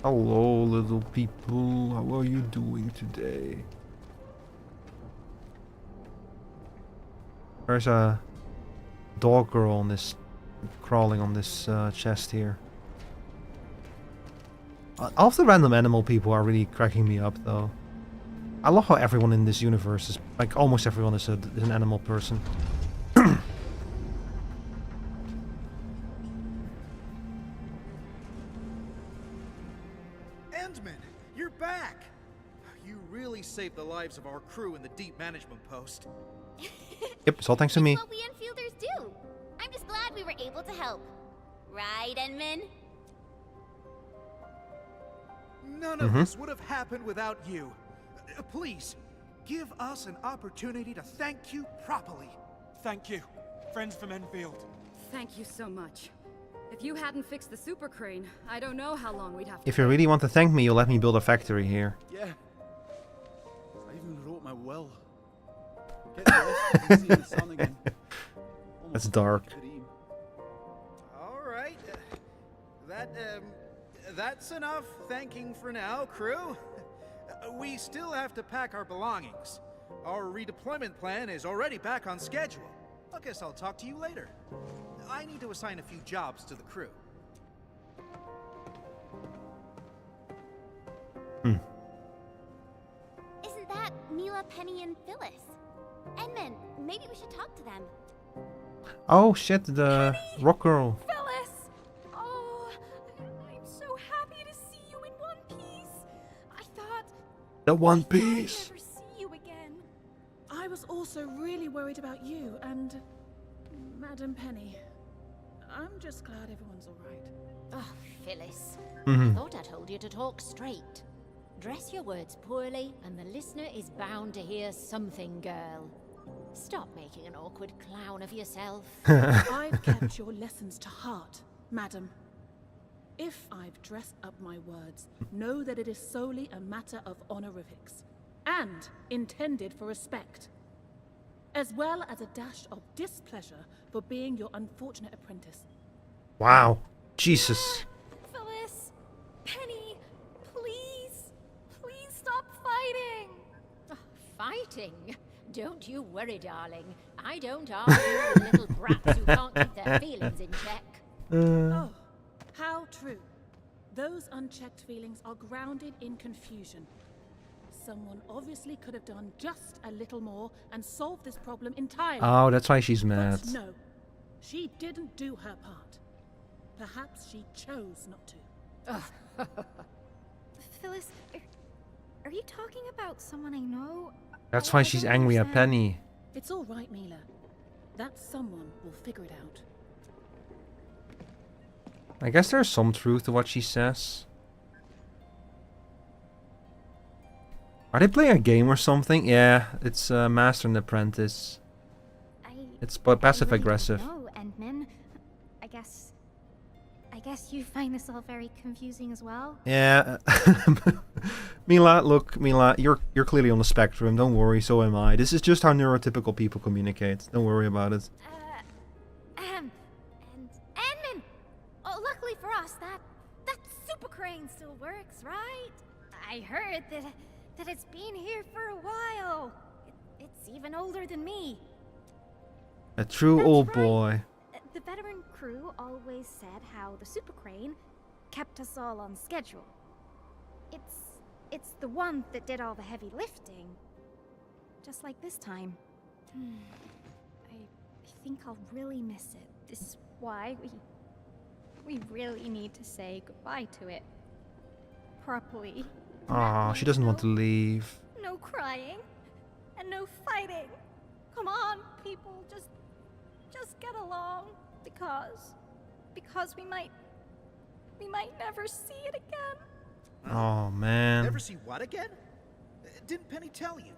Hello, little people. How are you doing today? There's a dog girl on this, crawling on this chest here. All of the random animal people are really cracking me up, though. I love how everyone in this universe is, like, almost everyone is an animal person. Endman, you're back! You really saved the lives of our crew in the deep management post. Yep, it's all thanks to me. What we Enfielders do. I'm just glad we were able to help. Right, Enman? None of this would have happened without you. Please, give us an opportunity to thank you properly. Thank you, friends from Enfield. Thank you so much. If you hadn't fixed the super crane, I don't know how long we'd have to... If you really want to thank me, you'll let me build a factory here. Yeah. I even wrote my will. Get rest and see the sun again. That's dark. All right. That's enough thanking for now, crew. We still have to pack our belongings. Our redeployment plan is already back on schedule. I guess I'll talk to you later. I need to assign a few jobs to the crew. Isn't that Mila, Penny, and Phyllis? Enman, maybe we should talk to them. Oh shit, the rock girl. Phyllis! Oh, I'm so happy to see you in one piece. I thought The One Piece. I'd never see you again. I was also really worried about you and Madam Penny. I'm just glad everyone's all right. Oh, Phyllis. Mhm. I thought I told you to talk straight. Dress your words poorly, and the listener is bound to hear something, girl. Stop making an awkward clown of yourself. I've kept your lessons to heart, madam. If I've dressed up my words, know that it is solely a matter of honorifics, and intended for respect, as well as a dash of displeasure for being your unfortunate apprentice. Wow. Jesus. Phyllis! Penny! Please! Please stop fighting! Fighting? Don't you worry, darling. I don't argue with little brats who can't keep their feelings in check. Oh, how true. Those unchecked feelings are grounded in confusion. Someone obviously could have done just a little more and solved this problem entirely. Oh, that's why she's mad. But no, she didn't do her part. Perhaps she chose not to. Phyllis, are you talking about someone I know? That's why she's angry at Penny. It's all right, Mila. That someone will figure it out. I guess there's some truth to what she says. Are they playing a game or something? Yeah, it's Master and Apprentice. It's passive aggressive. No, Endman. I guess you find this all very confusing as well. Yeah. Mila, look, Mila, you're clearly on the spectrum. Don't worry, so am I. This is just how neurotypical people communicate. Don't worry about it. And Endman! Oh, luckily for us, that super crane still works, right? I heard that it's been here for a while. It's even older than me. A true old boy. The veteran crew always said how the super crane kept us all on schedule. It's the one that did all the heavy lifting. Just like this time. I think I'll really miss it. This is why we really need to say goodbye to it. Properly. Aw, she doesn't want to leave. No crying. And no fighting. Come on, people, just get along. Because we might never see it again. Oh, man. Never see what again? Didn't Penny tell you?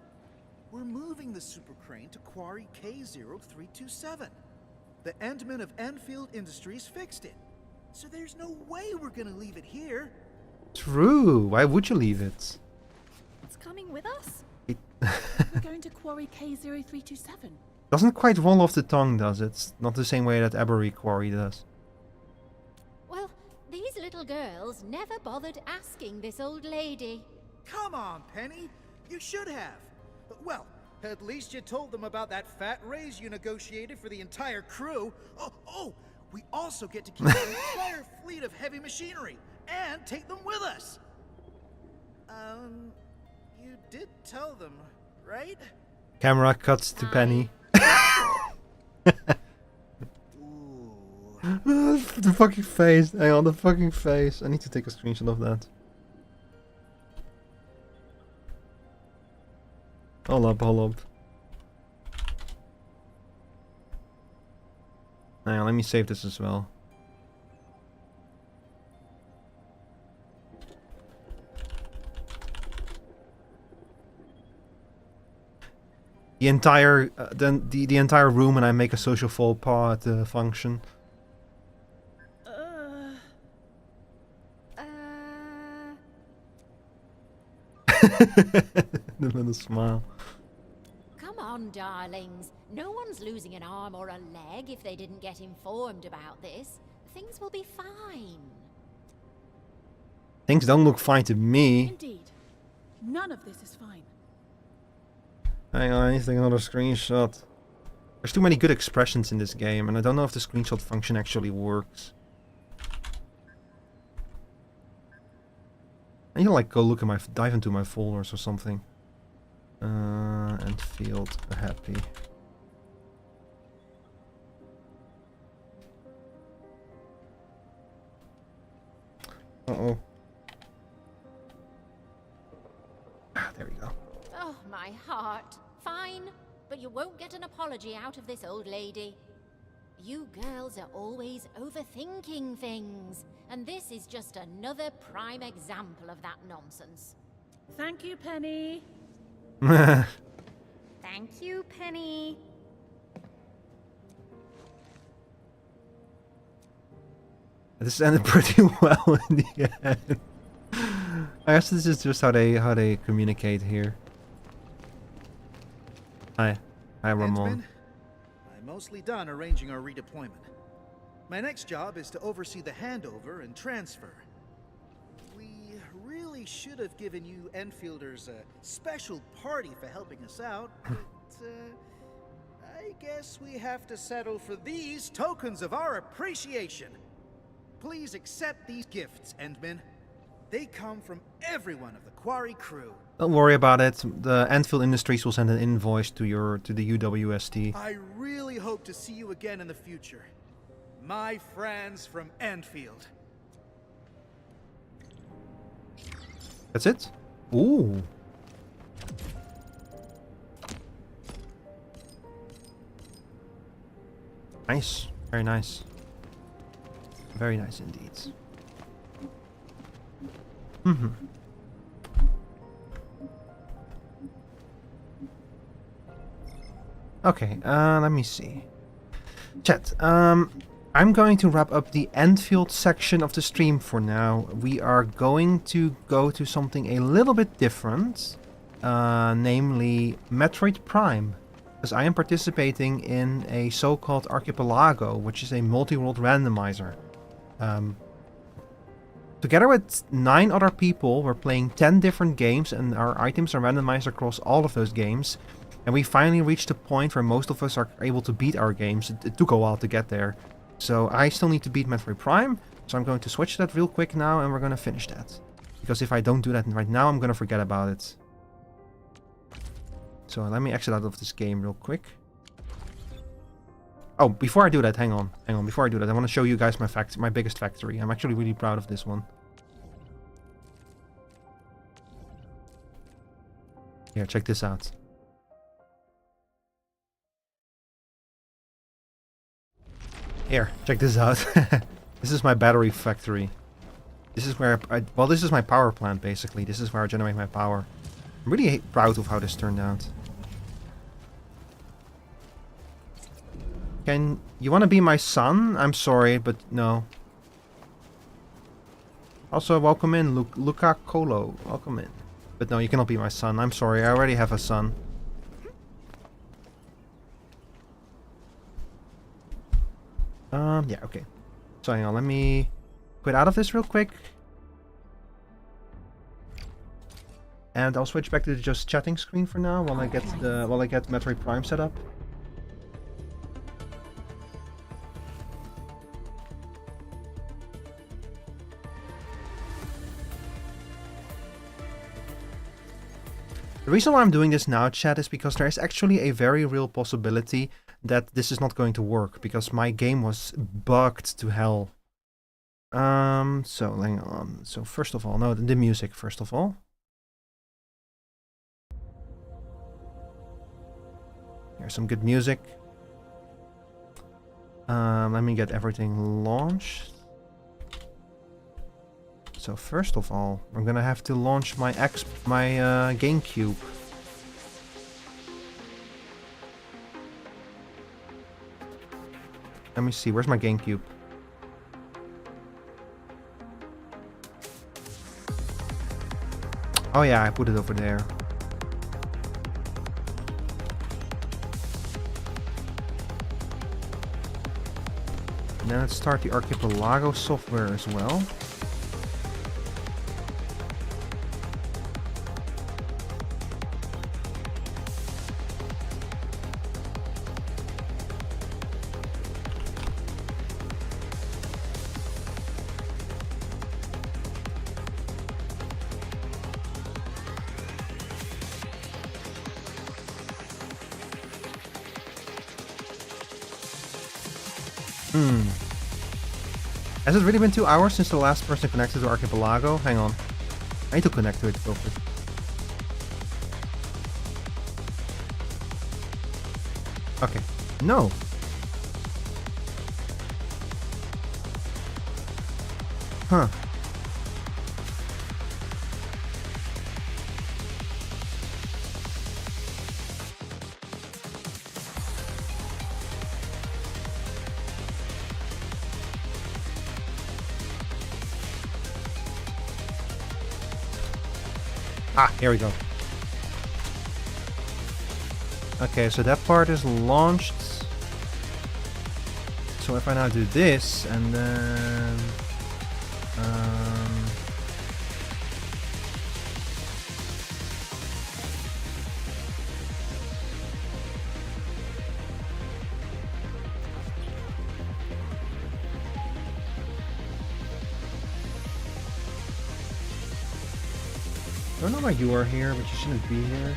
We're moving the super crane to Quarry K0327. The Endman of Enfield Industries fixed it. So there's no way we're gonna leave it here. True. Why would you leave it? It's coming with us. We're going to Quarry K0327. Doesn't quite roll off the tongue, does it? It's not the same way that Abery Quarry does. Well, these little girls never bothered asking this old lady. Come on, Penny. You should have. Well, at least you told them about that fat raise you negotiated for the entire crew. Oh, we also get to keep an entire fleet of heavy machinery and take them with us. You did tell them, right? Camera cuts to Penny. The fucking face. Hang on, the fucking face. I need to take a screenshot of that. Hold up. Hang on, let me save this as well. The entire the entire room, and I make a social faux pas at the function. The little smile. Come on, darlings. No one's losing an arm or a leg if they didn't get informed about this. Things will be fine. Things don't look fine to me. Indeed. None of this is fine. Hang on, I need to take another screenshot. There's too many good expressions in this game, and I don't know if the screenshot function actually works. I need to like go look at dive into my folders or something. Endfield happy. Uh-oh. There we go. Oh, my heart. Fine, but you won't get an apology out of this old lady. You girls are always overthinking things, and this is just another prime example of that nonsense. Thank you, Penny. Thank you, Penny. This ended pretty well in the end. I guess this is just how they communicate here. Hi, Ramon. I'm mostly done arranging our redeployment. My next job is to oversee the handover and transfer. We really should have given you Enfielders a special party for helping us out, but I guess we have to settle for these tokens of our appreciation. Please accept these gifts, Endman. They come from everyone of the Quarry crew. Don't worry about it. The Endfield Industries will send an invoice to the UWST. I really hope to see you again in the future. My friends from Endfield. That's it? Ooh. Nice. Very nice. Very nice indeed. Mm-hmm. Okay, let me see. Chat, I'm going to wrap up the Endfield section of the stream for now. We are going to go to something a little bit different, namely Metroid Prime. Because I am participating in a so-called Archipelago, which is a multi-world randomizer. Together with 9 other people, we're playing 10 different games, and our items are randomized across all of those games. And we finally reached a point where most of us are able to beat our games. It took a while to get there. So I still need to beat Metroid Prime, so I'm going to switch that real quick now, and we're going to finish that. Because if I don't do that right now, I'm going to forget about it. So let me exit out of this game real quick. Oh, before I do that, hang on. Before I do that, I want to show you guys my biggest factory. I'm actually really proud of this one. Here, check this out. Here, check this out. This is my battery factory. This is where well, this is my power plant, basically. This is where I generate my power. I'm really proud of how this turned out. Can you want to be my son? I'm sorry, but no. Also, welcome in, Luca Colo. Welcome in. But no, you cannot be my son. I'm sorry, I already have a son. Yeah, okay. So hang on, let me quit out of this real quick. And I'll switch back to the just chatting screen for now while I get Metroid Prime set up. The reason why I'm doing this now, chat, is because there is actually a very real possibility that this is not going to work, because my game was bugged to hell. So hang on. So first of all, no, the music first of all. Here's some good music. Let me get everything launched. So first of all, I'm gonna have to launch my GameCube. Let me see, where's my GameCube? Oh yeah, I put it over there. And then let's start the Archipelago software as well. Has it really been 2 hours since the last person connected to Archipelago? Hang on. I need to connect to it real quick. Okay. No. Huh. Ah, here we go. Okay, so that part is launched. So if I now do this, and then... don't know why you are here, but you shouldn't be here.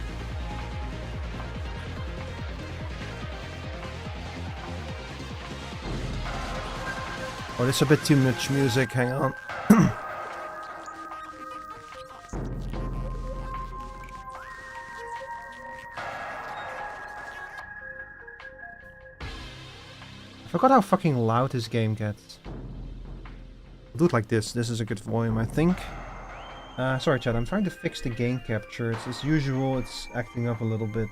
Oh, this is a bit too much music, hang on. I forgot how fucking loud this game gets. I'll do it like this. This is a good volume, I think. Sorry, chat. I'm trying to fix the gain capture. It's as usual. It's acting up a little bit.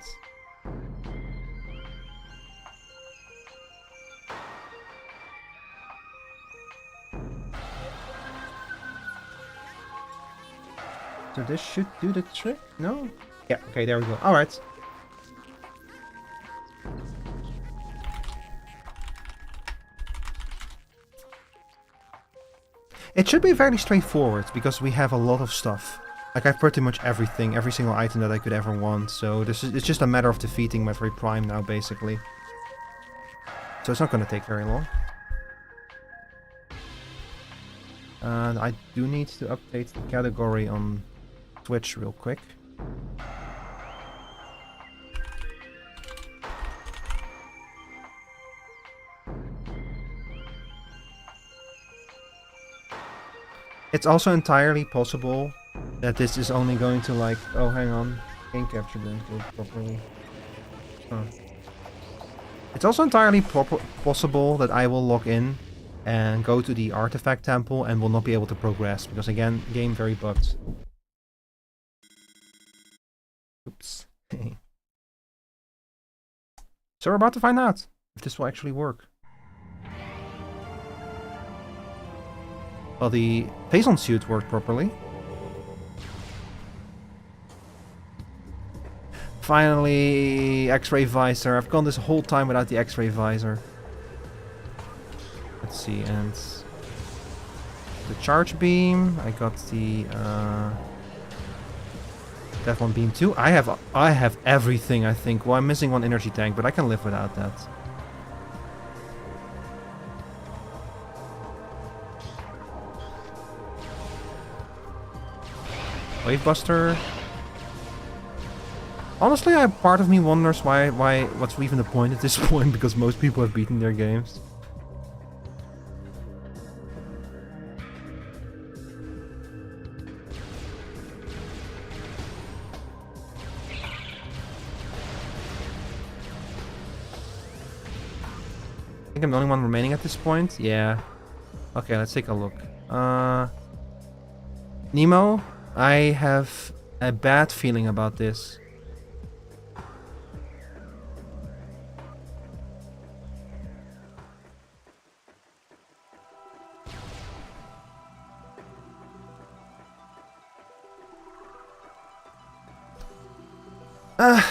So this should do the trick? No? Yeah. Okay. There we go. All right. It should be fairly straightforward, because we have a lot of stuff. Like, I have pretty much everything, every single item that I could ever want, so it's just a matter of defeating Metroid Prime now, basically. So it's not gonna take very long. And I do need to update the category on Twitch real quick. It's also entirely possible that this is only going to like... Oh, hang on. Game capture didn't go properly. Huh. It's also entirely possible that I will log in and go to the artifact temple and will not be able to progress. Because again, game very bugged. Oops. So we're about to find out if this will actually work. Well, the Phazon suit worked properly. Finally, X-ray visor. I've gone this whole time without the X-ray visor. Let's see, and the charge beam. I got the that one beam too. I have everything, I think. Well, I'm missing one energy tank, but I can live without that. Wavebuster. Honestly, part of me wonders what's even the point at this point, because most people have beaten their games. I think I'm the only one remaining at this point. Yeah. Okay, let's take a look. Nemo, I have a bad feeling about this.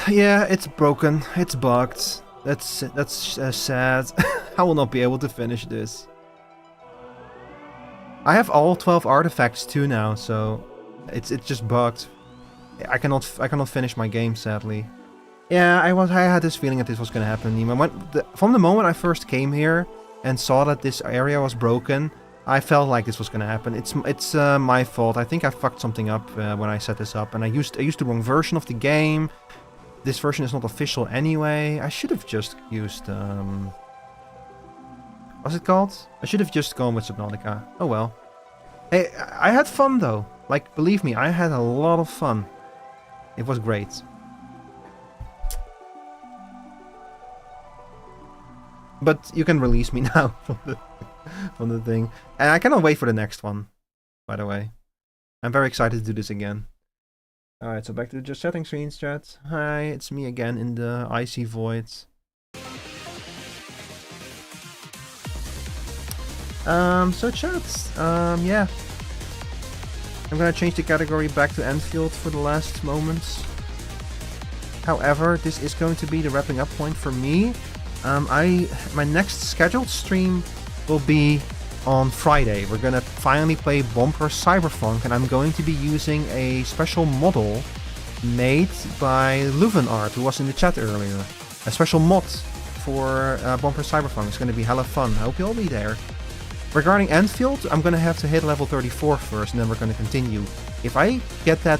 Yeah, it's broken. It's bugged. That's sad. I will not be able to finish this. I have all 12 artifacts too now, so it's just bugged. I cannot finish my game, sadly. Yeah, I had this feeling that this was gonna happen. From the moment I first came here and saw that this area was broken, I felt like this was gonna happen. It's my fault. I think I fucked something up when I set this up, and I used the wrong version of the game. This version is not official anyway. I should have just used what's it called? I should have just gone with Subnautica. Oh well. Hey, I had fun though. Like, believe me, I had a lot of fun. It was great. But you can release me now from the thing. And I cannot wait for the next one, by the way. I'm very excited to do this again. Alright, so back to the just setting screens, chat. Hi, it's me again in the icy void. So chat, yeah. I'm gonna change the category back to Endfield for the last moments. However, this is going to be the wrapping up point for me. My next scheduled stream will be on Friday. We're gonna finally play Bumper Cyberpunk, and I'm going to be using a special model made by Luvenart, who was in the chat earlier. A special mod for Bumper Cyberpunk. It's gonna be hella fun. I hope you'll be there. Regarding Endfield, I'm gonna have to hit level 34 first, and then we're gonna continue. If I get that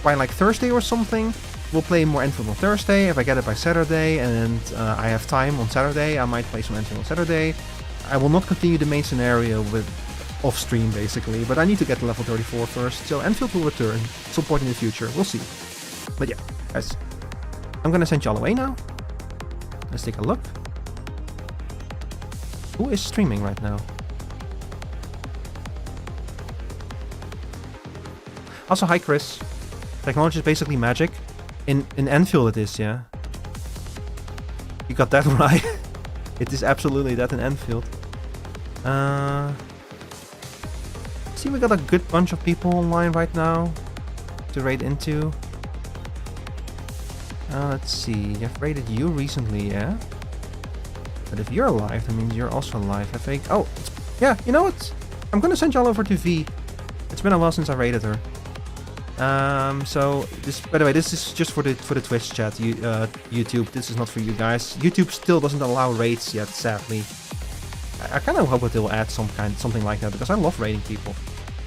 by like Thursday or something, we'll play more Endfield on Thursday. If I get it by Saturday and I have time on Saturday, I might play some Endfield on Saturday. I will not continue the main scenario with off stream basically, but I need to get to level 34 first, so Endfield will return at some point in the future. We'll see. But yeah, guys, I'm gonna send y'all away now. Let's take a look. Who is streaming right now? Also, hi Chris. Technology is basically magic. In Endfield it is, yeah. You got that right. It is absolutely that in Endfield. See, we got a good bunch of people online right now to raid into. Let's see. I've raided you recently, yeah? But if you're alive, that means you're also alive, I think. Oh, yeah, you know what? I'm gonna send y'all over to V. It's been a while since I raided her. So this, by the way, this is just for the Twitch chat, YouTube. This is not for you guys. YouTube still doesn't allow raids yet, sadly. I kind of hope that they'll add something like that, because I love raiding people.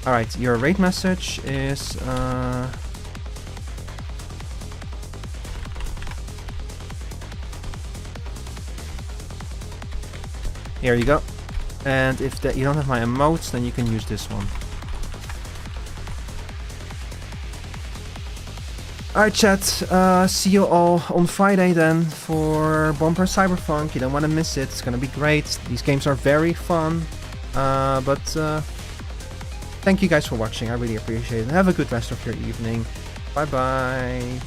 All right, your raid message is here you go. And if you don't have my emotes, then you can use this one. Alright chat, see you all on Friday then for Bumper Cyberpunk. You don't want to miss it, it's gonna be great. These games are very fun. Thank you guys for watching, I really appreciate it. Have a good rest of your evening. Bye bye.